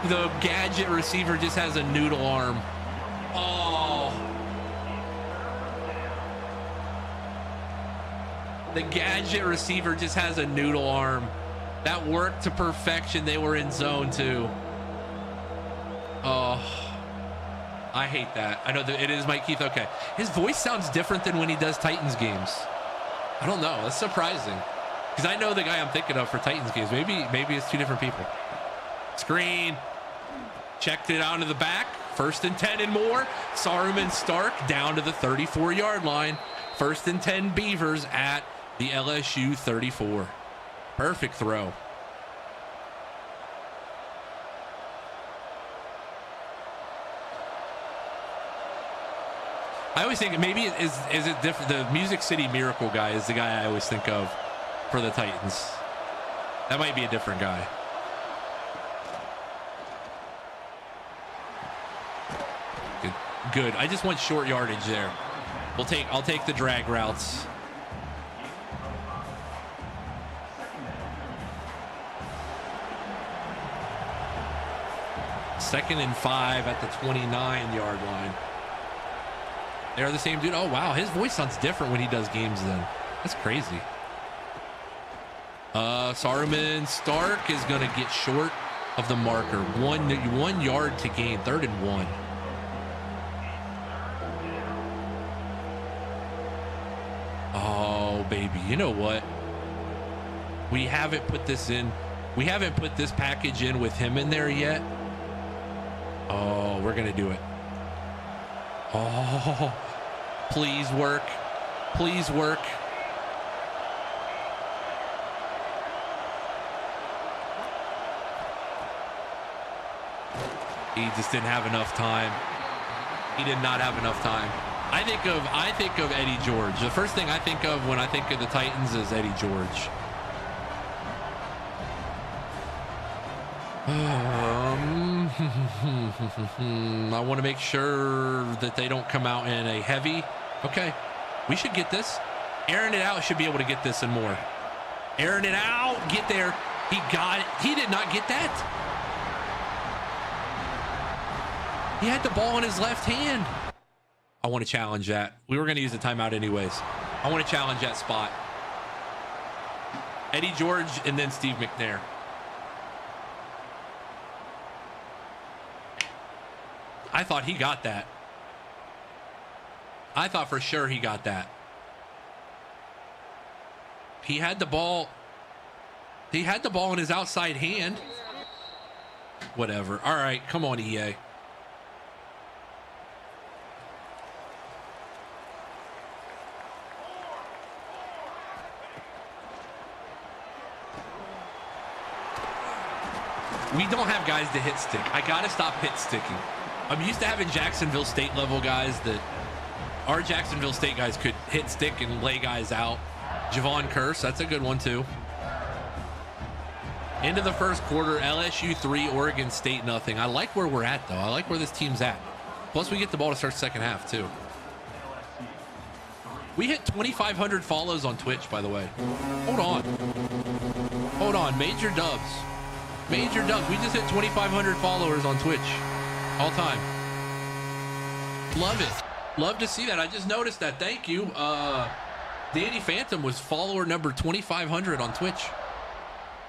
The gadget receiver just has a noodle arm. Oh. The gadget receiver just has a noodle arm. That worked to perfection. They were in zone, too. Oh, I hate that. I know that it is Mike Keith. Okay. His voice sounds different than when he does Titans games. I don't know. That's surprising. Because I know the guy I'm thinking of for Titans games. Maybe it's 2 different people. Screen. Checked it out to the back. 1st and 10 and more. Saruman Stark down to the 34-yard line. 1st and 10 Beavers at the LSU 34. Perfect throw. I always think maybe is it different. The Music City Miracle guy is the guy I always think of for the Titans. That might be a different guy. Good. I just want short yardage there. I'll take the drag routes. Second and 5 at the 29-yard line. They're the same dude. Oh, wow. His voice sounds different when he does games then. That's crazy. Saruman Stark is going to get short of the marker. 1 yard to gain. 3rd and 1. Oh, baby. You know what? We haven't put this in. We haven't put this package in with him in there yet. Oh, we're going to do it. Oh, please work. Please work. He just didn't have enough time. He did not have enough time. I think of Eddie George. The first thing I think of when I think of the Titans is Eddie George. I want to make sure that they don't come out in a heavy. Okay, we should get this. Airing it out should be able to get this and more. Airing it out. Get there. He got it. He did not get that. He had the ball in his left hand. I want to challenge that. We were going to use the timeout anyways. I want to challenge that spot. Eddie George and then Steve McNair. I thought he got that. I thought for sure he got that. He had the ball. He had the ball in his outside hand. Whatever. All right, come on, EA. We don't have guys to hit stick. I got to stop hit sticking. I'm used to having Jacksonville State level guys that our Jacksonville State guys could hit stick and lay guys out. Javon Curse, that's a good one too. Into the first quarter, LSU 3, Oregon State nothing. I like where we're at though. I like where this team's at. Plus we get the ball to start second half too. We hit 2,500 follows on Twitch, by the way. Hold on. Hold on, major dubs. Major dubs. We just hit 2,500 followers on Twitch. All time. Love it. Love to see that. I just noticed that. Thank you. Danny Phantom was follower number 2,500 on Twitch.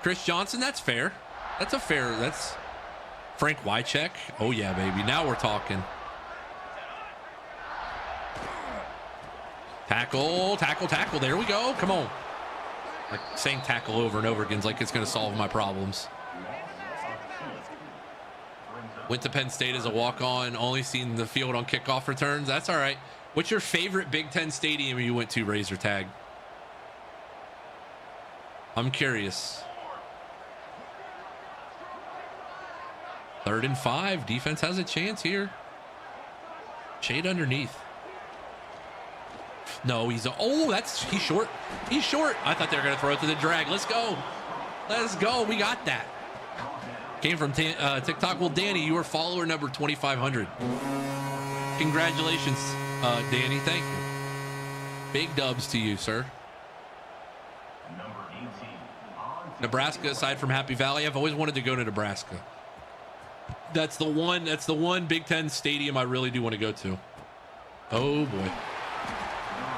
Chris Johnson, that's fair. That's a fair. That's Frank Wycheck. Oh, yeah, baby. Now we're talking. Tackle, tackle, tackle. There we go. Come on. Like saying tackle over and over again is like it's going to solve my problems. Went to Penn State as a walk-on, only seen the field on kickoff returns. That's all right. What's your favorite Big Ten stadium you went to, Razor Tag? I'm curious. 3rd and 5. Defense has a chance here. Shade underneath. No, he's short. He's short. I thought they were going to throw it to the drag. Let's go. Let's go. We got that. Came from TikTok. Well, Danny, you are follower number 2,500. Congratulations, Danny. Thank you. Big dubs to you, sir. Nebraska, aside from Happy Valley, I've always wanted to go to Nebraska. That's the one Big Ten stadium I really do want to go to. Oh boy.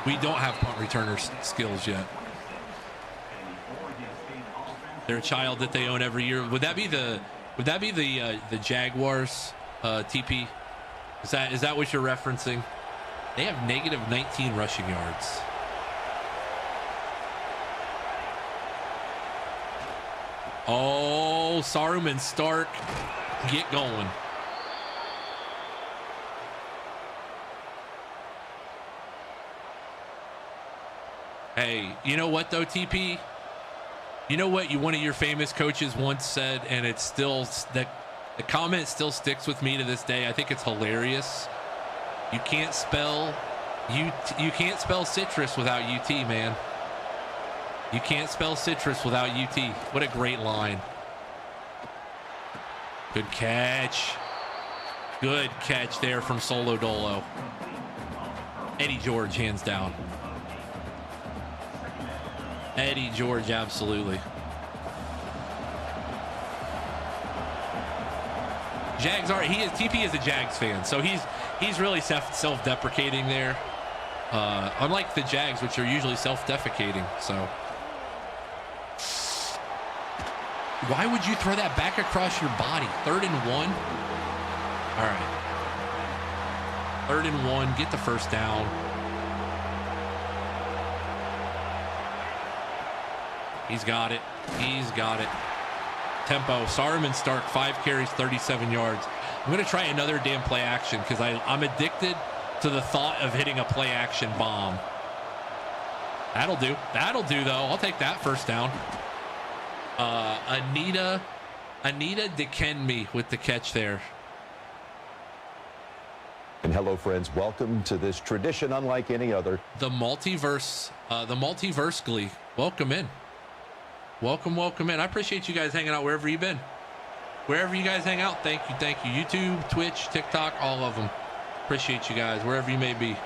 We don't have punt returner skills yet. Their child that they own every year. Would that be the Jaguars TP? Is that what you're referencing? They have negative 19 rushing yards. Oh, Saruman Stark, get going. Hey, you know what though, TP? You know what one of your famous coaches once said, and it's still the comment still sticks with me to this day. I think it's hilarious. You can't spell citrus without UT, man. You can't spell citrus without UT. What a great line. Good catch. Good catch there from Solo Dolo. Eddie George, hands down. Eddie George, absolutely. Jags are TP is a Jags fan, so he's really self-deprecating there. Unlike the Jags, which are usually self-defecating. So why would you throw that back across your body? 3rd and 1. All right. 3rd and 1. Get the first down. He's got it. He's got it. Tempo. Saruman Stark, 5 carries, 37 yards. I'm going to try another damn play action because I'm addicted to the thought of hitting a play action bomb. That'll do. That'll do, though. I'll take that first down. Anita DeKenme with the catch there. And hello, friends. Welcome to this tradition unlike any other. The multiverse glee. Welcome in. Welcome in. I appreciate you guys hanging out wherever you've been. Wherever you guys hang out, thank you. YouTube, Twitch, TikTok, all of them. Appreciate you guys, wherever you may be.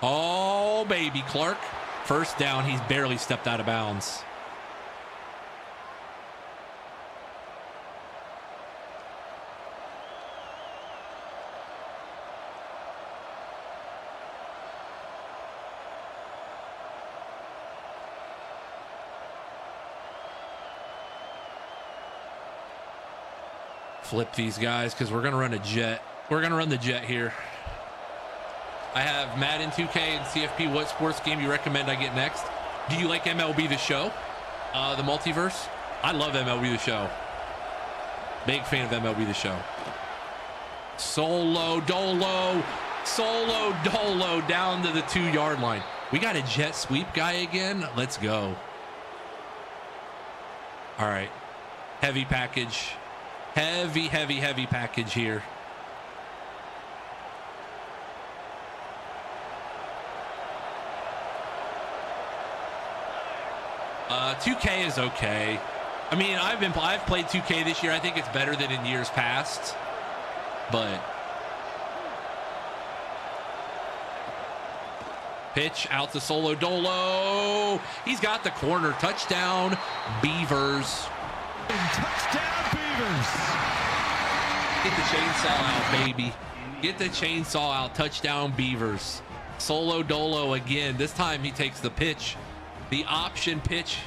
Oh, baby, Clark. First down, he's barely stepped out of bounds. Flip these guys because we're going to run a jet. We're going to run the jet here. I have Madden 2K and CFB. What sports game you recommend I get next? Do you like MLB The Show? The multiverse? I love MLB The Show. Big fan of MLB The Show. Solo Dolo down to the 2-yard line. We got a jet sweep guy again. Let's go. All right. Heavy package. Heavy package here. Uh, 2K is okay. I mean, I've played 2K this year. I think it's better than in years past. But pitch out to Solo Dolo. He's got the corner. Touchdown, Beavers. Touchdown, Beavers. Get the chainsaw out, baby. Get the chainsaw out. Touchdown, Beavers. Solo Dolo again. This time he takes the pitch. The option pitch.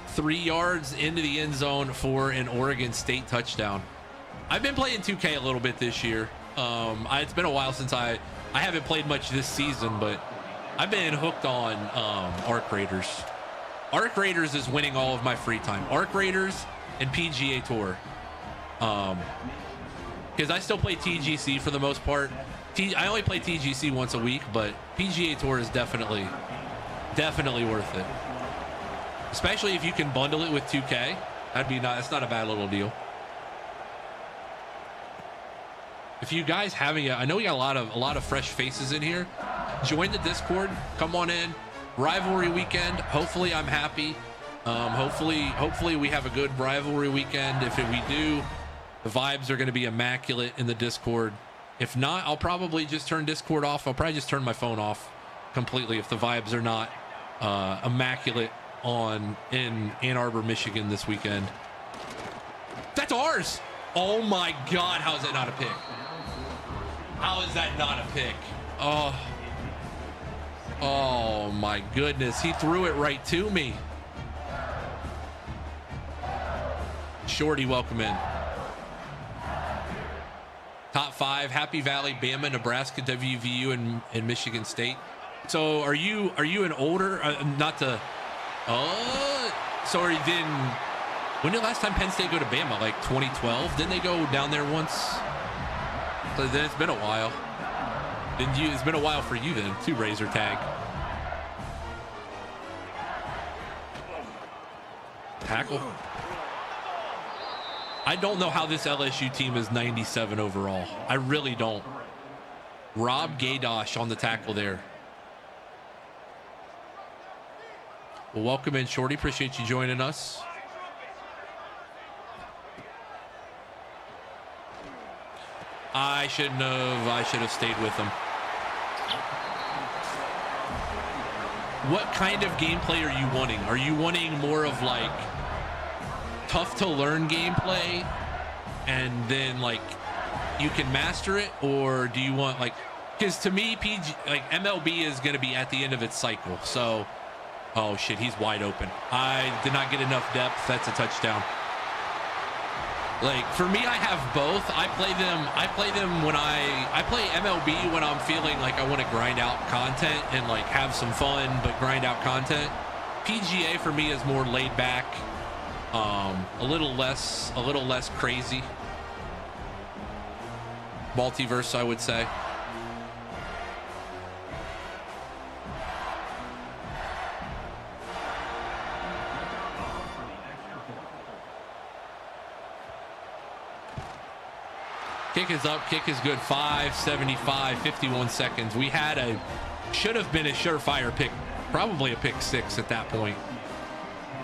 3 yards into the end zone for an Oregon State touchdown. I've been playing 2K a little bit this year. It's been a while since I haven't played much this season, but I've been hooked on Arc Raiders. Arc Raiders is winning all of my free time. Arc Raiders and PGA Tour. Because I still play TGC for the most part. I only play TGC once a week, but PGA Tour is definitely worth it. Especially if you can bundle it with 2K. That's not a bad little deal. If you guys haven't yet, I know we got a lot of fresh faces in here. Join the Discord. Come on in. Rivalry weekend. Hopefully I'm happy. Hopefully we have a good rivalry weekend. If we do, the vibes are going to be immaculate in the Discord. If not, I'll probably just turn Discord off. I'll probably just turn my phone off completely if the vibes are not immaculate in Ann Arbor, Michigan this weekend. That's ours. Oh my God, how is that not a pick? How is that not a pick? Oh my goodness, he threw it right to me. Shorty, welcome in. Top 5, Happy Valley, Bama, Nebraska, WVU, and Michigan State. So are you an older, when did last time Penn State go to Bama? Like 2012? Didn't they go down there once? So then it's been a while. It's been a while for you then, too, Razor Tag. Tackle. I don't know how this LSU team is 97 overall. I really don't. Rob Gaydosh on the tackle there. Well, welcome in, Shorty. Appreciate you joining us. I should have stayed with him. What kind of gameplay are you wanting? Are you wanting more of like tough to learn gameplay and then like you can master it, or do you want like, because to me MLB is going to be at the end of its cycle. So oh shit, he's wide open. I did not get enough depth. That's a touchdown. Like for me, I have both. I play them when I play MLB when I'm feeling like I want to grind out content and like have some fun, but grind out content. PGA for me is more laid back, a little less crazy. Multiverse, I would say. Kick is up, kick is good. 5:75, 51 seconds. We had should have been a surefire pick, probably a pick 6 at that point.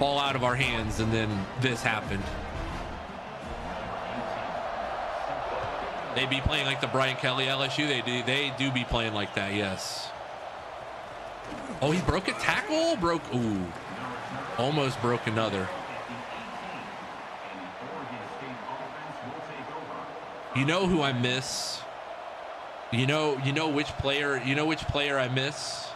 Ball out of our hands, and then this happened. They be playing like the Brian Kelly LSU. They do be playing like that, yes. Oh, he broke a tackle? Ooh. Almost broke another. You know who I miss? You know which player I miss?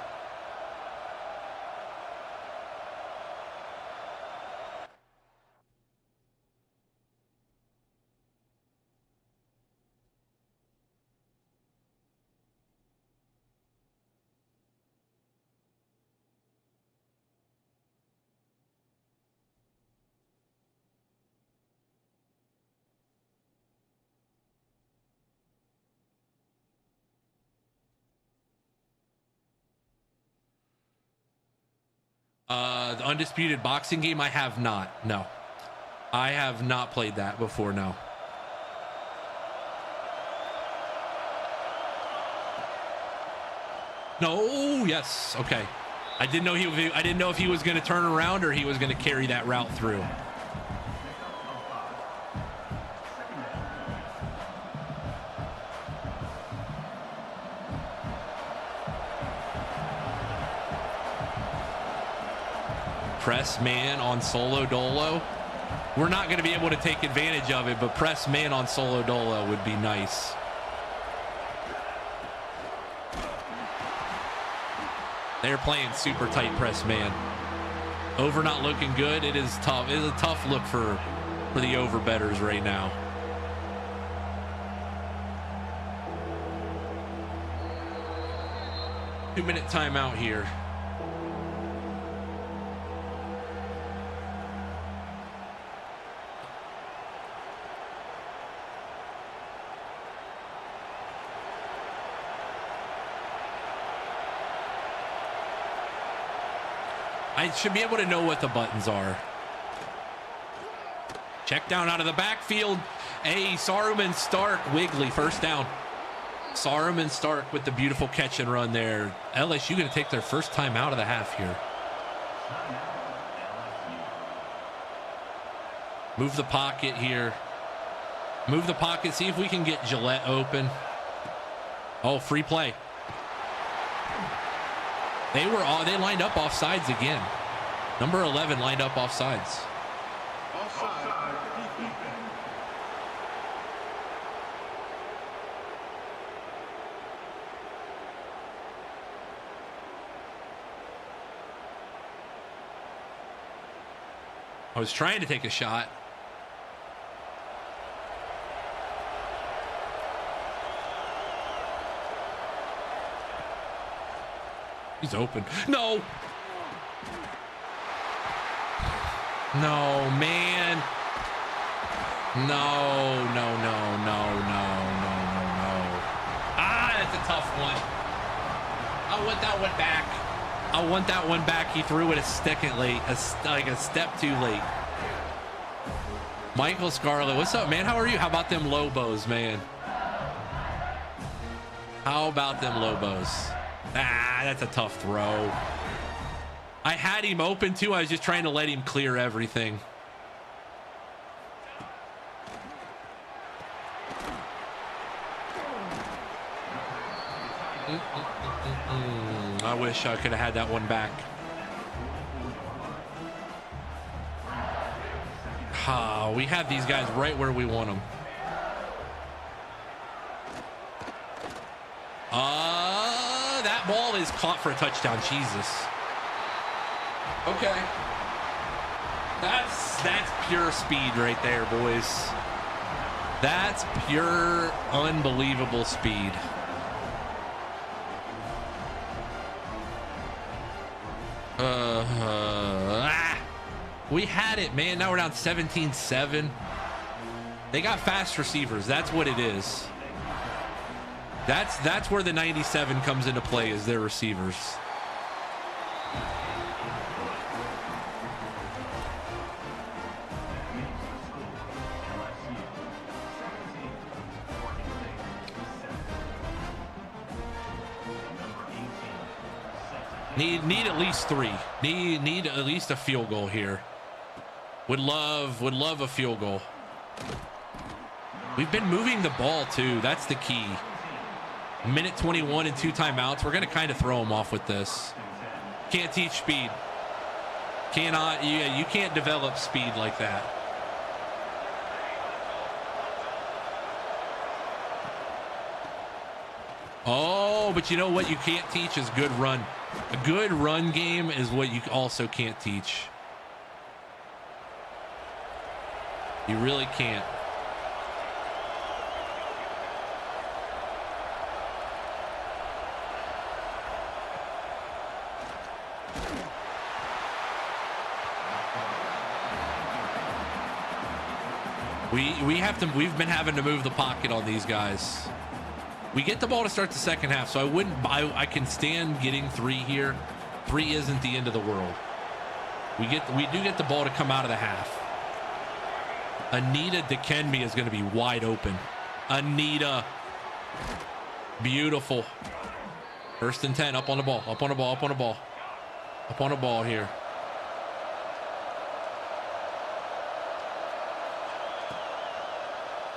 The Undisputed Boxing game, I have not. No. I have not played that before, no. No, yes. Okay. I didn't know if he was going to turn around or he was going to carry that route through. Press man on Solo Dolo. We're not going to be able to take advantage of it, but press man on Solo Dolo would be nice. They're playing super tight press man. Over not looking good. It is tough. It is a tough look for the over bettors right now. Two-minute timeout here. I should be able to know what the buttons are. Check down out of the backfield. Hey, Saruman Stark, Wiggly, first down. Saruman Stark with the beautiful catch and run there. LSU going to take their first time out of the half here. Move the pocket here. Move the pocket. See if we can get Gillette open. Oh, free play. They lined up offsides again. Number 11 lined up offsides. I was trying to take a shot. He's open. No. No, man. No. Ah, that's a tough one. I want that one back. I want that one back. He threw it a second late, like a step too late. Michael Scarlett, what's up, man? How are you? How about them Lobos, man? How about them Lobos? Ah, that's a tough throw. I had him open too. I was just trying to let him clear everything. I wish I could have had that one back. We have these guys right where we want them. That ball is caught for a touchdown. Jesus. Okay. That's pure speed right there, boys. That's pure unbelievable speed. We had it, man. Now we're down 17-7. They got fast receivers. That's what it is. That's where the 97 comes into play, is their receivers. Need at least three. Need at least a field goal here. Would love a field goal. We've been moving the ball too. That's the key. Minute 21 and 2 timeouts. We're going to kind of throw them off with this. Can't teach speed. Cannot. Yeah, you can't develop speed like that. Oh, but you know what you can't teach is good run. A good run game is what you also can't teach. You really can't. We've been having to move the pocket on these guys. We get the ball to start the second half, so I can stand getting 3 here. 3 isn't the end of the world. We do get the ball to come out of the half. Anita Dikembe is going to be wide open. Anita. Beautiful. 1st and 10, up on the ball, up on the ball, up on the ball. Up on the ball here.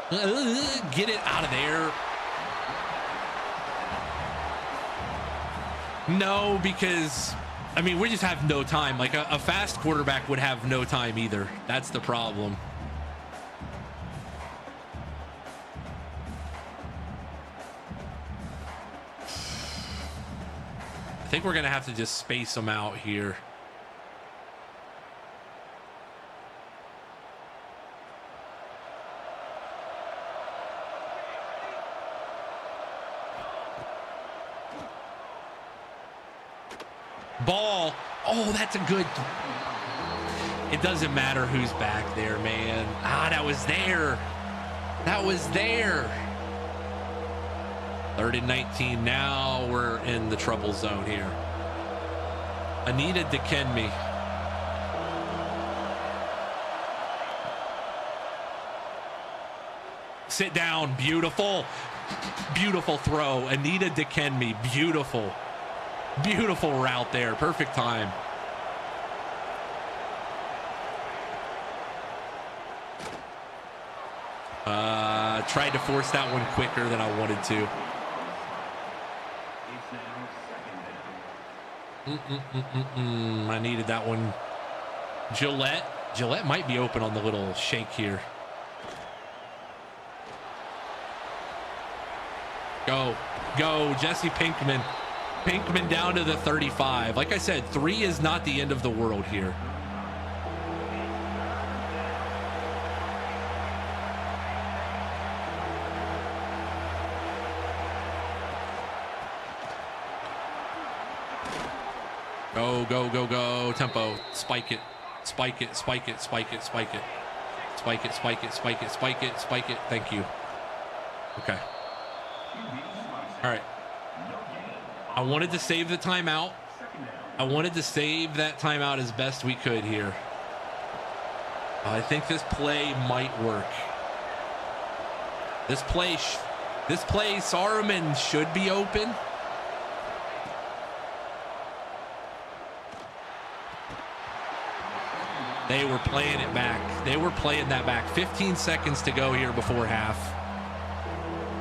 Get it out of there. No, because, I mean, we just have no time. Like a fast quarterback would have no time either. That's the problem. I think we're going to have to just space them out here. Ball. Oh, that's a good. It doesn't matter who's back there, man. Ah, that was there. That was there. 3rd and 19. Now we're in the trouble zone here. Anita Dikembe. Sit down. Beautiful. Beautiful throw. Anita Dikembe. Beautiful. Beautiful route there. Perfect time. Tried to force that one quicker than I wanted to. I needed that one. Gillette might be open on the little shake here. Go. Jesse Pinkman. Pinkman down to the 35. Like I said, 3 is not the end of the world here. Go. Tempo. Spike it. Thank you. Okay. All right. I wanted to save the timeout. I wanted to save that timeout as best we could here. I think this play might work. This play, Saruman should be open. They were playing it back. They were playing that back. 15 seconds to go here before half.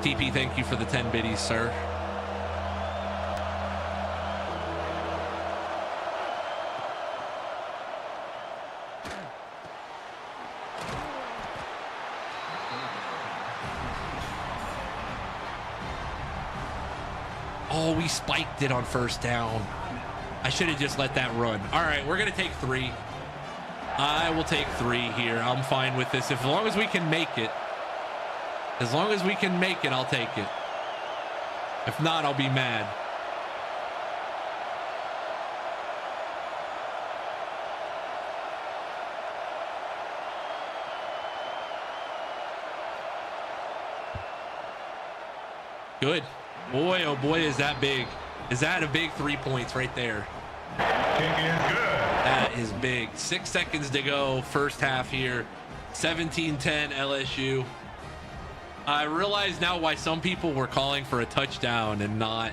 TP, thank you for the 10 biddies, sir. Oh, we spiked it on 1st down. I should have just let that run. All right, we're going to take 3. I will take 3 here. I'm fine with this. As long as we can make it. As long as we can make it, I'll take it. If not, I'll be mad. Good. Boy, oh boy, is that big. Is that a big 3 points right there? Kick is good. That is big. 6 seconds to go. 1st half here. 17-10 LSU. I realize now why some people were calling for a touchdown and not.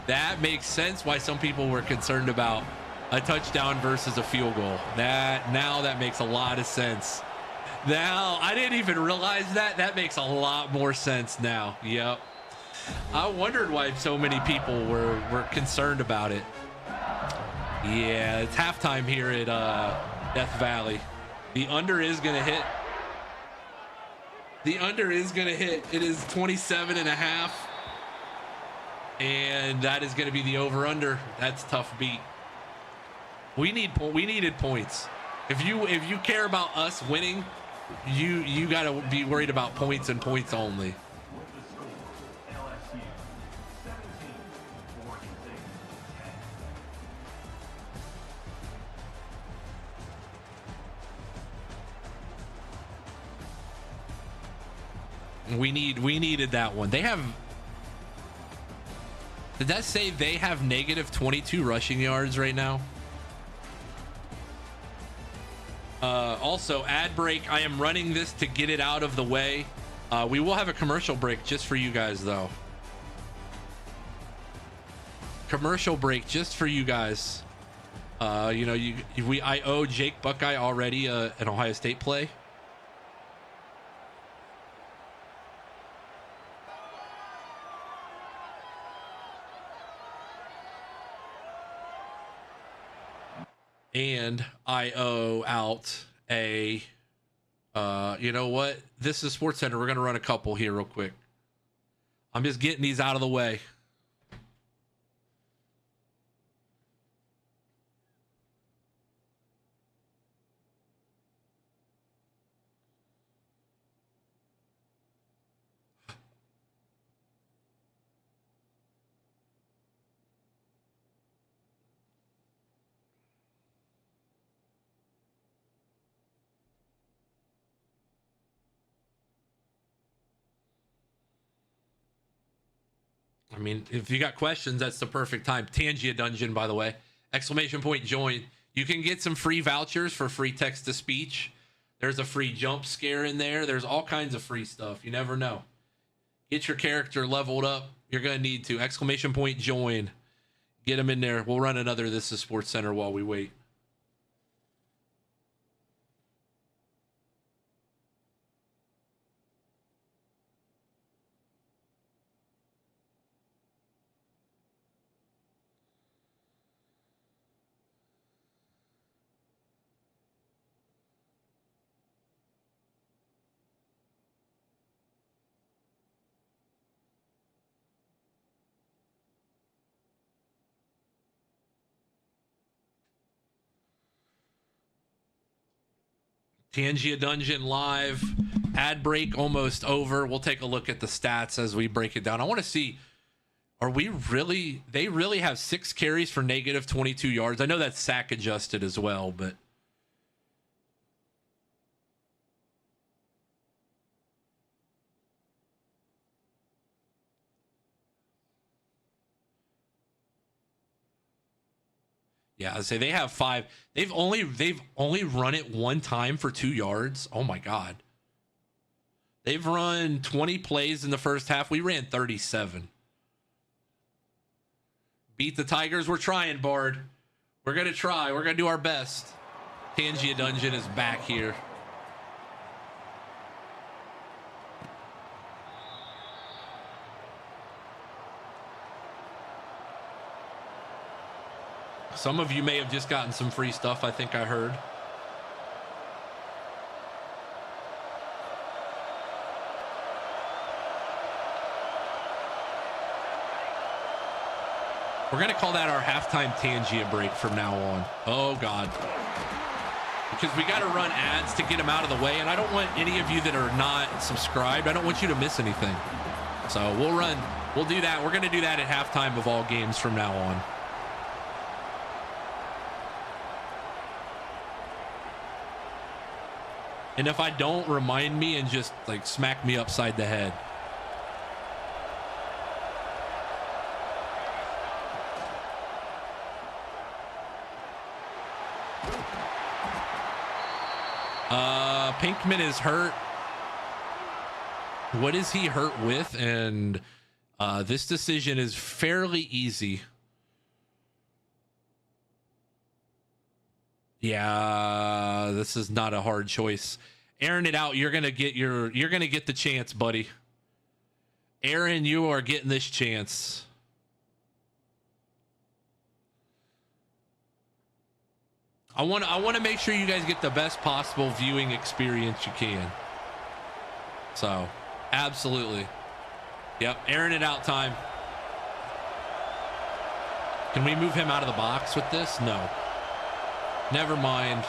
That makes sense why some people were concerned about a touchdown versus a field goal. That makes a lot of sense. Now, I didn't even realize that. That makes a lot more sense now. Yep. I wondered why so many people were concerned about it. Yeah, it's halftime here at Death Valley. The under is going to hit. The under is going to hit. It is 27.5. And that is going to be the over-under. That's a tough beat. We needed points. If you care about us winning, you got to be worried about points and points only. We needed that one. They have. Did that say they have negative 22 rushing yards right now? Also, ad break. I am running this to get it out of the way. We will have a commercial break just for you guys, though. Commercial break just for you guys. I owe Jake Buckeye already an Ohio State play. And I owe out a, you know what? This is Sports Center. We're going to run a couple here real quick. I'm just getting these out of the way. I mean, if you got questions, that's the perfect time. Tangia Dungeon, by the way. Exclamation point join. You can get some free vouchers for free text to speech. There's a free jump scare in there. There's all kinds of free stuff. You never know. Get your character leveled up. You're going to need to. Exclamation point join. Get them in there. We'll run another This is Sports Center while we wait. Tangia Dungeon live. Ad break almost over. We'll take a look at the stats as we break it down. I want to see, they really have 6 carries for negative 22 yards. I know that's sack adjusted as well, but yeah, I say they have 5. They've only run it one time for 2 yards. Oh my God. They've run 20 plays in the first half. We ran 37. Beat the Tigers. We're trying, Bard. We're going to try. We're going to do our best. Tangia Dungeon is back here. Some of you may have just gotten some free stuff, I think I heard. We're going to call that our halftime Tangia break from now on. Oh, God. Because we got to run ads to get them out of the way, and I don't want any of you that are not subscribed, I don't want you to miss anything. So we'll do that. We're going to do that at halftime of all games from now on. And if I don't, remind me and just like smack me upside the head. Pinkman is hurt. What is he hurt with? And this decision is fairly easy. Yeah, this is not a hard choice. Airing it out, you're gonna get the chance, buddy. Aaron, you are getting this chance. I want to make sure you guys get the best possible viewing experience you can. So, absolutely. Yep, airing it out time. Can we move him out of the box with this? No. Never mind.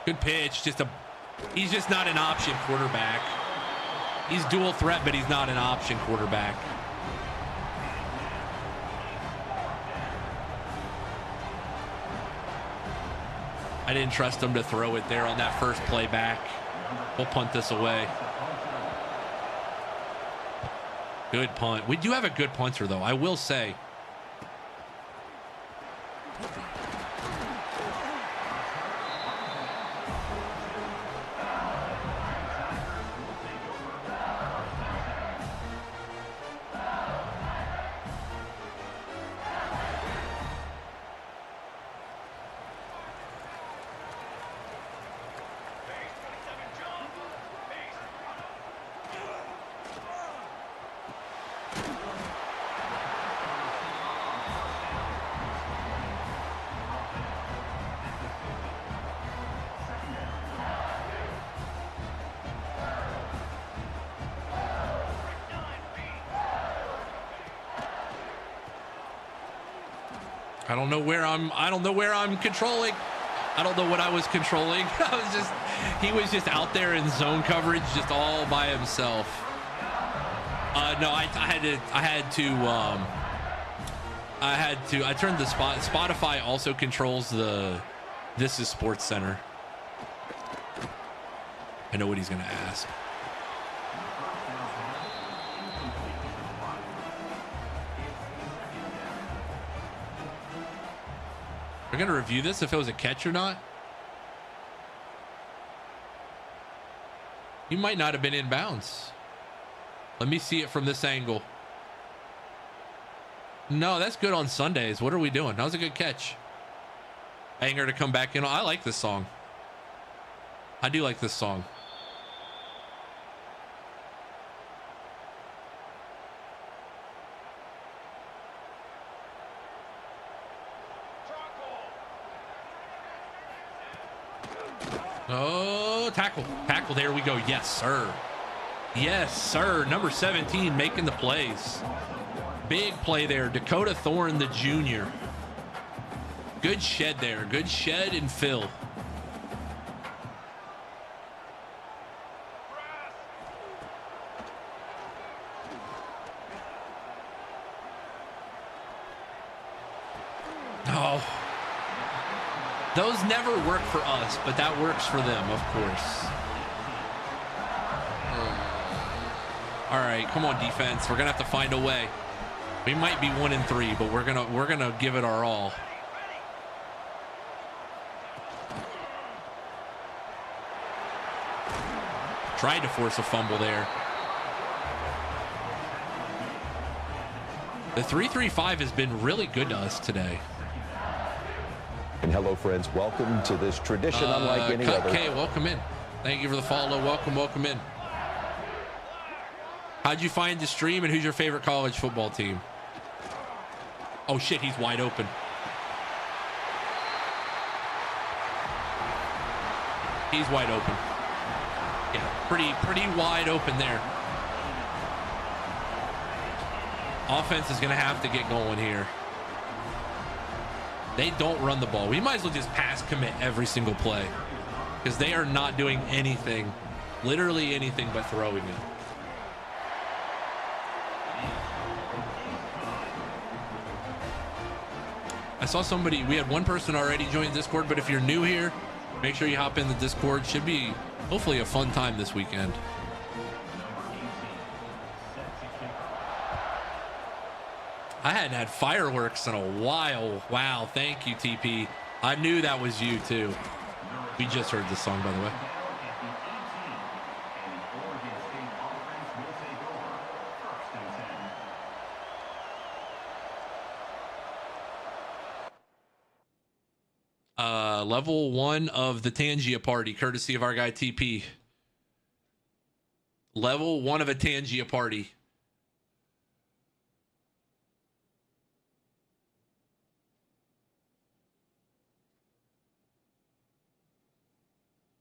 Good pitch. He's just not an option quarterback. He's dual threat, but he's not an option quarterback. I didn't trust him to throw it there on that first play back. We'll punt this away. Good punt. We do have a good punter, though, I will say. I don't know where I'm controlling. I don't know what I was controlling. He was just out there in zone coverage, just all by himself. No, I turned the Spotify also controls this is Sports Center. I know what he's going to ask. We're going to review this if it was a catch or not. You might not have been in bounds. Let me see it from this angle. No, that's good on Sundays. What are we doing? That was a good catch. Anger to come back in. I like this song. I do like this song. Oh, tackle. Tackle. There we go. Yes, sir. Yes, sir. Number 17 making the plays. Big play there. Dakota Thorne, the junior. Good shed there. Good shed and fill. Oh. Those never work for us, but that works for them, of course. All right, come on, defense. We're gonna have to find a way. We might be 1-3, but we're gonna give it our all. Tried to force a fumble there. The 3-3-5 has been really good to us today. And hello, friends. Welcome to this tradition unlike any other. Okay, welcome in. Thank you for the follow. Welcome in. How'd you find the stream, and who's your favorite college football team? Oh shit, he's wide open. He's wide open. Yeah, pretty wide open there. Offense is gonna have to get going here. They don't run the ball. We might as well just pass commit every single play, because they are not doing anything, literally anything but throwing it. I saw somebody, we had one person already join Discord, but if you're new here, make sure you hop in the Discord. Should be hopefully a fun time this weekend. I hadn't had fireworks in a while. Wow, thank you, TP. I knew that was you too. We just heard this song, by the way. Level 1 of the Tangia party, courtesy of our guy TP. Level 1 of a Tangia party.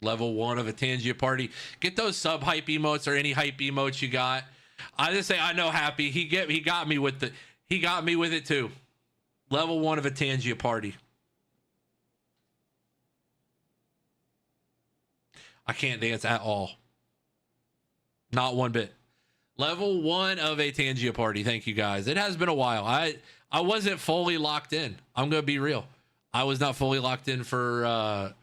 Level 1 of a Tangia party. Get those sub hype emotes or any hype emotes you got. I just say I know Happy. He got me with it too. Level 1 of a Tangia party. I can't dance at all. Not one bit. Level 1 of a Tangia party. Thank you guys. It has been a while. I wasn't fully locked in. I'm gonna be real. I was not fully locked in for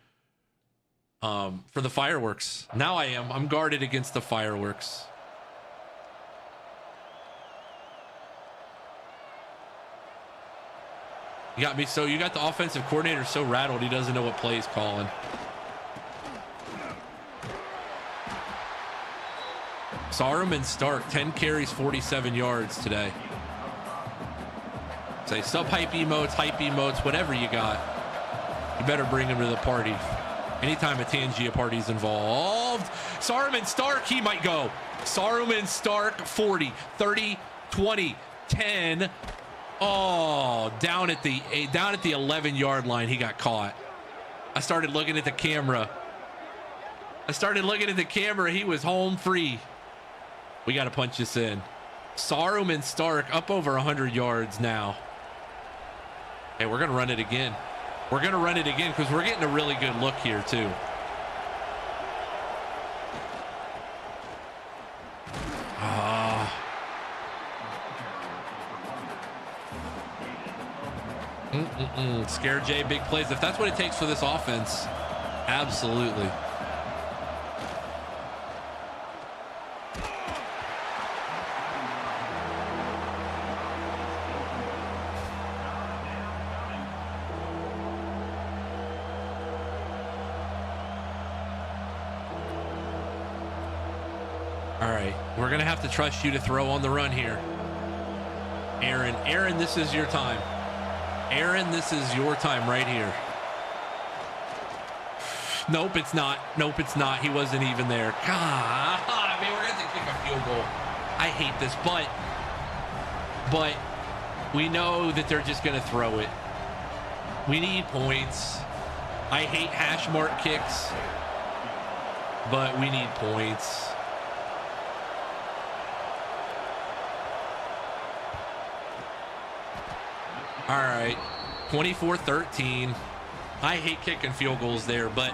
the fireworks. Now I am. I'm guarded against the fireworks. You got me. So you got the offensive coordinator so rattled he doesn't know what play he's calling. Saruman Stark, 10 carries, 47 yards today. Say sub hype emotes, whatever you got. You better bring him to the party. Anytime a Tangia party's involved. Saruman Stark, he might go. Saruman Stark, 40, 30, 20, 10. Oh, down at the 11-yard line, he got caught. I started looking at the camera. He was home free. We got to punch this in. Saruman Stark up over 100 yards now. Hey, we're going to run it again. Because we're getting a really good look here, too. Scare J, big plays. If that's what it takes for this offense, absolutely. All right, we're going to have to trust you to throw on the run here. Aaron, this is your time. Right here. Nope, it's not. He wasn't even there. God, man, we're going to have to kick a field goal. I hate this, but we know that they're just going to throw it. We need points. I hate hash mark kicks, but we need points. All right, 24-13. I hate kicking field goals there, but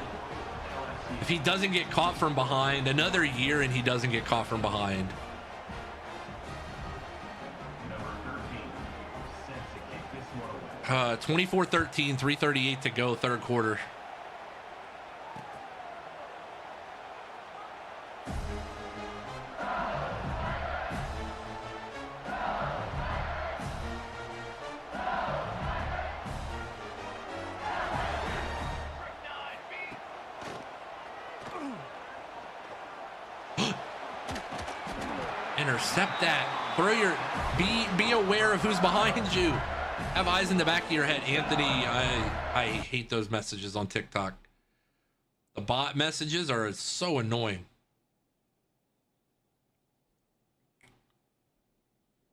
if he doesn't get caught from behind, another year and he doesn't get caught from behind. Number 13, 24-13, 3:38 to go, third quarter. Intercept that. Throw your be aware of who's behind you. Have eyes in the back of your head. Anthony, I hate those messages on TikTok. The bot messages are so annoying.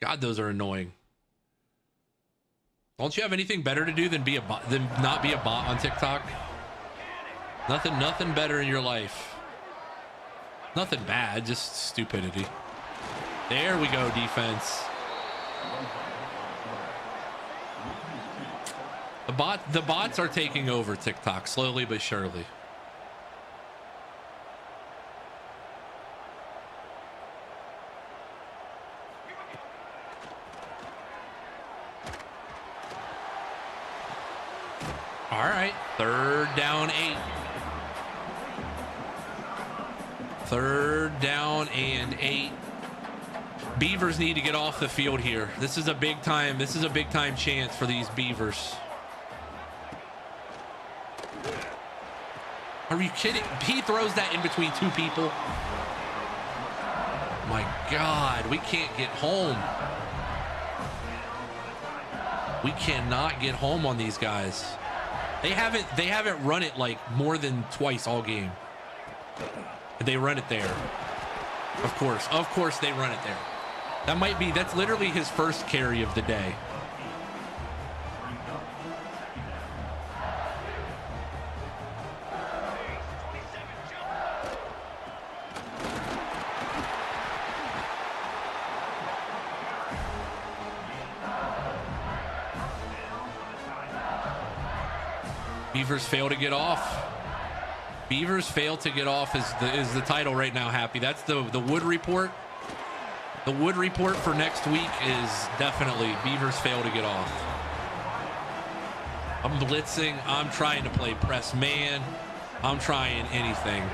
God, those are annoying. Don't you have anything better to do than not be a bot on TikTok? Nothing better in your life. Nothing bad, just stupidity. There we go, defense. The bots are taking over TikTok slowly but surely. All right, 3rd down 8. 3rd down and 8. Beavers need to get off the field here. This is a big time chance for these Beavers. Are you kidding? He throws that in between two people. My God, we can't get home. We cannot get home on these guys. They haven't run it like more than twice all game. They run it there. Of course they run it there. That's literally his first carry of the day. Beavers fail to get off. Beavers fail to get off is the title right now, Happy. That's the Wood report. The Wood report for next week is definitely Beavers fail to get off. I'm blitzing. I'm trying to play press man. I'm trying anything.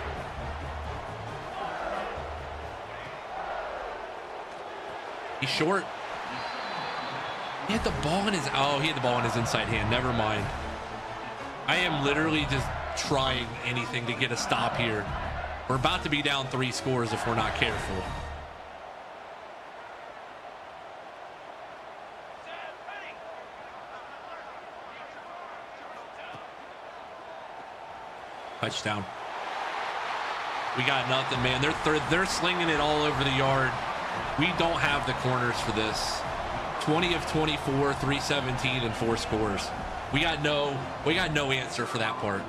He's short. He had the ball in his inside hand. Never mind. I am literally just trying anything to get a stop here. We're about to be down 3 scores if we're not careful. Touchdown. We got nothing, man. They're slinging it all over the yard. We don't have the corners for this. 20 of 24, 317, and 4 scores. We got no answer for that part.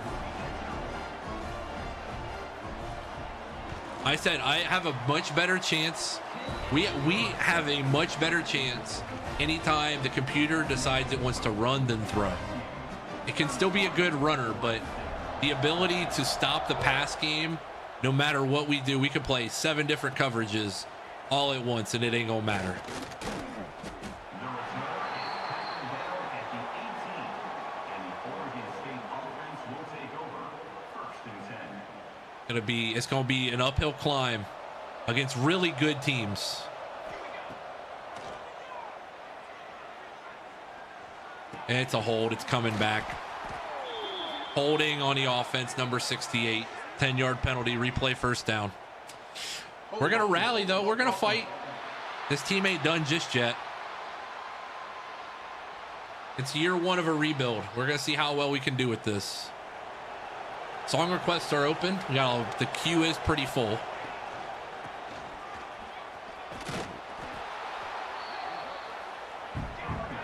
I said I have a much better chance. We have a much better chance anytime the computer decides it wants to run than throw. It can still be a good runner, but the ability to stop the pass game, no matter what we do, we could play 7 different coverages all at once and it ain't gonna matter. It's gonna be an uphill climb against really good teams. And it's a hold. It's coming back. Holding on the offense, number 68. 10-yard penalty, replay, first down. We're gonna rally though. We're gonna fight. This team ain't done just yet. It's year 1 of a rebuild. We're gonna see how well we can do with this. Song requests are open. The queue is pretty full.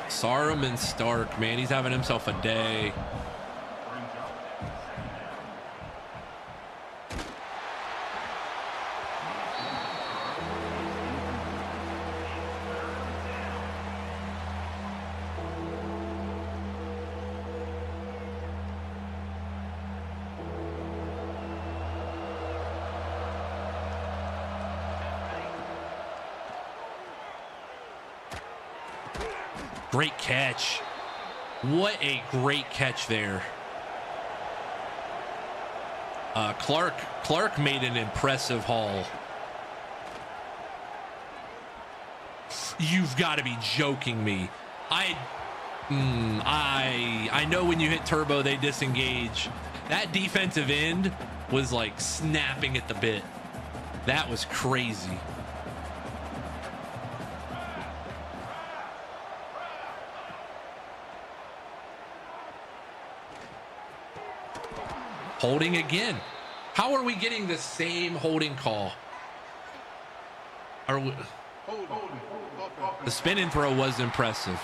Sarum Stark, man, he's having himself a day. Great catch. What a great catch there. Clark made an impressive haul. You've got to be joking me. I know when you hit turbo, they disengage. That defensive end was like snapping at the bit. That was crazy. Holding again. How are we getting the same holding call? The spin and throw was impressive.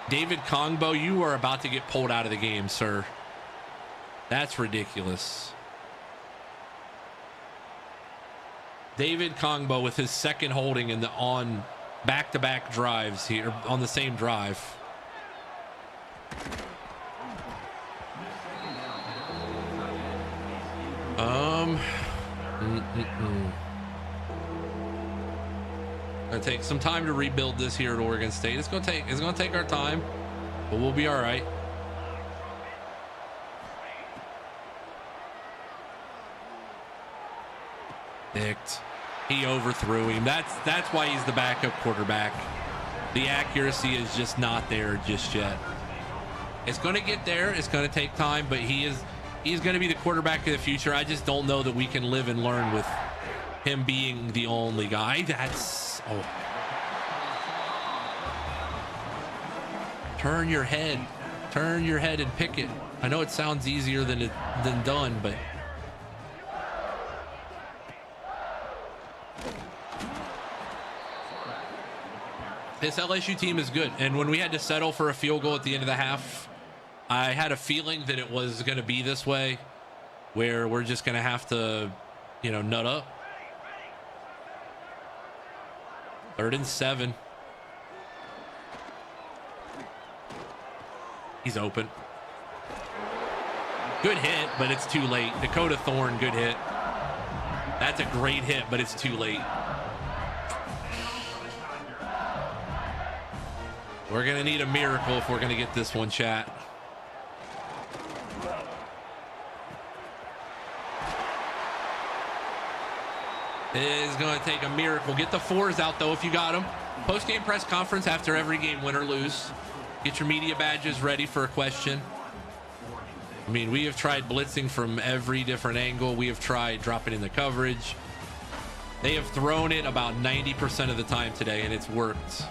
David Kongbo, you are about to get pulled out of the game, sir. That's ridiculous. David Kongbo with his second holding on back-to-back drives here on the same drive. Gonna take some time to rebuild this here at Oregon State. It's gonna take our time, but we'll be all right. Picked. He overthrew him. That's why he's the backup quarterback. The accuracy is just not there just yet. It's gonna get there. It's gonna take time, but he's going to be the quarterback of the future. I just don't know that we can live and learn with him being the only guy. Turn your head and pick it. I know it sounds easier than done, but This LSU team is good. And when we had to settle for a field goal at the end of the half, I had a feeling that it was going to be this way, where we're just going to have to, nut up. 3rd and 7. He's open. Good hit, but it's too late. Dakota Thorne, good hit. That's a great hit, but it's too late. We're going to need a miracle if we're going to get this one, chat. It is going to take a miracle. Get the 4s out, though, if you got them. Post-game press conference after every game, win or lose. Get your media badges ready for a question. I mean, we have tried blitzing from every different angle. We have tried dropping in the coverage. They have thrown it about 90% of the time today, and it's worked.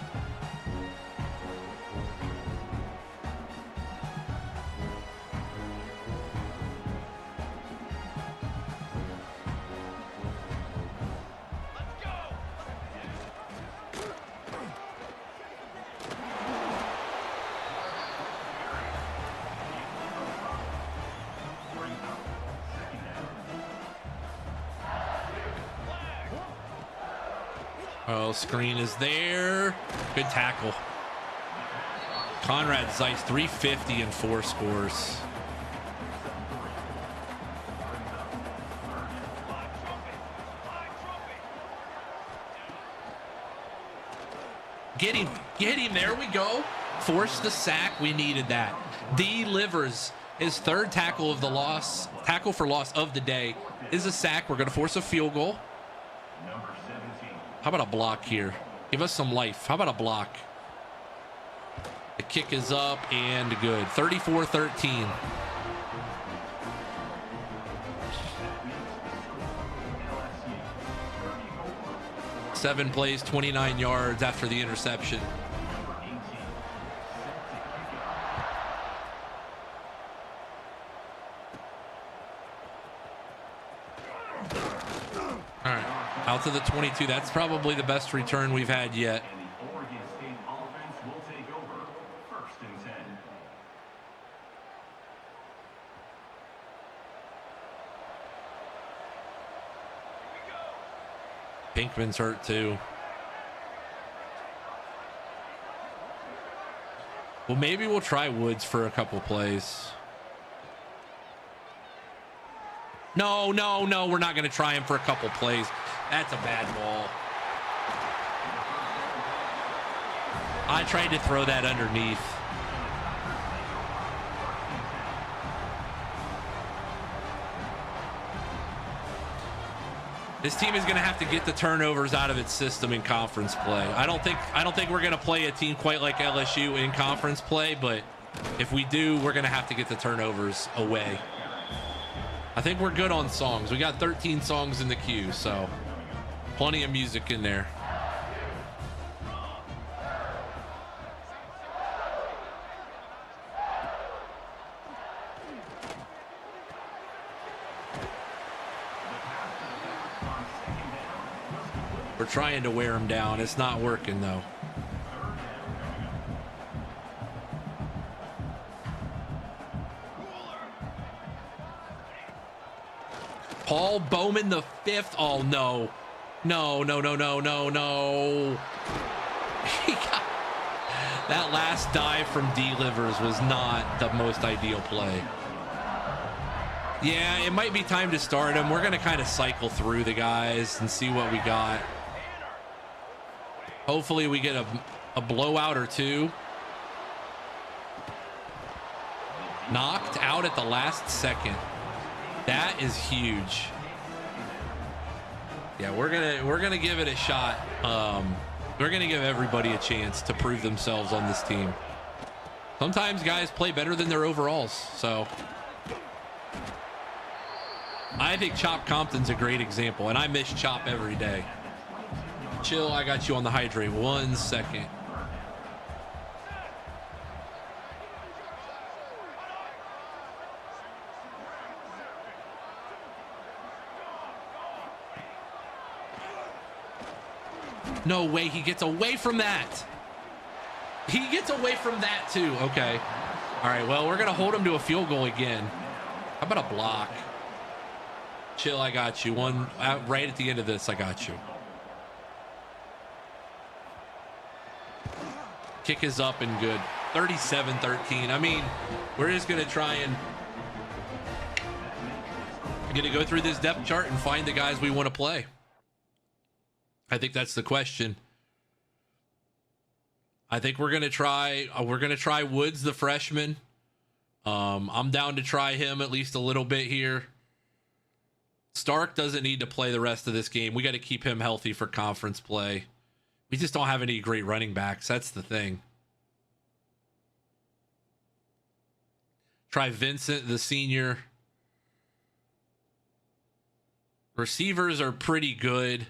Oh, screen is there. Good tackle. Conrad Zeiss, 350 and 4 scores. Get him. Get him. There we go. Force the sack. We needed that. Delivers his 3rd tackle of the loss. Tackle for loss of the day is a sack. We're going to force a field goal. How about a block here? Give us some life. How about a block? The kick is up and good. 34-13. Seven plays, 29 yards after the interception. All right. Out to the 22. That's probably the best return we've had yet. And the Oregon State offense will take over. 1st and 10. Pinkman's hurt too. Well, maybe we'll try Woods for a couple plays. No, we're not going to try him for a couple plays. That's a bad ball. I tried to throw that underneath. This team is going to have to get the turnovers out of its system in conference play. I don't think we're going to play a team quite like LSU in conference play, but if we do, we're going to have to get the turnovers away. I think we're good on songs. We got 13 songs in the queue, so plenty of music in there. We're trying to wear them down. It's not working, though. Paul Bowman the 5th. Oh, no. No. That last dive from D-Livers was not the most ideal play. Yeah, it might be time to start him. We're going to kind of cycle through the guys and see what we got. Hopefully we get a blowout or two. Knocked out at the last second. That is huge. Yeah, we're gonna give it a shot. We're gonna give everybody a chance to prove themselves on this team. Sometimes guys play better than their overalls, so I think Chop Compton's a great example, and I miss Chop every day. Chill, I got you on the hydrate. 1 second. No way he gets away from that. He gets away from that too. Okay. All right. Well, we're going to hold him to a field goal again. How about a block? Chill. I got you. One right at the end of this. I got you. Kick is up and good. 37-13. I mean, we're just going to try and go through this depth chart and find the guys we want to play. I think that's the question. I think we're going to try Woods, the freshman. I'm down to try him at least a little bit here. Stark doesn't need to play the rest of this game. We got to keep him healthy for conference play. We just don't have any great running backs. That's the thing. Try Vincent, the senior. Receivers are pretty good.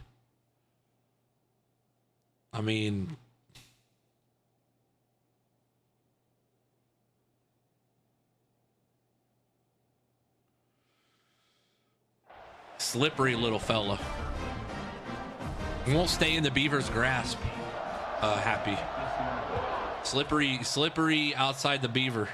I mean, slippery little fella. Won't stay in the Beavers' grasp. Happy. Slippery outside the Beaver.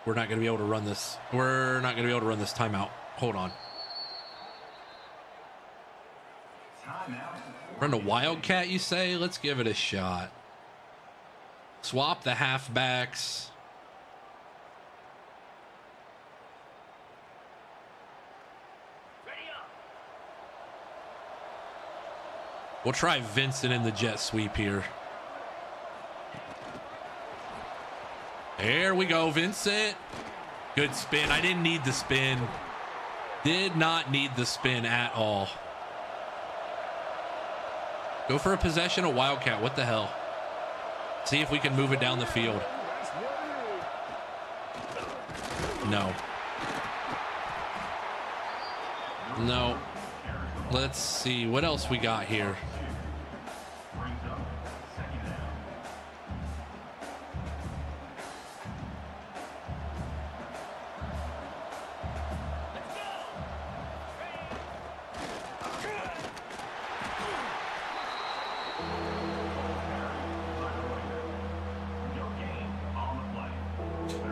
We're not going to be able to run this. We're not going to be able to run this timeout. Hold on. Run a Wildcat, you say? Let's give it a shot. Swap the halfbacks. We'll try Vincent in the jet sweep here. There we go, Vincent. Good spin. I didn't need the spin. Did not need the spin at all. Go for a possession of Wildcat. What the hell? See if we can move it down the field. No. No. Let's see what else we got here.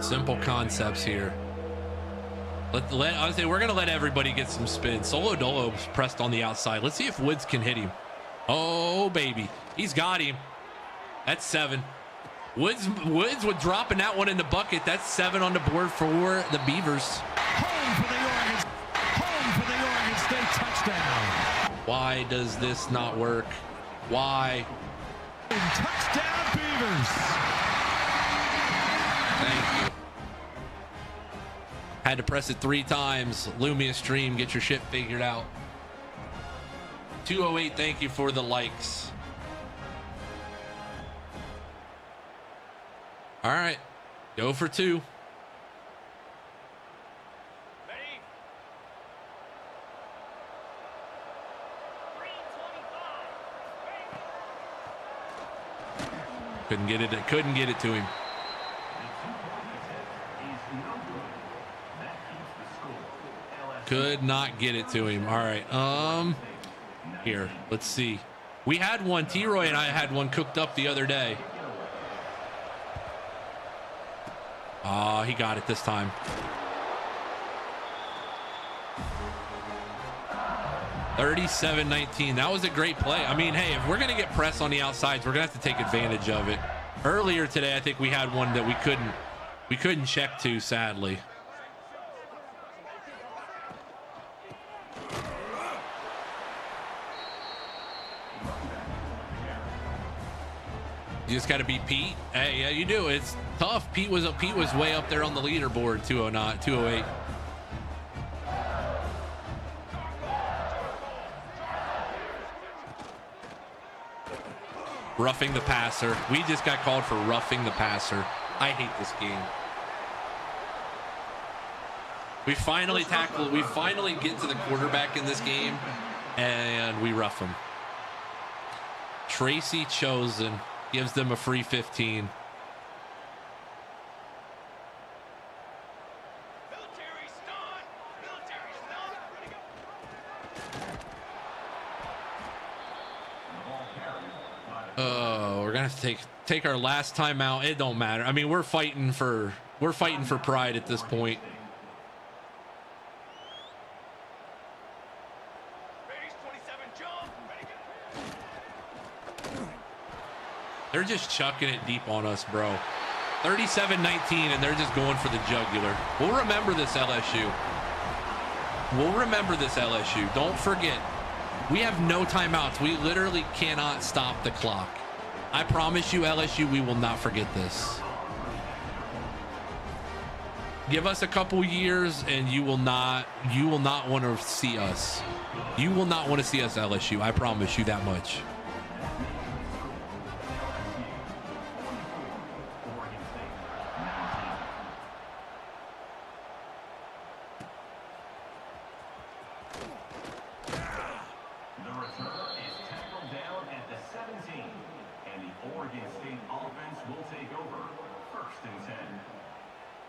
Simple concepts here. Honestly, we're gonna let everybody get some spin. Solo Dolo's pressed on the outside. Let's see if Woods can hit him. Oh baby, he's got him. That's 7. Woods with dropping that one in the bucket. That's 7 on the board for the Beavers. Home for the Oregon State touchdown. Why does this not work? Why? Touchdown Beavers. Thank you. Had to press it 3 times. Lumia stream, get your shit figured out. 208, thank you for the likes. All right, go for 2. Couldn't get it to him. Could not get it to him. All right. Here, let's see. We had one. T-Roy and I had one cooked up the other day. He got it this time. 37-19. That was a great play. I mean, hey, if we're going to get press on the outsides, we're going to have to take advantage of it. Earlier today, I think we had one that we couldn't check to, sadly. You just got to beat Pete. Hey, yeah, you do. It's tough. Pete was way up there on the leaderboard. 208. Roughing the passer. We just got called for roughing the passer. I hate this game. We finally tackle. We finally get to the quarterback in this game, and we rough him. Tracy Chosen gives them a free 15. Oh, we're gonna have to take our last timeout. It don't matter. I mean, we're fighting for pride at this point. They're just chucking it deep on us, bro. 37-19, and they're just going for the jugular. We'll remember this, LSU. We'll remember this, LSU. Don't forget, we have no timeouts. We literally cannot stop the clock. I promise you, LSU, we will not forget this. Give us a couple years, and you will not want to see us. You will not want to see us, LSU. I promise you that much.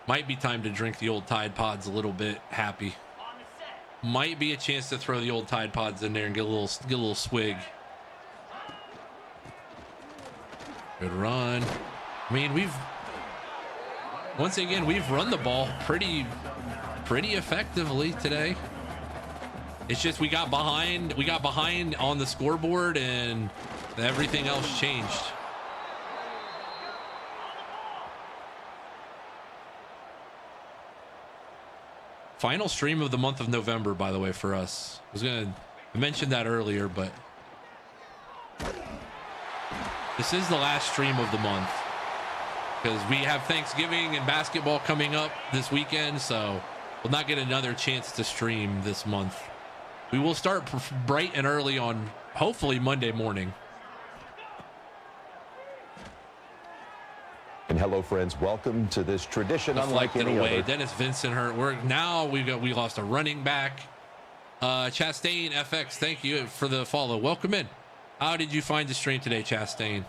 Might be time to drink the old Tide Pods a little bit. Happy. Might be a chance to throw the old Tide Pods in there and get a little swig. Good run. I mean, we've run the ball pretty effectively today. It's just we got behind on the scoreboard and everything else changed. Final stream of the month of November, by the way, for us. I mentioned that earlier, but this is the last stream of the month because we have Thanksgiving and basketball coming up this weekend, so we'll not get another chance to stream this month. We will start bright and early on, hopefully Monday morning. And hello, friends. Welcome to this tradition unlike any away. other. Dennis Vincent hurt. We lost a running back. Chastain FX, thank you for the follow. Welcome in. How did you find the stream today, Chastain?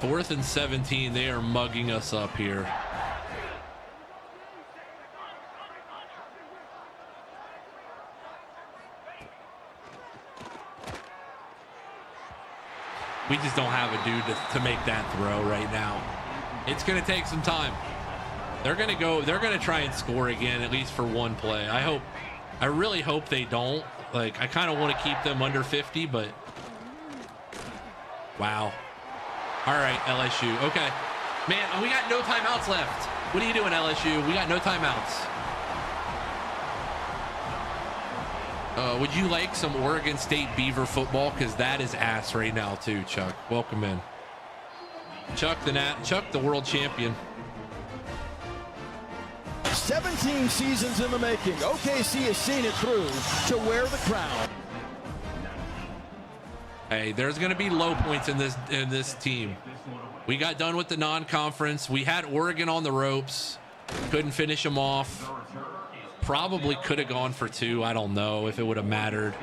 Fourth and 17. They are mugging us up here. We just don't have a dude to make that throw right now. It's going to take some time. They're going to try and score again, at least for one play. I really hope they don't. Like, I kind of want to keep them under 50, but wow. All right, LSU. Okay. Man, we got no timeouts left. What are you doing, LSU? We got no timeouts. Would you like some Oregon State Beaver football? Because that is ass right now too, Chuck. Welcome in. Chuck the world champion. 17 seasons in the making. OKC has seen it through to wear the crown. Hey, there's going to be low points in this team. We got done with the non-conference. We had Oregon on the ropes. Couldn't finish them off. Probably could have gone for 2. I don't know if it would have mattered.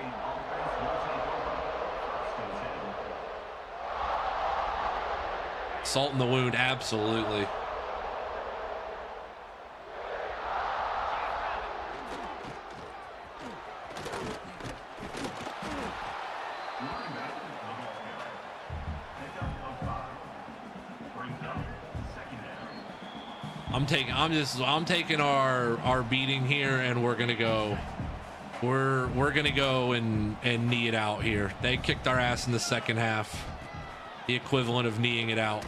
Salt in the wound, absolutely. I'm taking our beating here, and we're gonna go and knee it out here. They kicked our ass in the second half, the equivalent of kneeing it out.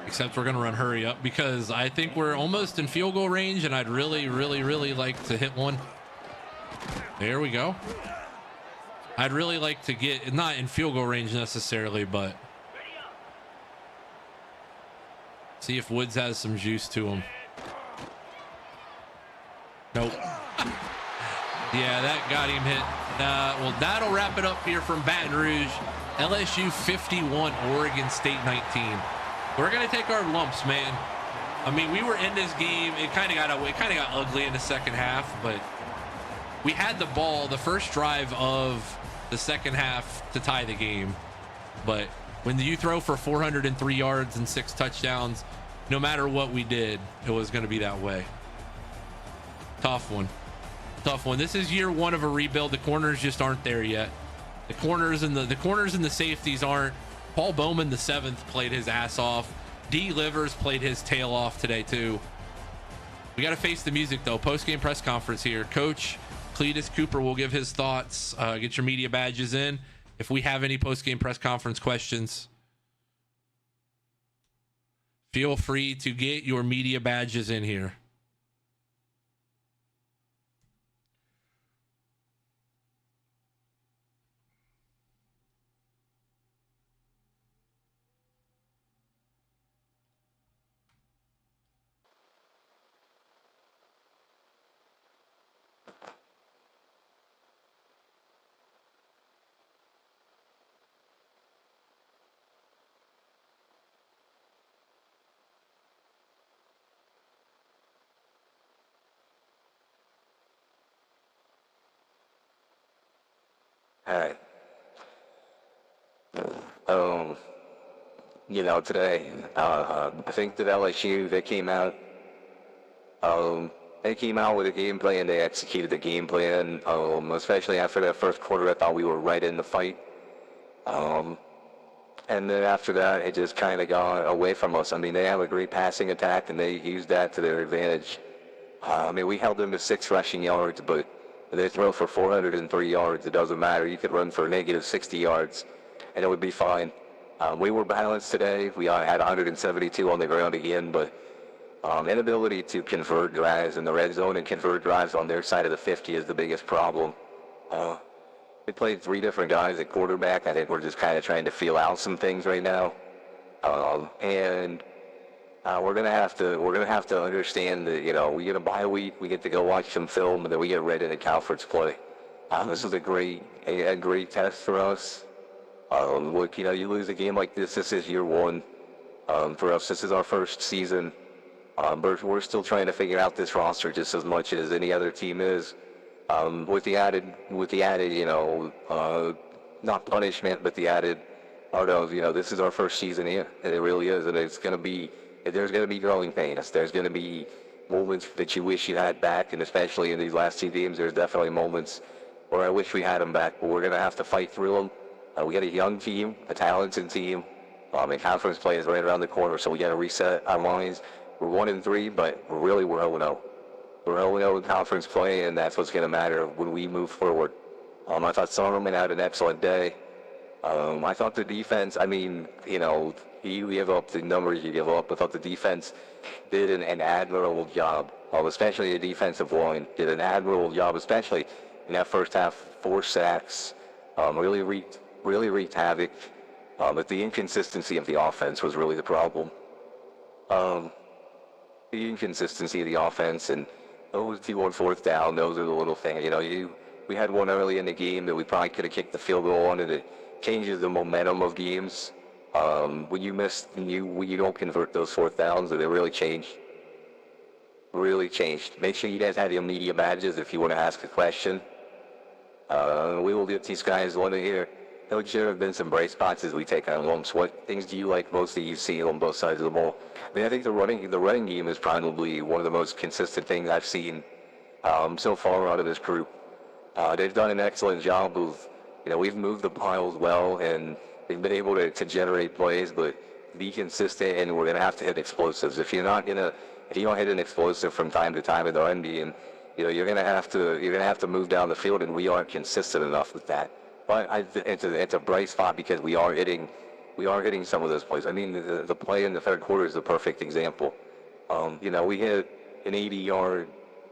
Except we're going to run hurry up because I think we're almost in field goal range, and I'd really, really, really like to hit one. There we go. I'd really like to get, not in field goal range necessarily, but see if Woods has some juice to him. Nope. Yeah, that got him hit. Well, that'll wrap it up here from Baton Rouge. LSU 51, Oregon State 19. We're gonna take our lumps, man. I mean, we were in this game. It kind of got ugly in the second half, but we had the ball the first drive of the second half to tie the game. But when you throw for 403 yards and 6 touchdowns, no matter what we did, it was going to be that way. Tough one. This is year 1 of a rebuild. The corners just aren't there yet. The corners and the safeties aren't. Paul Bowman, the 7th, played his ass off. D. Livers played his tail off today too. We got to face the music though. Post-game press conference here. Coach Cleetus Cooper will give his thoughts. Get your media badges in. If we have any post-game press conference questions, feel free to get your media badges in here. Alright. Today, I think that LSU, they came out with a game plan. They executed the game plan, especially after that first quarter. I thought we were right in the fight. And then after that, it just kind of got away from us. I mean, they have a great passing attack, and they used that to their advantage. We held them to 6 rushing yards, but they throw for 403 yards. It doesn't matter. You could run for negative 60 yards, and it would be fine. We were balanced today. We had 172 on the ground again, but inability to convert drives in the red zone and convert drives on their side of the 50 is the biggest problem. We played 3 different guys at quarterback. I think we're just kind of trying to feel out some things right now, and we're gonna have to understand that we get a bye week, we get to go watch some film, and then we get ready to conference play. This is a great test for us. You lose a game like this. This is year 1 for us. This is our first season. We're still trying to figure out this roster just as much as any other team is. With the added, not punishment, but the added part of, this is our first season here, and it really is, and there's gonna be growing pains. There's gonna be moments that you wish you had back, and especially in these last 2 games, there's definitely moments where I wish we had them back, but we're gonna have to fight through them. We got a young team, a talented team. Conference play is right around the corner, so we got to reset our minds. We're 1-3, but we're 0-0. We're 0-0 in conference play, and that's what's going to matter when we move forward. I thought Zimmerman had an excellent day. I thought the defense, you give up the numbers you give up. I thought the defense did an admirable job, especially the defensive line did an admirable job, especially in that first half. 4 sacks, really wreaked havoc, but the inconsistency of the offense was really the problem. The inconsistency of the offense, and those 2 on 4th down, those are the little things. We had one early in the game that we probably could have kicked the field goal on, and it changes the momentum of games. When you don't convert those 4th downs, they really change. Make sure you guys have your media badges if you want to ask a question. We will get these guys one here. There should have been some bright spots as we take on lumps. What things do you like most that you've seen on both sides of the ball? I think the running game is probably one of the most consistent things I've seen so far out of this group. They've done an excellent job of, we've moved the piles well, and they've been able to generate plays, but be consistent, and we're going to have to hit explosives. If you don't hit an explosive from time to time in the run game, you're going to have to move down the field, and we aren't consistent enough with that. but it's a bright spot because we are hitting some of those plays. I mean, the play in the third quarter is the perfect example. We hit an 80-yard,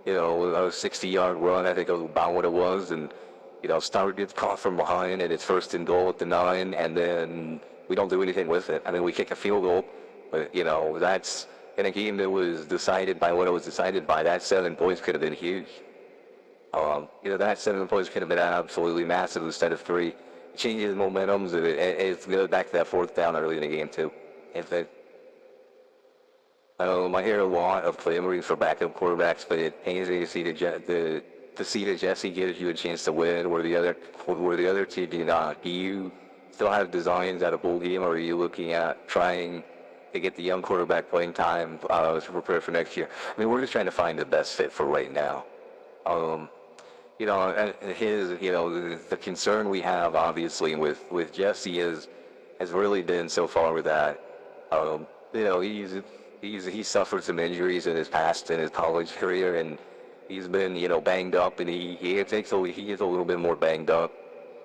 a 60-yard run. I think it was about what it was, and Start gets caught from behind, and it's 1st and goal at the 9, and then we don't do anything with it. I mean, we kick a field goal, but that's in a game that was decided by what it was decided by. That 7 points could have been huge. That 7 points could have been absolutely massive instead of 3. It changes momentums. It goes back to that 4th down early in the game too. I hear a lot of clamoring for backup quarterbacks, but it pains me to see that Jesse gives you a chance to win, where the other team do not. Do you still have designs at a bowl game, or are you looking at trying to get the young quarterback playing time to prepare for next year? I mean, we're just trying to find the best fit for right now. The concern we have obviously with Jesse has really been so far with that. He's suffered some injuries in his past in his college career, and he's been banged up, and he is a little bit more banged up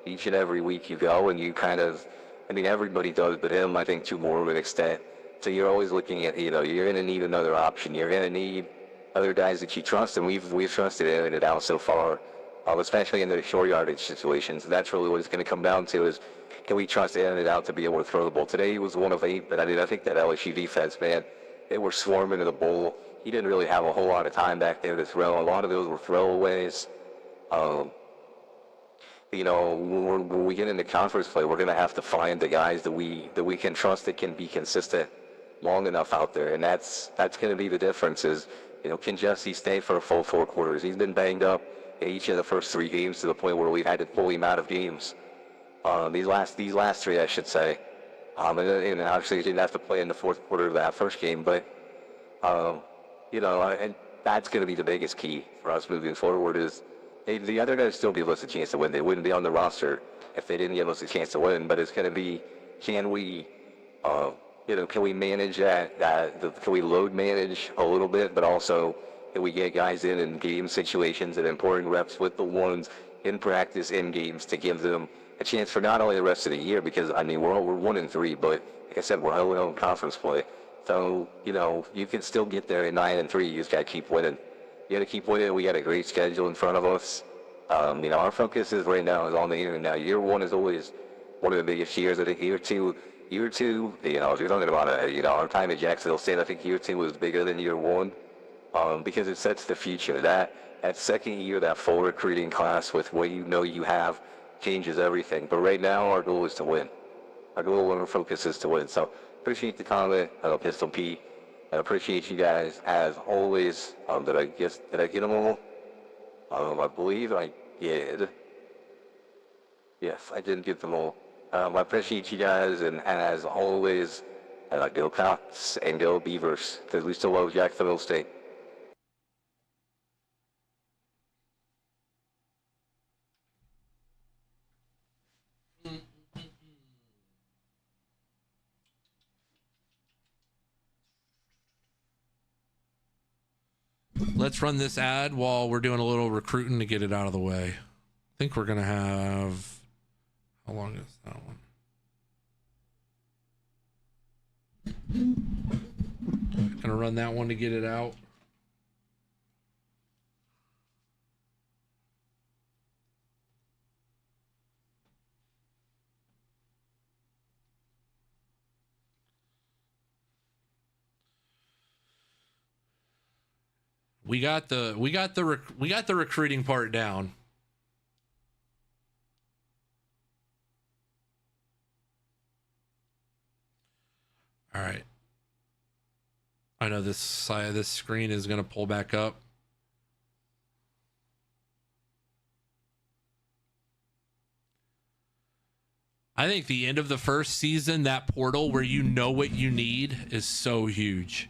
each and every week you go, and you kind of, I mean, everybody does, but him I think to more of an extent. So you're always looking at you're going to need another option. You're going to need other guys that you trust, and we've trusted in it out so far. Especially in the short yardage situations. And that's really what it's going to come down to is, can we trust in and out to be able to throw the ball? Today he was 1 of 8, but I think that LSU defense, man, they were swarming to the bowl. He didn't really have a whole lot of time back there to throw. A lot of those were throwaways. When we get into conference play, we're going to have to find the guys that we can trust that can be consistent long enough out there. And that's going to be the difference is, can Jesse stay for a full 4 quarters? He's been banged up each of the first 3 games to the point where we've had to pull him out of games. These last 3, I should say. And obviously he didn't have to play in the 4th quarter of that first game, but and that's going to be the biggest key for us moving forward is the other guys still give us a chance to win. They wouldn't be on the roster if they didn't give us a chance to win, but it's going to be, can we manage that, can we load manage a little bit, but also can we get guys in game situations and important reps with the ones in practice, in games, to give them a chance for not only the rest of the year, because, I mean, we're 1-3, but like I said, we're 0-0 in conference play. So, you can still get there at 9-3. You just got to keep winning. You got to keep winning. We got a great schedule in front of us. Our focus is right now is on the year. Now, year 1 is always one of the biggest years. I think year two, if you're talking about our time at Jacksonville State, I think year 2 was bigger than year 1. Because it sets the future. That second year, that full recruiting class with what you have changes everything. But right now, our goal is to win. Our goal and our focus is to win. So appreciate the comment, Pistol Pete. I appreciate you guys as always. Did I get them all? I believe I did. Yes, I did get them all. I appreciate you guys, and as always, go Cox and go Beavers, because we still love Jacksonville State. Let's run this ad while we're doing a little recruiting to get it out of the way. I think we're going to have... How long is that one? Going to run that one to get it out. We got the recruiting part down. All right. I know this side of this screen is going to pull back up. I think the end of the first season, that portal where you know what you need is so huge.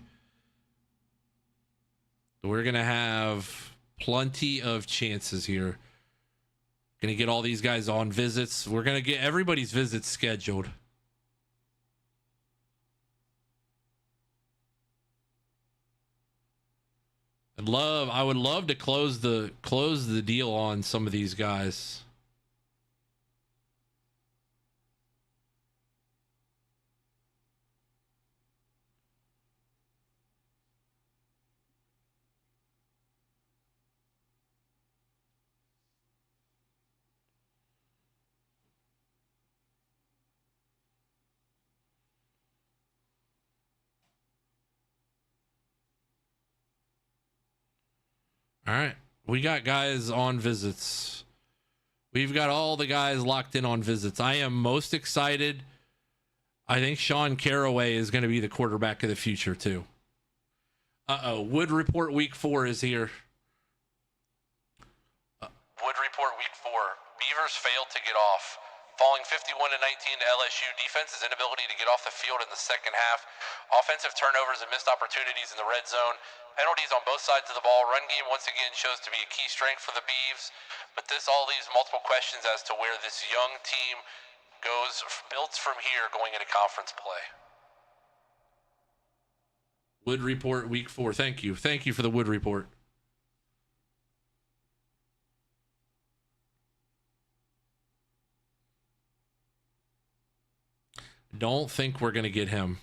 We're going to have plenty of chances here. Going to get all these guys on visits. We're going to get everybody's visits scheduled. I would love to close the deal on some of these guys. All right. We got guys on visits. We've got all the guys locked in on visits. I am most excited. I think Sean Caraway is going to be the quarterback of the future, too. Wood Report Week 4 is here. Wood Report Week 4. Beavers failed to get off. Falling 51-19 to LSU. Defense's inability to get off the field in the second half. Offensive turnovers and missed opportunities in the red zone. Penalties on both sides of the ball. Run game once again shows to be a key strength for the Beavs. But this all leaves multiple questions as to where this young team builds from here going into conference play. Wood Report Week 4. Thank you. Thank you for the Wood Report. Don't think we're going to get him.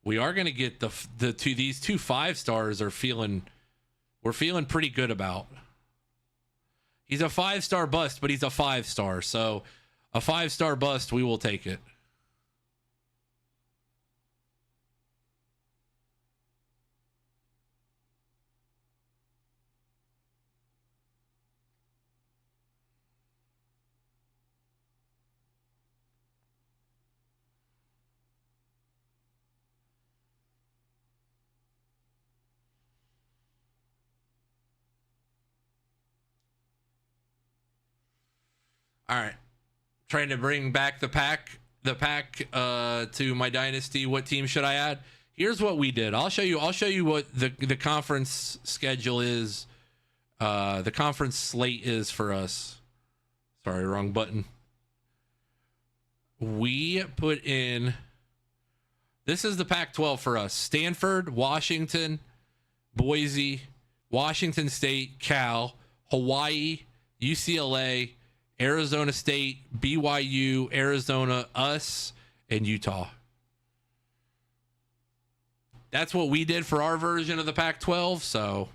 We are going to get these two 5-stars we're feeling pretty good about. He's a 5-star bust, but he's a 5-star. So a 5-star bust, we will take it. All right. Trying to bring back the pack to my dynasty. What team should I add? Here's what we did. I'll show you what the conference schedule is. The conference slate is for us. Sorry, wrong button. We put in, this is the Pac-12 for us. Stanford, Washington, Boise, Washington State, Cal, Hawaii, UCLA, Arizona State, BYU, Arizona, us, and Utah. That's what we did for our version of the Pac-12. So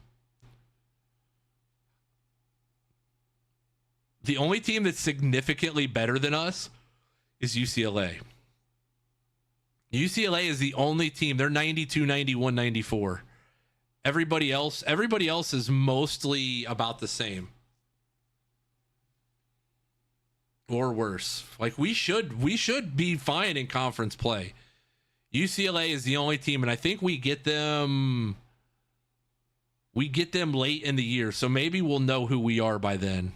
the only team that's significantly better than us is UCLA. UCLA is the only team. They're 92, 91, 94. Everybody else is mostly about the same. Or worse. Like we should be fine in conference play. UCLA is the only team, and I think we get them late in the year, so maybe we'll know who we are by then.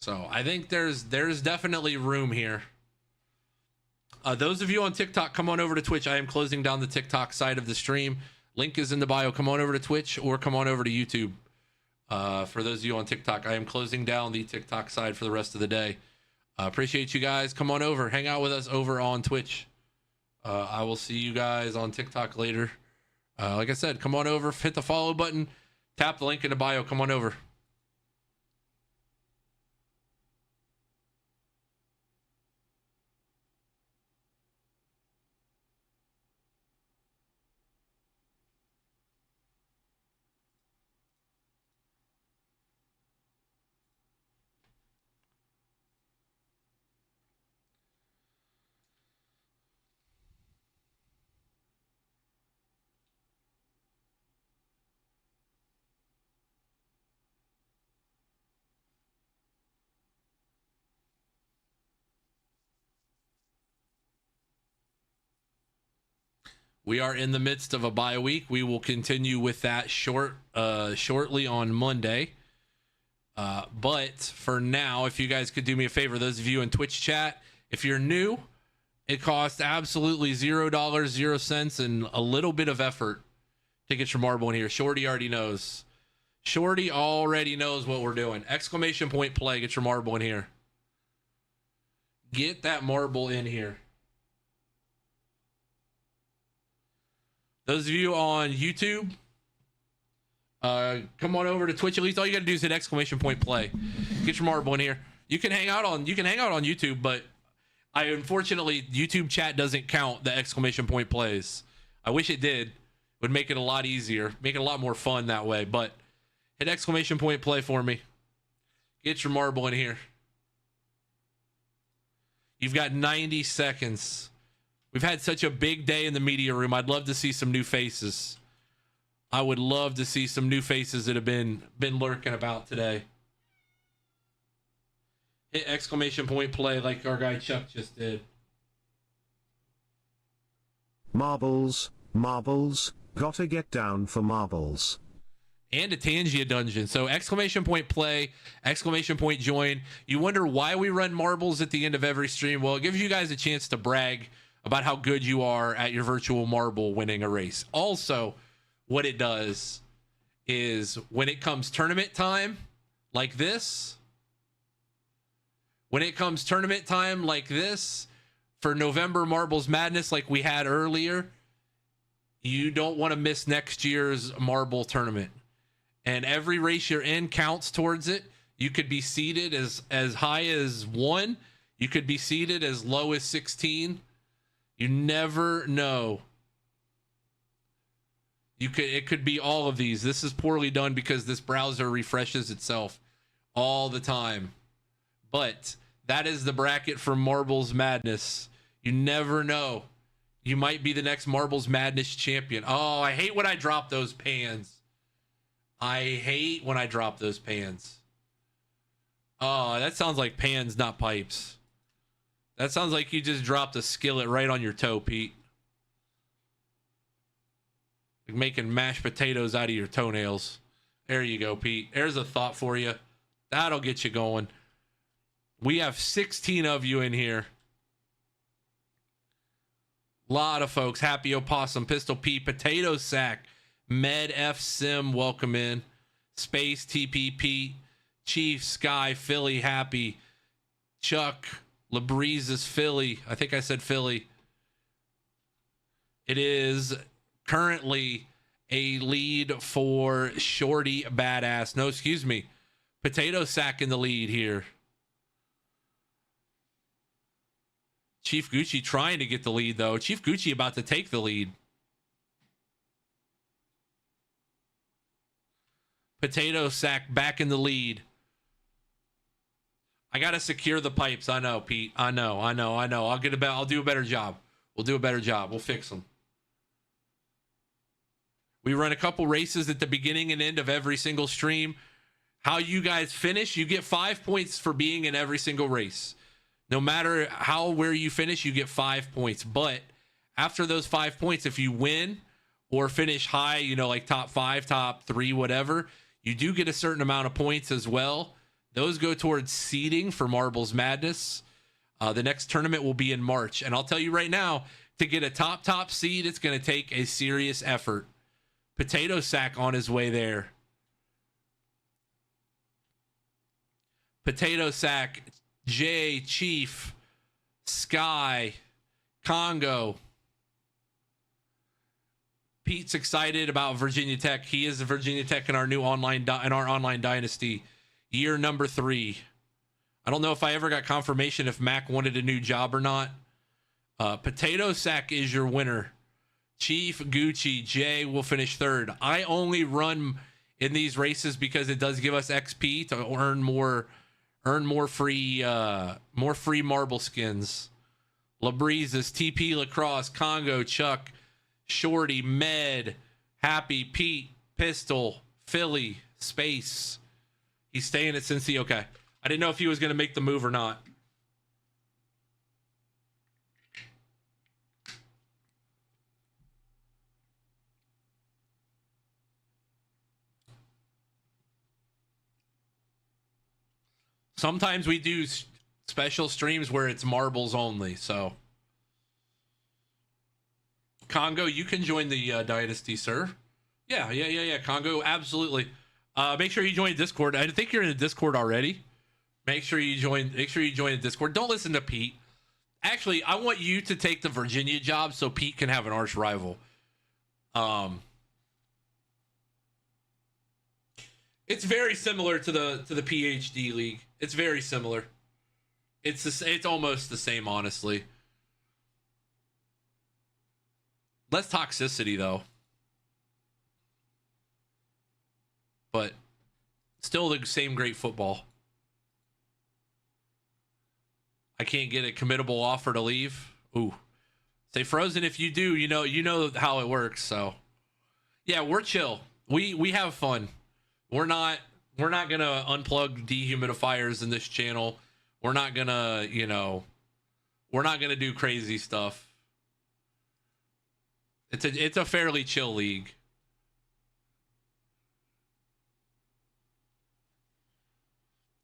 So I think there's definitely room here. Those of you on TikTok, come on over to Twitch. I am closing down the TikTok side of the stream. Link is in the bio. Come on over to Twitch or come on over to YouTube. For those of you on TikTok, I am closing down the TikTok side for the rest of the day. Appreciate you guys. Come on over. Hang out with us over on Twitch. I will see you guys on TikTok later. Like I said, come on over. Hit the follow button. Tap the link in the bio. Come on over. We are in the midst of a bye week. We will continue with that shortly on Monday. But for now, if you guys could do me a favor, those of you in Twitch chat, if you're new, it costs absolutely $0, 0 cents, and a little bit of effort to get your marble in here. Shorty already knows. Shorty already knows what we're doing. Exclamation point play. Get your marble in here. Get that marble in here. Those of you on YouTube, come on over to Twitch. At least all you got to do is hit exclamation point play. Get your marble in here. You can hang out on YouTube, but unfortunately YouTube chat doesn't count the exclamation point plays. I wish it did. Would make it a lot easier, make it a lot more fun that way. But hit exclamation point play for me. Get your marble in here. You've got 90 seconds. We've had such a big day in the media room. I'd love to see some new faces. I would love to see some new faces that have been lurking about today. Hit exclamation point play like our guy Chuck just did. Marbles, marbles, gotta get down for marbles. And a Tangia dungeon. So exclamation point play, exclamation point join. You wonder why we run marbles at the end of every stream. Well, it gives you guys a chance to brag about how good you are at your virtual marble winning a race. Also, what it does is when it comes tournament time like this, for November Marbles Madness like we had earlier, you don't want to miss next year's marble tournament. And every race you're in counts towards it. You could be seeded as high as 1. You could be seeded as low as 16. You never know. It could be all of these. This is poorly done because this browser refreshes itself all the time. But that is the bracket for Marbles Madness. You never know. You might be the next Marbles Madness champion. Oh, I hate when I drop those pans. Oh, that sounds like pans, not pipes. That sounds like you just dropped a skillet right on your toe, Pete. Like making mashed potatoes out of your toenails. There you go, Pete. There's a thought for you. That'll get you going. We have 16 of you in here. Lot of folks. Happy Opossum, Pistol Pete, Potato Sack, Med F Sim, welcome in. Space TP Pete, Chief Sky, Philly Happy, Chuck, LaBreeze's Philly. I think I said Philly. It is currently a lead for Shorty Badass. No, excuse me. Potato Sack in the lead here. Chief Gucci trying to get the lead, though. Chief Gucci about to take the lead. Potato Sack back in the lead. I got to secure the pipes. I know, Pete. I know. I'll do a better job. We'll do a better job. We'll fix them. We run a couple races at the beginning and end of every single stream. How you guys finish, you get 5 points for being in every single race. No matter where you finish, you get 5 points. But after those 5 points, if you win or finish high, like top 5, top 3, whatever, you do get a certain amount of points as well. Those go towards seeding for Marbles Madness. The next tournament will be in March. And I'll tell you right now, to get a top seed, it's going to take a serious effort. Potato Sack on his way there. Potato Sack, Jay, Chief, Sky, Congo. Pete's excited about Virginia Tech. He is a Virginia Tech in our new online Dynasty, year number 3. I don't know if I ever got confirmation if Mac wanted a new job or not. Potato Sack is your winner. Chief, Gucci, Jay will finish 3rd. I only run in these races because it does give us XP to earn more free marble skins. LaBreeze's TP Lacrosse, Congo, Chuck, Shorty, Med, Happy, Pete, Pistol, Philly, Space. He's staying at Cincy. Okay. I didn't know if he was going to make the move or not. Sometimes we do special streams where it's marbles only, so. Congo, you can join the Dynasty, sir. Yeah. Congo, absolutely. Make sure you join Discord. I think you're in the Discord already. Make sure you join the Discord. Don't listen to Pete. Actually, I want you to take the Virginia job so Pete can have an arch rival. It's very similar to the PhD league. It's very similar. It's almost the same, honestly. Less toxicity though. But still the same great football. I can't get a committable offer to leave. Ooh. Stay frozen if you do. You know how it works. So, yeah, we're chill. We have fun. We're not gonna unplug dehumidifiers in this channel. We're not gonna do crazy stuff. It's a fairly chill league.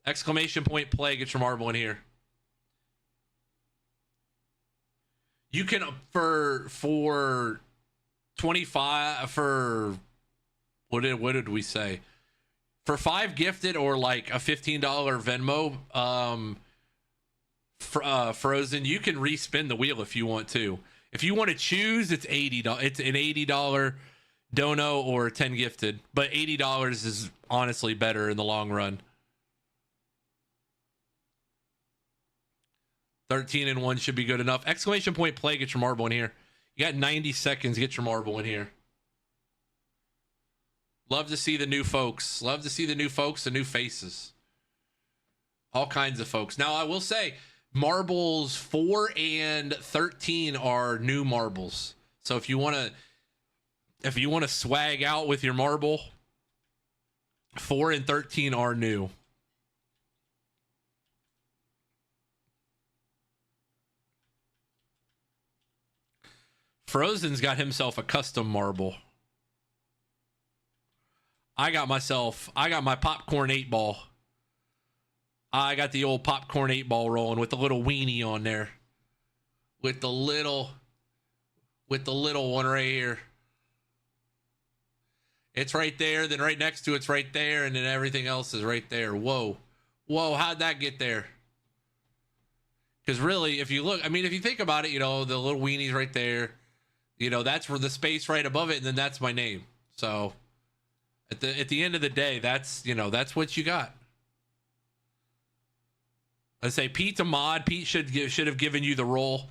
Exclamation point play, get your marble in here. You can for 25 for what did we say? For 5 gifted or like a $15 Venmo frozen, you can respin the wheel if you want to. If you want to choose, it's $80. It's an $80 dono or 10 gifted, but $80 is honestly better in the long run. 13 and 1 should be good enough. Exclamation point play, get your marble in here. You got 90 seconds, get your marble in here. Love to see the new folks. Love to see the new folks, the new faces. All kinds of folks. Now, I will say, marbles 4 and 13 are new marbles. So if you want to swag out with your marble, 4 and 13 are new. Frozen's got himself a custom marble. I got my popcorn 8-ball. I got the old popcorn 8-ball rolling with the little weenie on there. With the little one right here. It's right there, then right next to it's right there, and then everything else is right there. Whoa, how'd that get there? Because really, if you think about it, the little weenie's right there. That's for the space right above it, and then that's my name. So at the end of the day, that's what you got. I say Pete to mod. Pete should have given you the roll.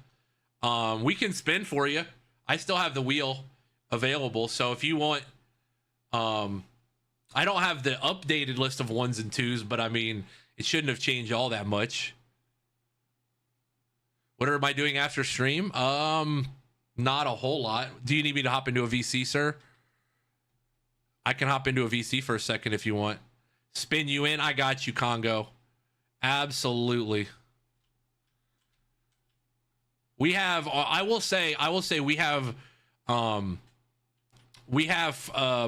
We can spin for you. I still have the wheel available. So if you want, I don't have the updated list of 1s and 2s, but I mean, it shouldn't have changed all that much. What am I doing after stream? Not a whole lot. Do you need me to hop into a VC, sir? I can hop into a VC for a second if you want. Spin you in. I got you, Congo. Absolutely. We have, I will say we have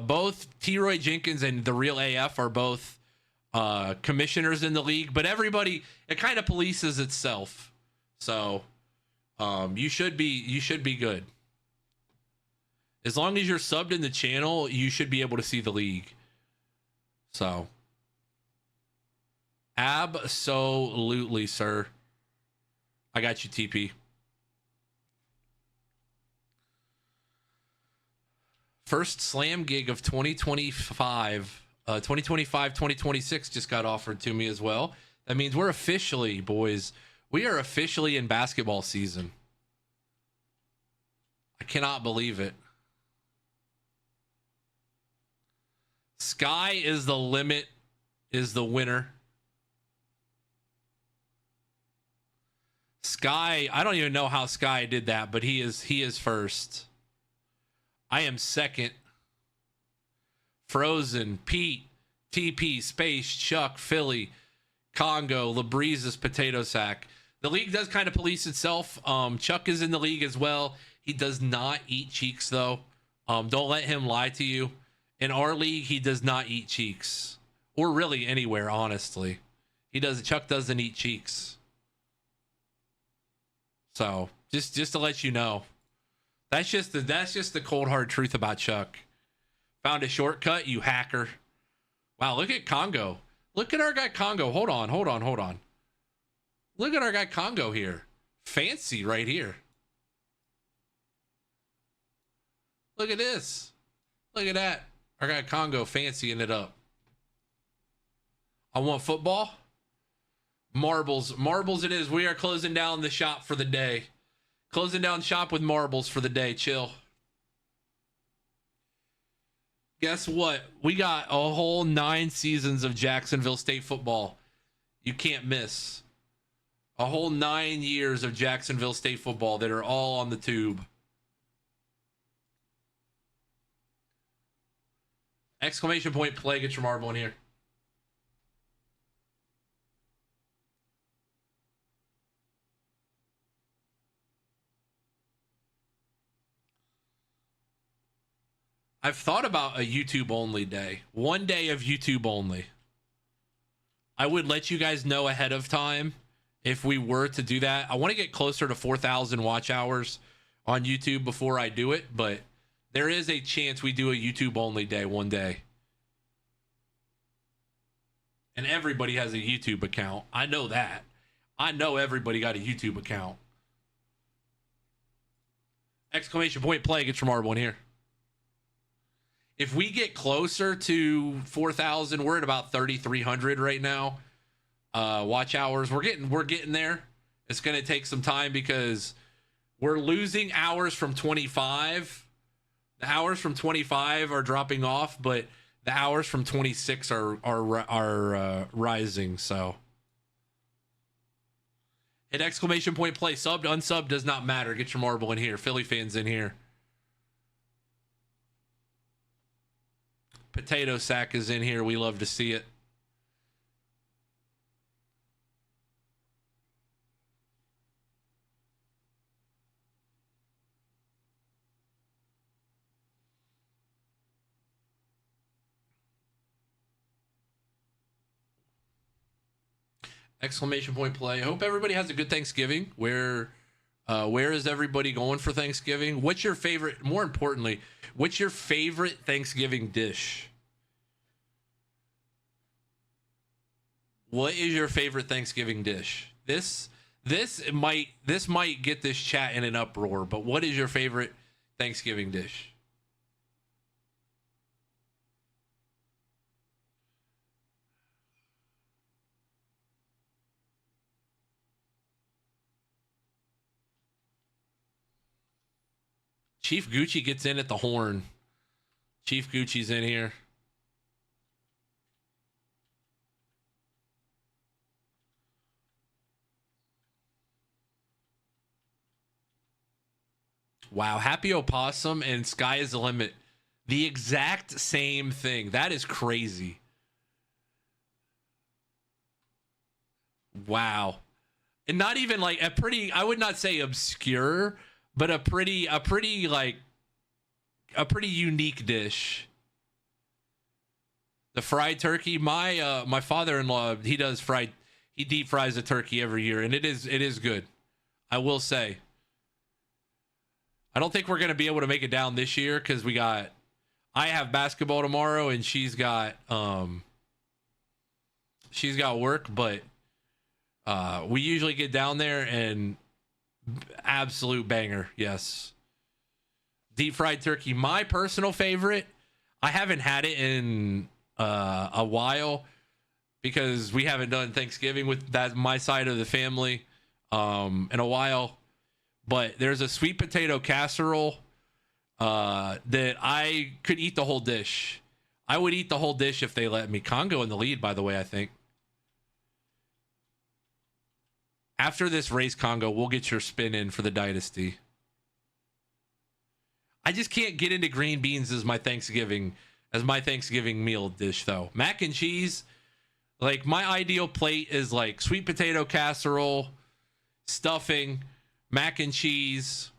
both T-Roy Jenkins and the Real AF are both commissioners in the league, but everybody, it kind of polices itself. So you should be good. As long as you're subbed in the channel, you should be able to see the league. So absolutely, sir. I got you, TP. First slam gig of 2025, 2026 just got offered to me as well. That means we're officially, boys, we are officially in basketball season. I cannot believe it. Sky is the limit, is the winner. Sky, I don't even know how Sky did that, but he is first. I am second. Frozen, Pete, TP, Space, Chuck, Philly, Congo, LaBreeze's Potato Sack. The league does kind of police itself. Chuck is in the league as well. He does not eat cheeks, though. Don't let him lie to you. In our league, he does not eat cheeks. Or really anywhere, honestly. Chuck doesn't eat cheeks. So, just to let you know. That's just the cold hard truth about Chuck. Found a shortcut, you hacker. Wow, look at Congo. Look at our guy Congo. Hold on. Look at our guy Congo here. Fancy right here. Look at this. Look at that. Our guy Congo fancying it up. I want football. Marbles it is. We are closing down the shop for the day. Closing down shop with marbles for the day. Chill. Guess what? We got a whole 9 seasons of Jacksonville State football. You can't miss. A whole 9 years of Jacksonville State football that are all on the tube. Exclamation point play. Get your marble in here. I've thought about a YouTube only day. One day of YouTube only. I would let you guys know ahead of time if we were to do that. I want to get closer to 4,000 watch hours on YouTube before I do it, but there is a chance we do a YouTube only day one day. And everybody has a YouTube account. I know that. I know everybody got a YouTube account. Exclamation point play. Get your marble in here. If we get closer to 4,000, we're at about 3,300 right now. Watch hours. We're getting there. It's going to take some time because we're losing hours from 25. The hours from 25 are dropping off, but the hours from 26 are rising. So, hit exclamation point play. Subbed, unsubbed does not matter. Get your marble in here. Philly fans in here. Potato Sack is in here. We love to see it. Exclamation point play. I hope everybody has a good Thanksgiving. Where is everybody going for Thanksgiving? What's your favorite, more importantly, what's your favorite Thanksgiving dish? What is your favorite Thanksgiving dish? This might get this chat in an uproar, but what is your favorite Thanksgiving dish? Chief Gucci gets in at the horn. Chief Gucci's in here. Wow, Happy Opossum and Sky is the Limit. The exact same thing. That is crazy. Wow. And not even like a pretty, I would not say obscure, but a pretty unique dish. The fried turkey. My father-in-law, he deep fries a turkey every year, and it is good. I will say. I don't think we're going to be able to make it down this year because I have basketball tomorrow and she's got work, but we usually get down there and absolute banger. Yes. Deep fried turkey. My personal favorite, I haven't had it in a while because we haven't done Thanksgiving with my side of the family in a while. But there's a sweet potato casserole that I could eat the whole dish. I would eat the whole dish if they let me. Congo in the lead, by the way, I think. After this race, Congo, we'll get your spin in for the Dynasty. I just can't get into green beans as my Thanksgiving meal dish, though. Mac and cheese, like my ideal plate is like sweet potato casserole, stuffing, mac and cheese,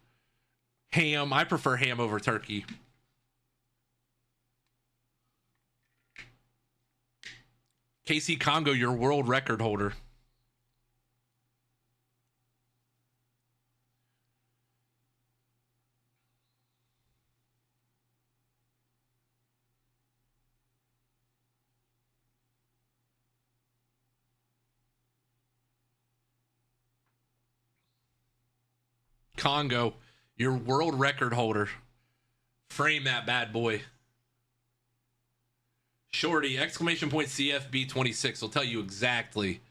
ham. I prefer ham over turkey. KC Congo, your world record holder. Congo, your world record holder. Frame that bad boy. Shorty, exclamation point CFB 26 will tell you exactly.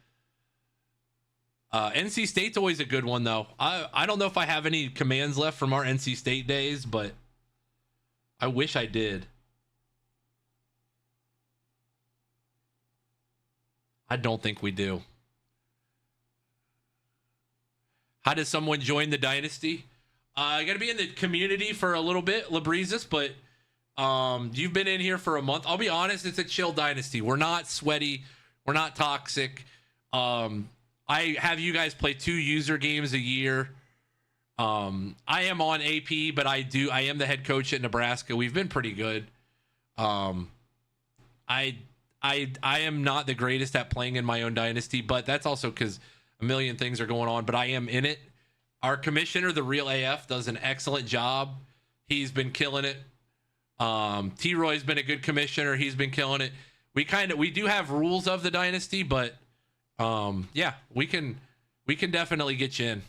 NC State's always a good one, though. I don't know if I have any commands left from our NC State days, but I wish I did. I don't think we do. How does someone join the Dynasty? I got to be in the community for a little bit, Labrizis, but you've been in here for a month. I'll be honest, it's a chill Dynasty. We're not sweaty. We're not toxic. I have you guys play 2 user games a year. I am on AP, but I am the head coach at Nebraska. We've been pretty good. I am not the greatest at playing in my own Dynasty, but that's also because a million things are going on, but I am in it. Our commissioner, the real AF, does an excellent job. He's been killing it. T-Roy's been a good commissioner. He's been killing it. We do have rules of the Dynasty, but yeah, we can definitely get you in.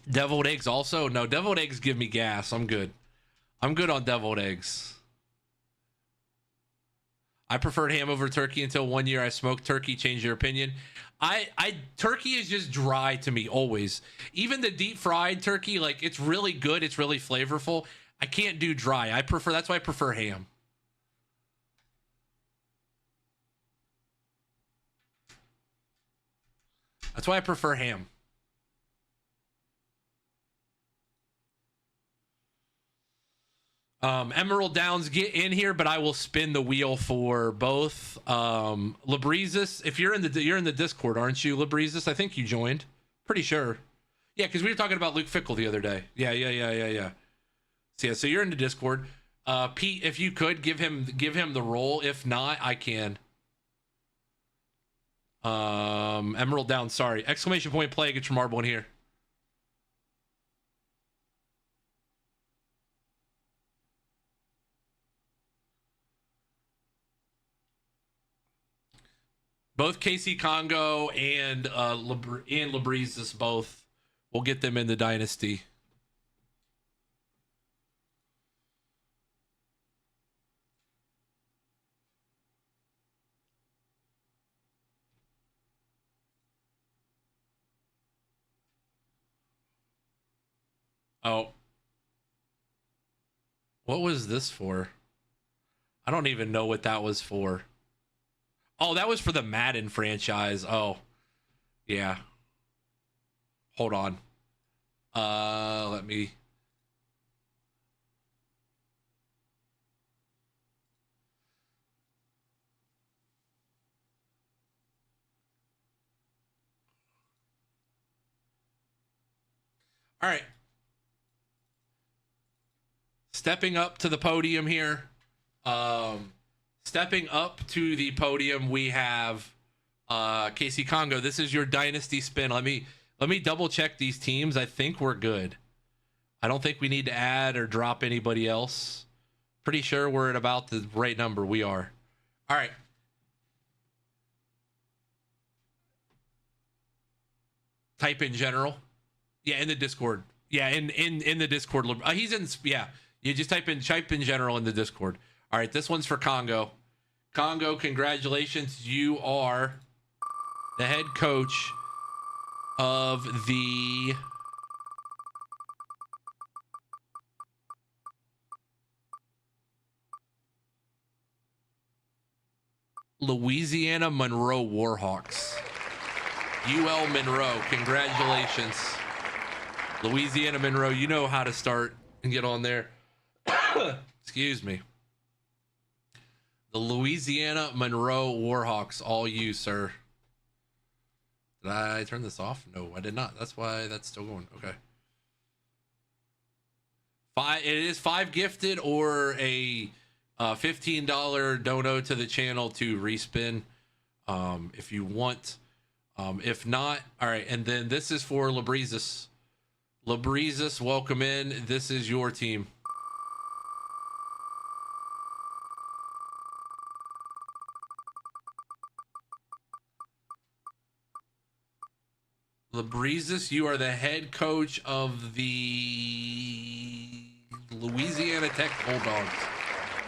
Deviled eggs also? No, deviled eggs give me gas. I'm good. I'm good on deviled eggs. I preferred ham over turkey until 1 year I smoked turkey. Changed your opinion? Turkey is just dry to me always. Even the deep fried turkey, like, it's really good. It's really flavorful. I can't do dry. That's why I prefer ham. That's why I prefer ham. Emerald Downs, get in here, but I will spin the wheel for both. Labrizis, if you're in the Discord, aren't you, Labrizis? I think you joined. Pretty sure. Yeah, because we were talking about Luke Fickle the other day. Yeah. So you're in the Discord. Pete, if you could give him the role. If not, I can. Emerald Downs, sorry. Exclamation point play, get your marble in here. Both KC Congo and Labrizis both. We'll get them in the Dynasty. Oh. What was this for? I don't even know what that was for. Oh, that was for the Madden franchise. Oh, yeah. Hold on. Let me. All right. Stepping up to the podium here. Stepping up to the podium, we have KC Congo. This is your Dynasty spin. Let me double check these teams. I think we're good. I don't think we need to add or drop anybody else. Pretty sure we're at about the right number. We are. All right. Type in general. Yeah, in the Discord. Yeah, in the Discord. He's in. Yeah, you just type in general in the Discord. All right, this one's for Congo. Congo, congratulations. You are the head coach of the Louisiana Monroe Warhawks. UL Monroe, congratulations. Louisiana Monroe, you know how to start and get on there. Excuse me. The Louisiana Monroe Warhawks, all you, sir. Did I turn this off? No, I did not. That's why that's still going. Okay. It is 5 gifted or a $15 dono to the channel to respin if you want. If not, all right. And then this is for Labrizis. Labrizis, welcome in. This is your team. Labrizis, you are the head coach of the Louisiana Tech Bulldogs.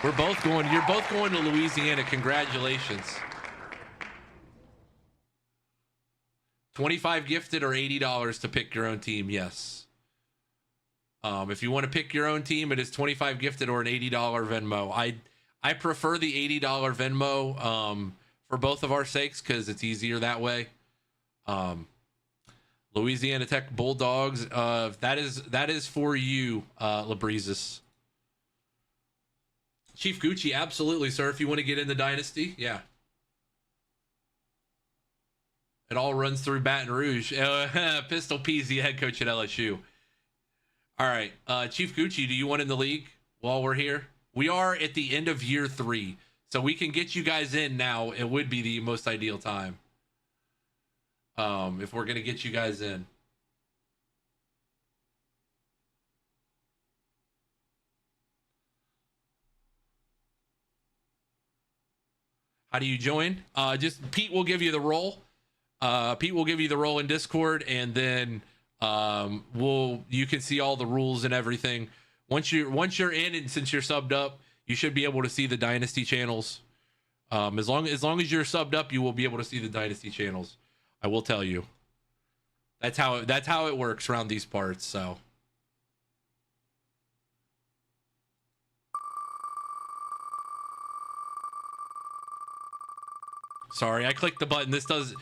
You're both going to Louisiana. Congratulations. 25 gifted or $80 to pick your own team. Yes. If you want to pick your own team, it is 25 gifted or an $80 Venmo. I prefer the $80 Venmo for both of our sakes because it's easier that way. Louisiana Tech Bulldogs. That is for you, LaBreezes. Chief Gucci, absolutely, sir. If you want to get in the Dynasty, yeah. It all runs through Baton Rouge. Pistol P's the head coach at LSU. All right, Chief Gucci, do you want in the league while we're here? We are at the end of year 3, so we can get you guys in now. It would be the most ideal time if we're going to get you guys in. How do you join? Just Pete will give you the role. Pete will give you the role in Discord, and then you can see all the rules and everything. Once you're in, and since you're subbed up, you should be able to see the Dynasty channels. As long as you're subbed up, you will be able to see the Dynasty channels. I will tell you. That's how it works around these parts. So. Sorry, I clicked the button. This doesn't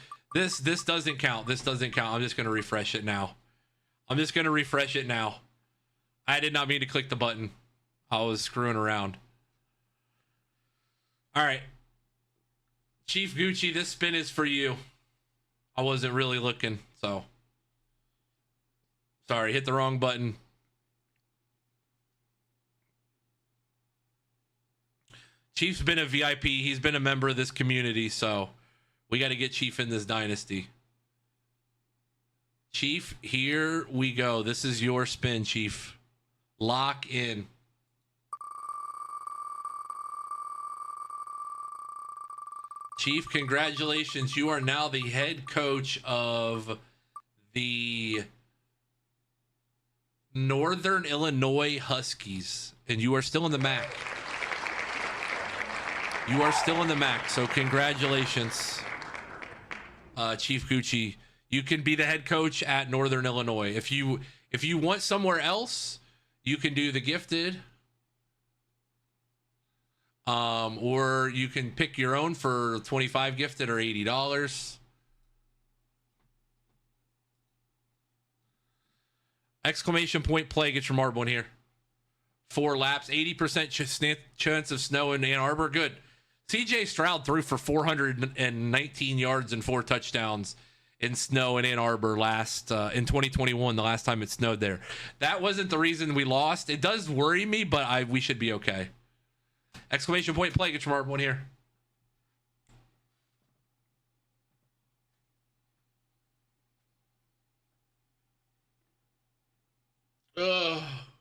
count. This doesn't count. I'm just gonna refresh it now. I did not mean to click the button. I was screwing around. All right, Chief Gucci, this spin is for you. I wasn't really looking, so sorry. Hit the wrong button. Chief's been a VIP. He's been a member of this community, so we got to get Chief in this Dynasty. Chief, here we go. This is your spin, Chief. Lock in. Chief, congratulations. You are now the head coach of the Northern Illinois Huskies, and you are still in the MAC. You are still in the MAC, so congratulations, Chief Gucci. You can be the head coach at Northern Illinois. If you want somewhere else, you can do the gifted, or you can pick your own for $25 gifted or $80. Exclamation point play. Get your marble in here. 4 laps, 80% chance of snow in Ann Arbor. Good. CJ Stroud threw for 419 yards and 4 touchdowns in snow in Ann Arbor in 2021, the last time it snowed there. That wasn't the reason we lost. It does worry me, but we should be okay. Exclamation point play. Get your marble in here.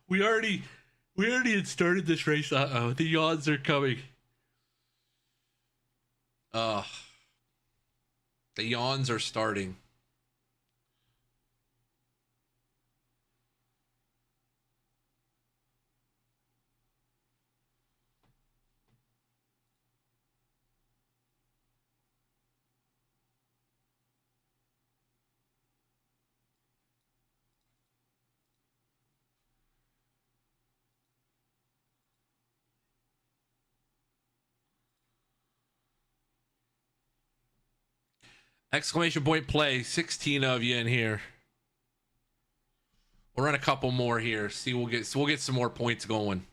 We already had started this race. The yawns are coming. The yawns are starting. Exclamation point play. 16 of you in here. We'll run a couple more here. See, we'll get some more points going.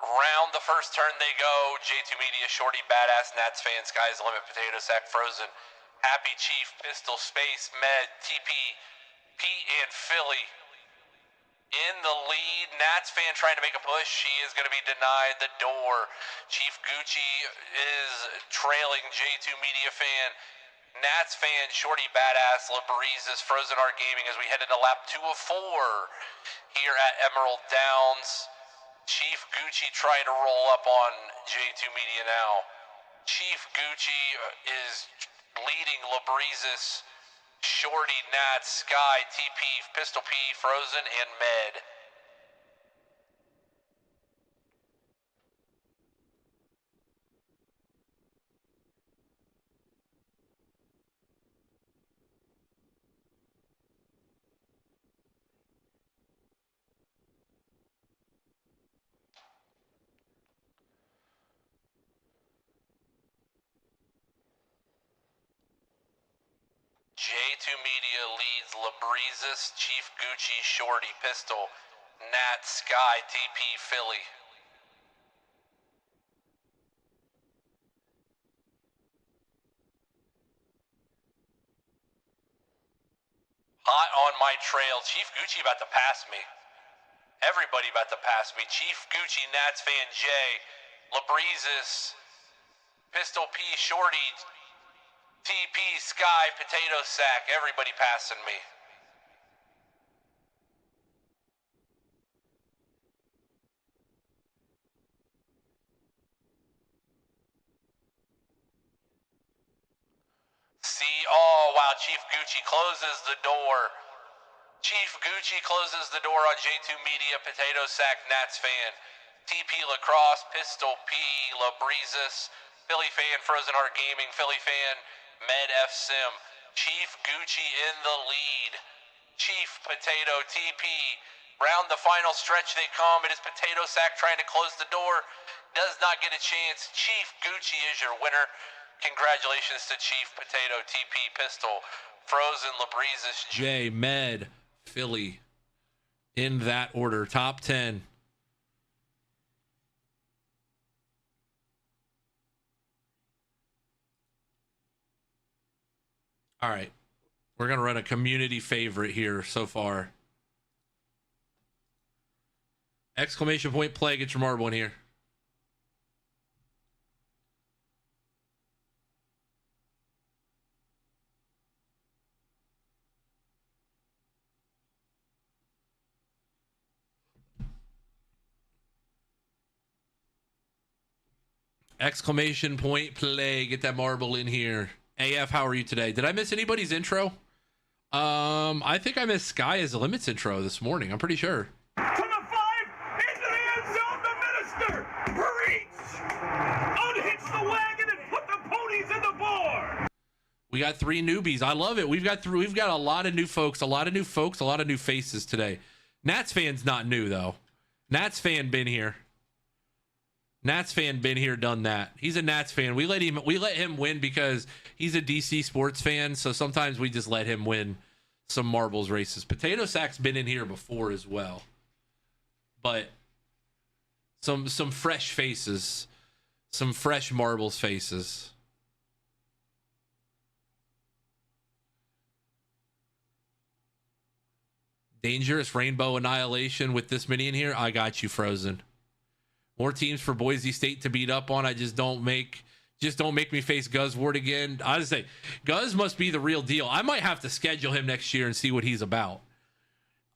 Round the first turn they go. J2 Media, Shorty, Badass, Nats fan, Sky's the Limit, Potato Sack, Frozen, Happy Chief, Pistol, Space, Med, TP, Pete, and Philly in the lead. Nats fan trying to make a push. She is going to be denied the door. Chief Gucci is trailing J2 Media fan. Nats fan, Shorty, Badass, LaBreezes, Frozen Art Gaming as we head into lap 2 of 4 here at Emerald Downs. Chief Gucci trying to roll up on J2 Media now. Chief Gucci is Bleeding, Labreezes, Shorty, Nat, Sky, TP, Pistol P, Frozen, and Med. J2 Media leads Labreezes, Chief Gucci, Shorty, Pistol, Nat, Sky, TP, Philly. Hot on my trail. Chief Gucci about to pass me. Everybody about to pass me. Chief Gucci, Nats fan J, Labreezes, Pistol P, Shorty, TP, Sky, Potato Sack, everybody passing me. Oh, wow, Chief Gucci closes the door. Chief Gucci closes the door on J2 Media, Potato Sack, Nats fan. TP Lacrosse, Pistol P, Labreezes, Philly fan, Frozen Heart Gaming, Philly fan, Med F Sim. Chief Gucci in the lead. Chief Potato TP. Round the final stretch they come. It is Potato Sack trying to close the door. Does not get a chance. Chief Gucci is your winner. Congratulations to Chief Potato TP Pistol, Frozen, Labreezes, J, Med, Philly. In that order. Top 10. All right. We're going to run a community favorite here so far. Exclamation point play. Get your marble in here. Exclamation point play. Get that marble in here. AF, how are you today? Did I miss anybody's intro? I think I missed Sky as the Limits intro this morning. I'm pretty sure. To the 5, into the end zone, the minister. Preach! Unhitch the wagon and put the ponies in the board. We got 3 newbies. I love it. We've got a lot of new folks, a lot of new faces today. Nats fan's not new though. Nats fan been here. Nats fan been here, done that. He's a Nats fan. We let him win because he's a DC sports fan. So sometimes we just let him win some marbles races. Potato Sack's been in here before as well, but some fresh faces, some fresh marbles faces. Dangerous Rainbow Annihilation with this many in here. I got you, Frozen. More teams for Boise State to beat up on. Don't make me face Guz Ward again. I just say Guz must be the real deal. I might have to schedule him next year and see what he's about.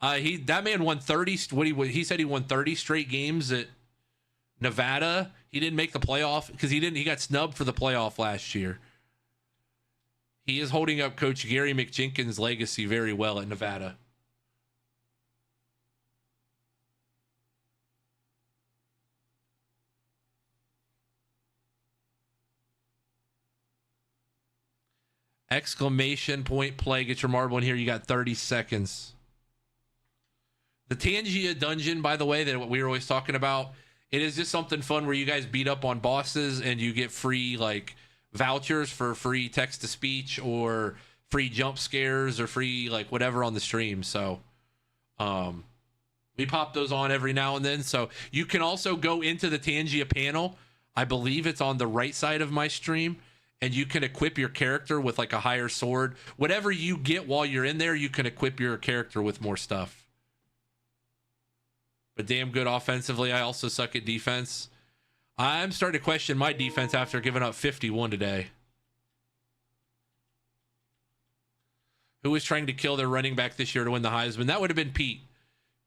That man won 30. He said he won 30 straight games at Nevada. He didn't make the playoff because he got snubbed for the playoff last year. He is holding up Coach Gary McJenkins' legacy very well at Nevada. Exclamation point play. Get your marble in here. You got 30 seconds. The Tangia dungeon, by the way, that what we were always talking about, it is just something fun where you guys beat up on bosses and you get free like vouchers for free text to speech or free jump scares or free like whatever on the stream. So we pop those on every now and then. So you can also go into the Tangia panel. I believe it's on the right side of my stream. And you can equip your character with like a higher sword. Whatever you get while you're in there, you can equip your character with more stuff. But damn good offensively. I also suck at defense. I'm starting to question my defense after giving up 51 today. Who was trying to kill their running back this year to win the Heisman? That would have been Pete.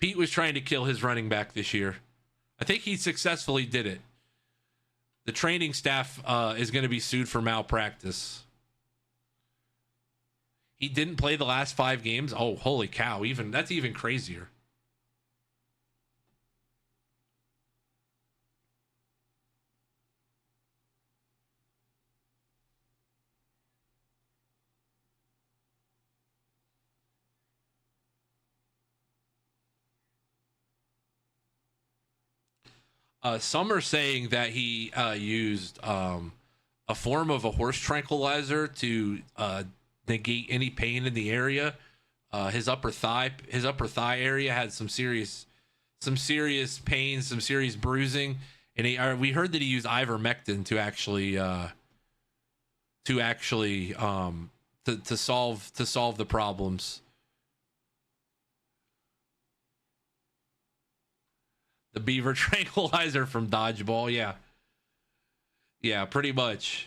Pete was trying to kill his running back this year. I think he successfully did it. The training staff is going to be sued for malpractice. He didn't play the last 5 games. Oh, holy cow. That's even crazier. Some are saying that he used a form of a horse tranquilizer to negate any pain in the area. His upper thigh area had some serious pain, some serious bruising, and we heard that he used ivermectin to solve the problems. The Beaver tranquilizer from Dodgeball, yeah. Yeah, pretty much.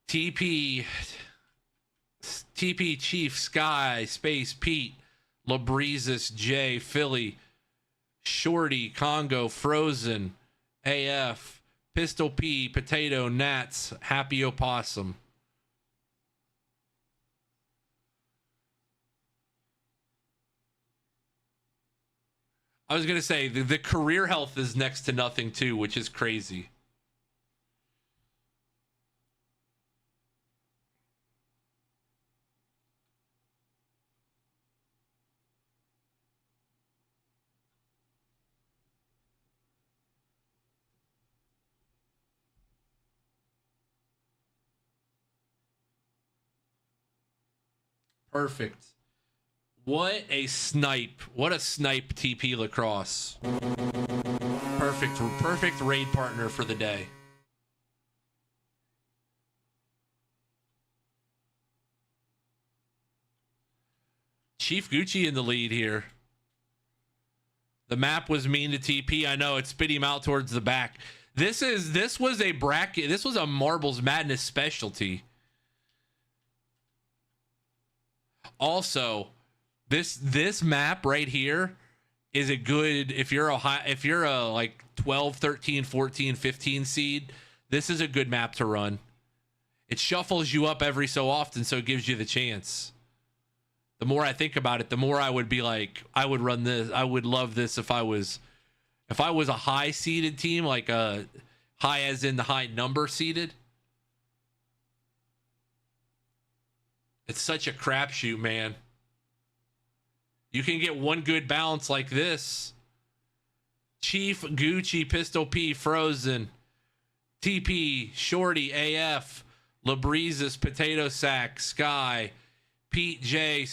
TP Chief Sky Space Pete Labreezes J Philly Shorty Congo Frozen AF Pistol P Potato Nats Happy Opossum. I was gonna say the career health is next to nothing too, which is crazy. Perfect. What a snipe. What a snipe, TP Lacrosse. Perfect raid partner for the day. Chief Gucci in the lead here. The map was mean to TP. I know it spit him out towards the back. This was a bracket. This was a Marbles Madness specialty. Also, this map right here is a good, if you're a like 12, 13, 14, 15 seed, this is a good map to run. It shuffles you up every so often, so it gives you the chance. The more I think about it, the more I would be like, I would run this. I would love this if I was a high seeded team, like a high as in the high number seeded. It's such a crapshoot, man. You can get one good bounce like this. Chief Gucci Pistol P Frozen TP Shorty AF Labreezes Potato Sack Sky Pete J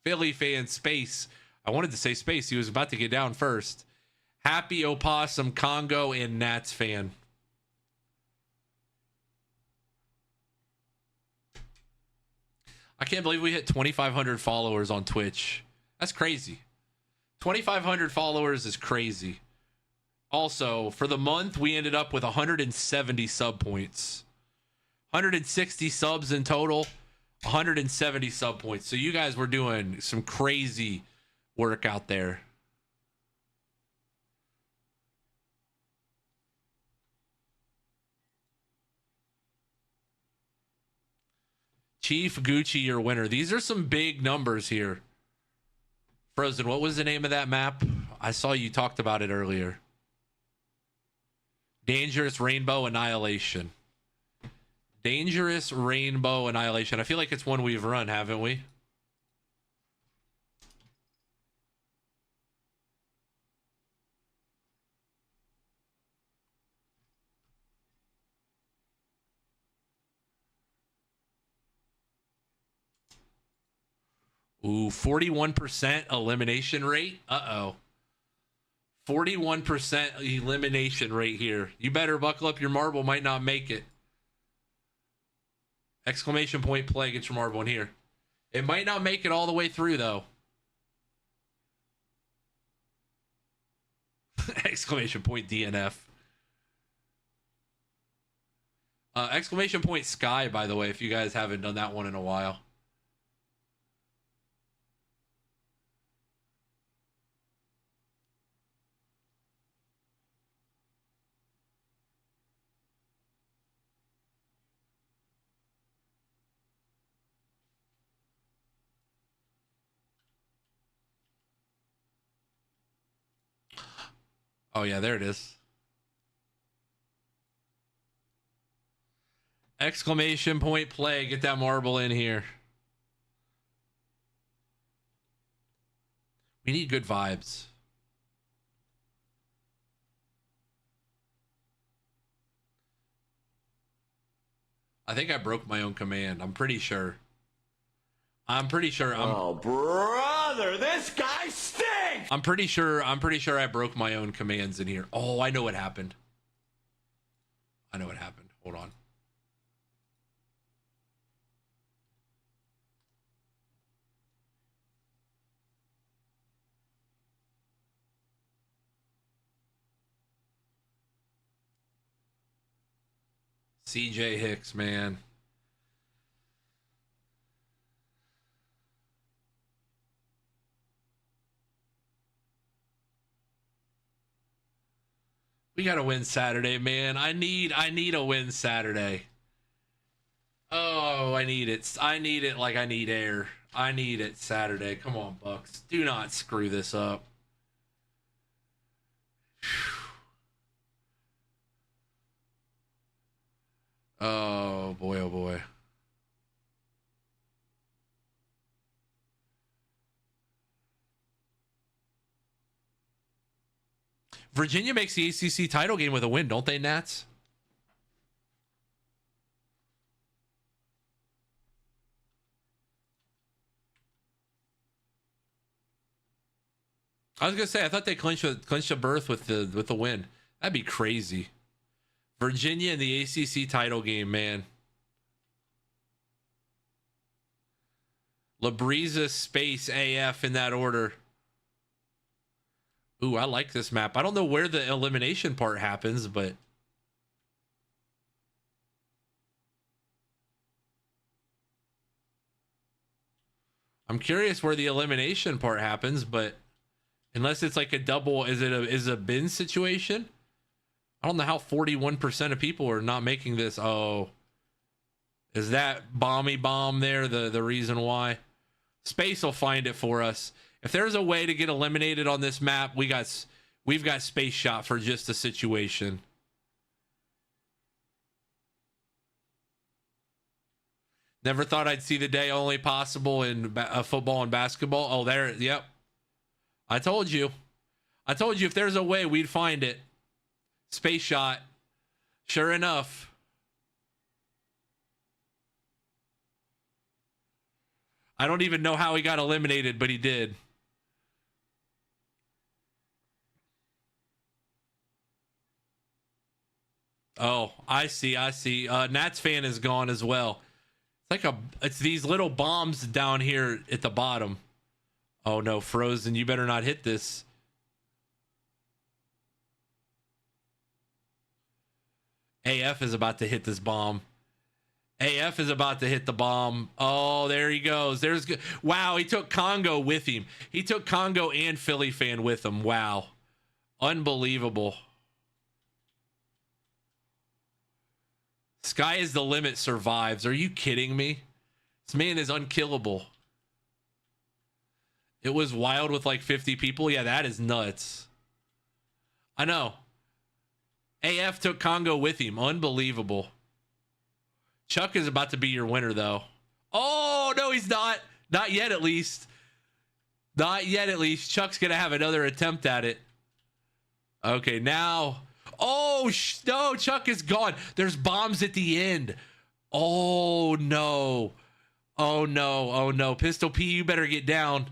Philly fan Space. I wanted to say Space. He was about to get down first. Happy Opossum Congo and Nats fan. I can't believe we hit 2,500 followers on Twitch. That's crazy. 2,500 followers is crazy. Also, for the month, we ended up with 170 sub points. 160 subs in total, 170 sub points. So you guys were doing some crazy work out there. Chief Gucci, your winner. These are some big numbers here. Frozen, what was the name of that map? I saw you talked about it earlier. Dangerous Rainbow Annihilation. Dangerous Rainbow Annihilation. I feel like it's one we've run, haven't we? Ooh, 41% elimination rate. Uh-oh. 41% elimination rate here. You better buckle up. Your marble might not make it. Exclamation point play against your marble in here. It might not make it all the way through, though. Exclamation point DNF. Exclamation point Sky, by the way, if you guys haven't done that one in a while. Oh, yeah, there it is. Exclamation point play. Get that marble in here. We need good vibes. I think I broke my own command. I'm pretty sure. Oh, brother, this guy stinks! I'm pretty sure I broke my own commands in here. Oh, I know what happened. Hold on. CJ Hicks, man. We gotta win Saturday, man. I need a win Saturday. Oh, I need it. I need it like I need air. I need it Saturday. Come on, Bucks. Do not screw this up. Oh boy, oh boy. Virginia makes the ACC title game with a win, don't they, Nats? I was gonna say I thought they clinched a berth with the win. That'd be crazy. Virginia in the ACC title game, man. Labrisa space AF in that order. Ooh, I like this map. I don't know where the elimination part happens, but I'm curious where the elimination part happens, but unless it's like a double, is it a bin situation? I don't know how 41% of people are not making this. Oh, is that bomb there the reason why? Space will find it for us. If there's a way to get eliminated on this map, we've got Space Shot for just the situation. Never thought I'd see the day only possible in football and basketball. Oh, there. Yep. I told you if there's a way, we'd find it. Space Shot. Sure enough. I don't even know how he got eliminated, but he did. Oh, I see. Nats fan is gone as well. It's these little bombs down here at the bottom. Oh no, Frozen, you better not hit this. AF is about to hit this bomb. AF is about to hit the bomb. Oh, there he goes. Wow, he took Congo with him. He took Congo and Philly fan with him. Wow. Unbelievable. Sky is the limit survives. Are you kidding me? This man is unkillable. It was wild with like 50 people. Yeah, that is nuts. I know. AF took Congo with him. Unbelievable. Chuck is about to be your winner, though. Oh, no, he's not. Not yet, at least. Not yet, at least. Chuck's going to have another attempt at it. Okay, now. Oh, no, Chuck is gone. There's bombs at the end. Oh, no. Oh, no. Oh, no. Pistol P, you better get down.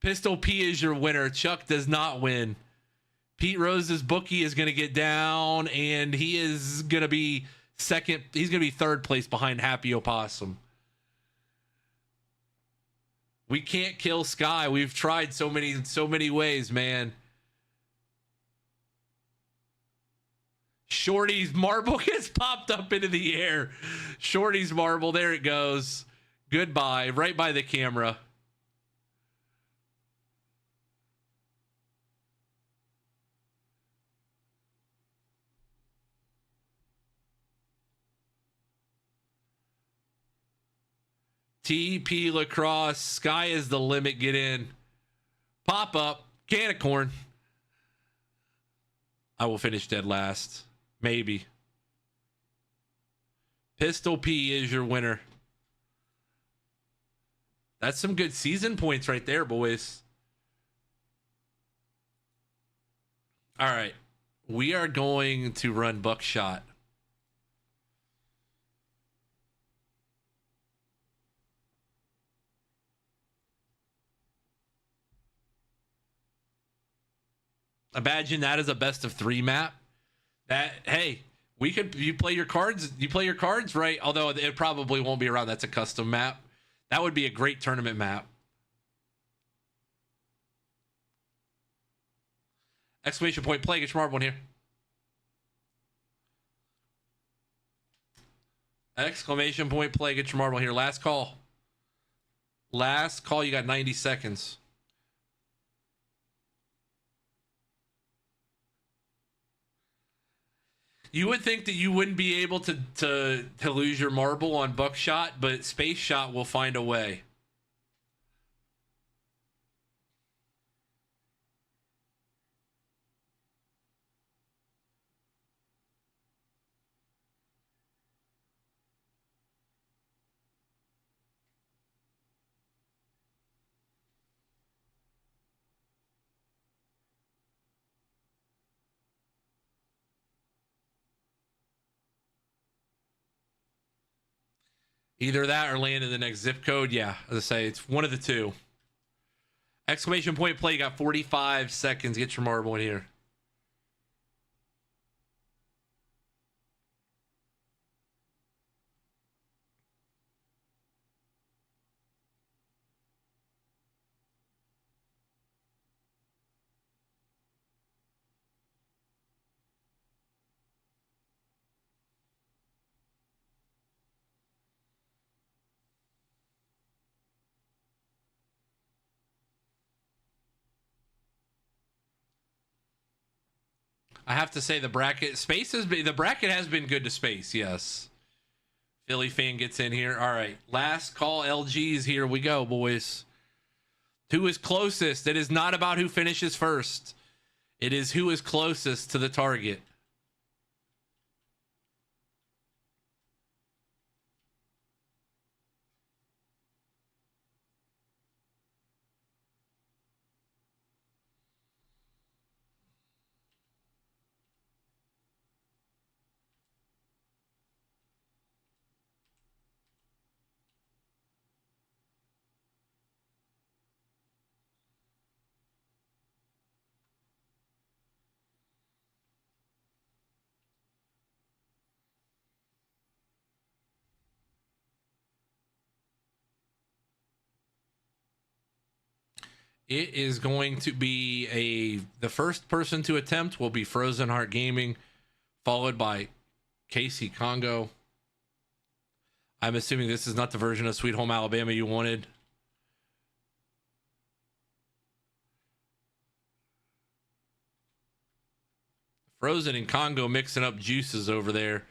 Pistol P is your winner. Chuck does not win. Pete Rose's bookie is going to get down, and he is going to be second. He's going to be third place behind Happy Opossum. We can't kill Sky. We've tried so many ways, man. Shorty's marble gets popped up into the air. Shorty's marble. There it goes. Goodbye. Right by the camera. TP Lacrosse. Sky is the limit. Get in. Pop up. Can of corn. I will finish dead last. Maybe. Pistol P is your winner. That's some good season points right there, boys. All right. We are going to run Buckshot. Imagine that as a best of 3 map. That, hey, you play your cards right, although it probably won't be around. That's a custom map. That would be a great tournament map. Exclamation point play, get your marble in here. Exclamation point play, get your marble here. Last call. Last call, you got 90 seconds. You would think that you wouldn't be able to lose your marble on Buckshot, but Space Shot will find a way. Either that or land in the next zip code. Yeah, as I say, it's one of the two. Exclamation point play. You got 45 seconds. Get your marble in here. I have to say the bracket has been good to Space. Yes. Philly fan gets in here. All right. Last call LGs. Here we go, boys. Who is closest? It is not about who finishes first. It is who is closest to the target. It is going to be the first person to attempt will be Frozen Heart Gaming, followed by Casey Congo. I'm assuming this is not the version of Sweet Home Alabama you wanted. Frozen and Congo mixing up juices over there.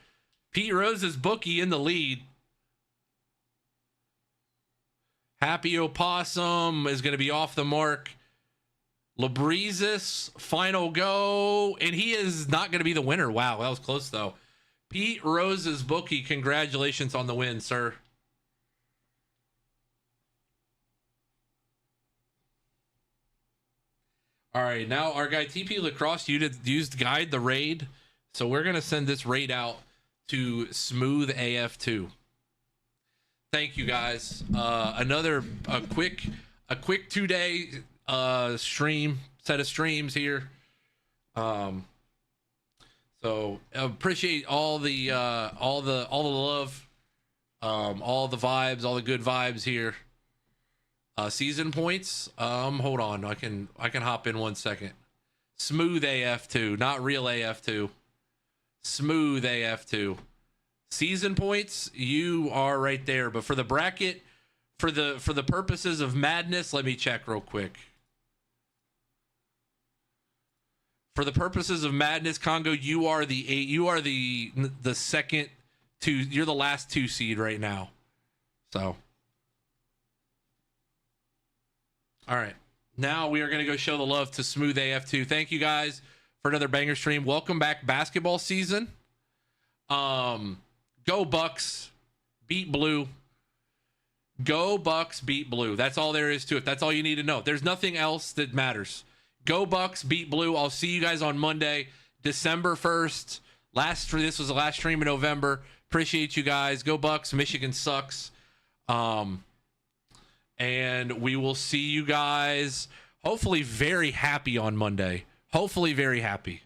Pete Rose's bookie in the lead. Happy Opossum is going to be off the mark. Labrizis, final go. And he is not going to be the winner. Wow, that was close, though. Pete Rose's bookie, congratulations on the win, sir. All right, now our guy TP Lacrosse used guide the raid. So we're going to send this raid out to Smooth AF2. Thank you guys. A quick 2-day set of streams here. So appreciate all the love, all the vibes, all the good vibes here. Season points. Hold on, I can hop in 1 second. Smooth AF2, not real AF2. Smooth AF2. Season points, you are right there. But for the bracket, for the purposes of madness, let me check real quick. For the purposes of madness, Congo, you are the 8. You are the second 2. You're the last 2 seed right now. So, all right. Now we are going to go show the love to Smooth AF2. Thank you guys for another banger stream. Welcome back, basketball season. Go Bucks, beat Blue. Go Bucks, beat Blue. That's all there is to it. That's all you need to know. There's nothing else that matters. Go Bucks, beat Blue. I'll see you guys on Monday, December 1st. This was the last stream in November. Appreciate you guys. Go Bucks. Michigan sucks. And we will see you guys hopefully very happy on Monday. Hopefully very happy.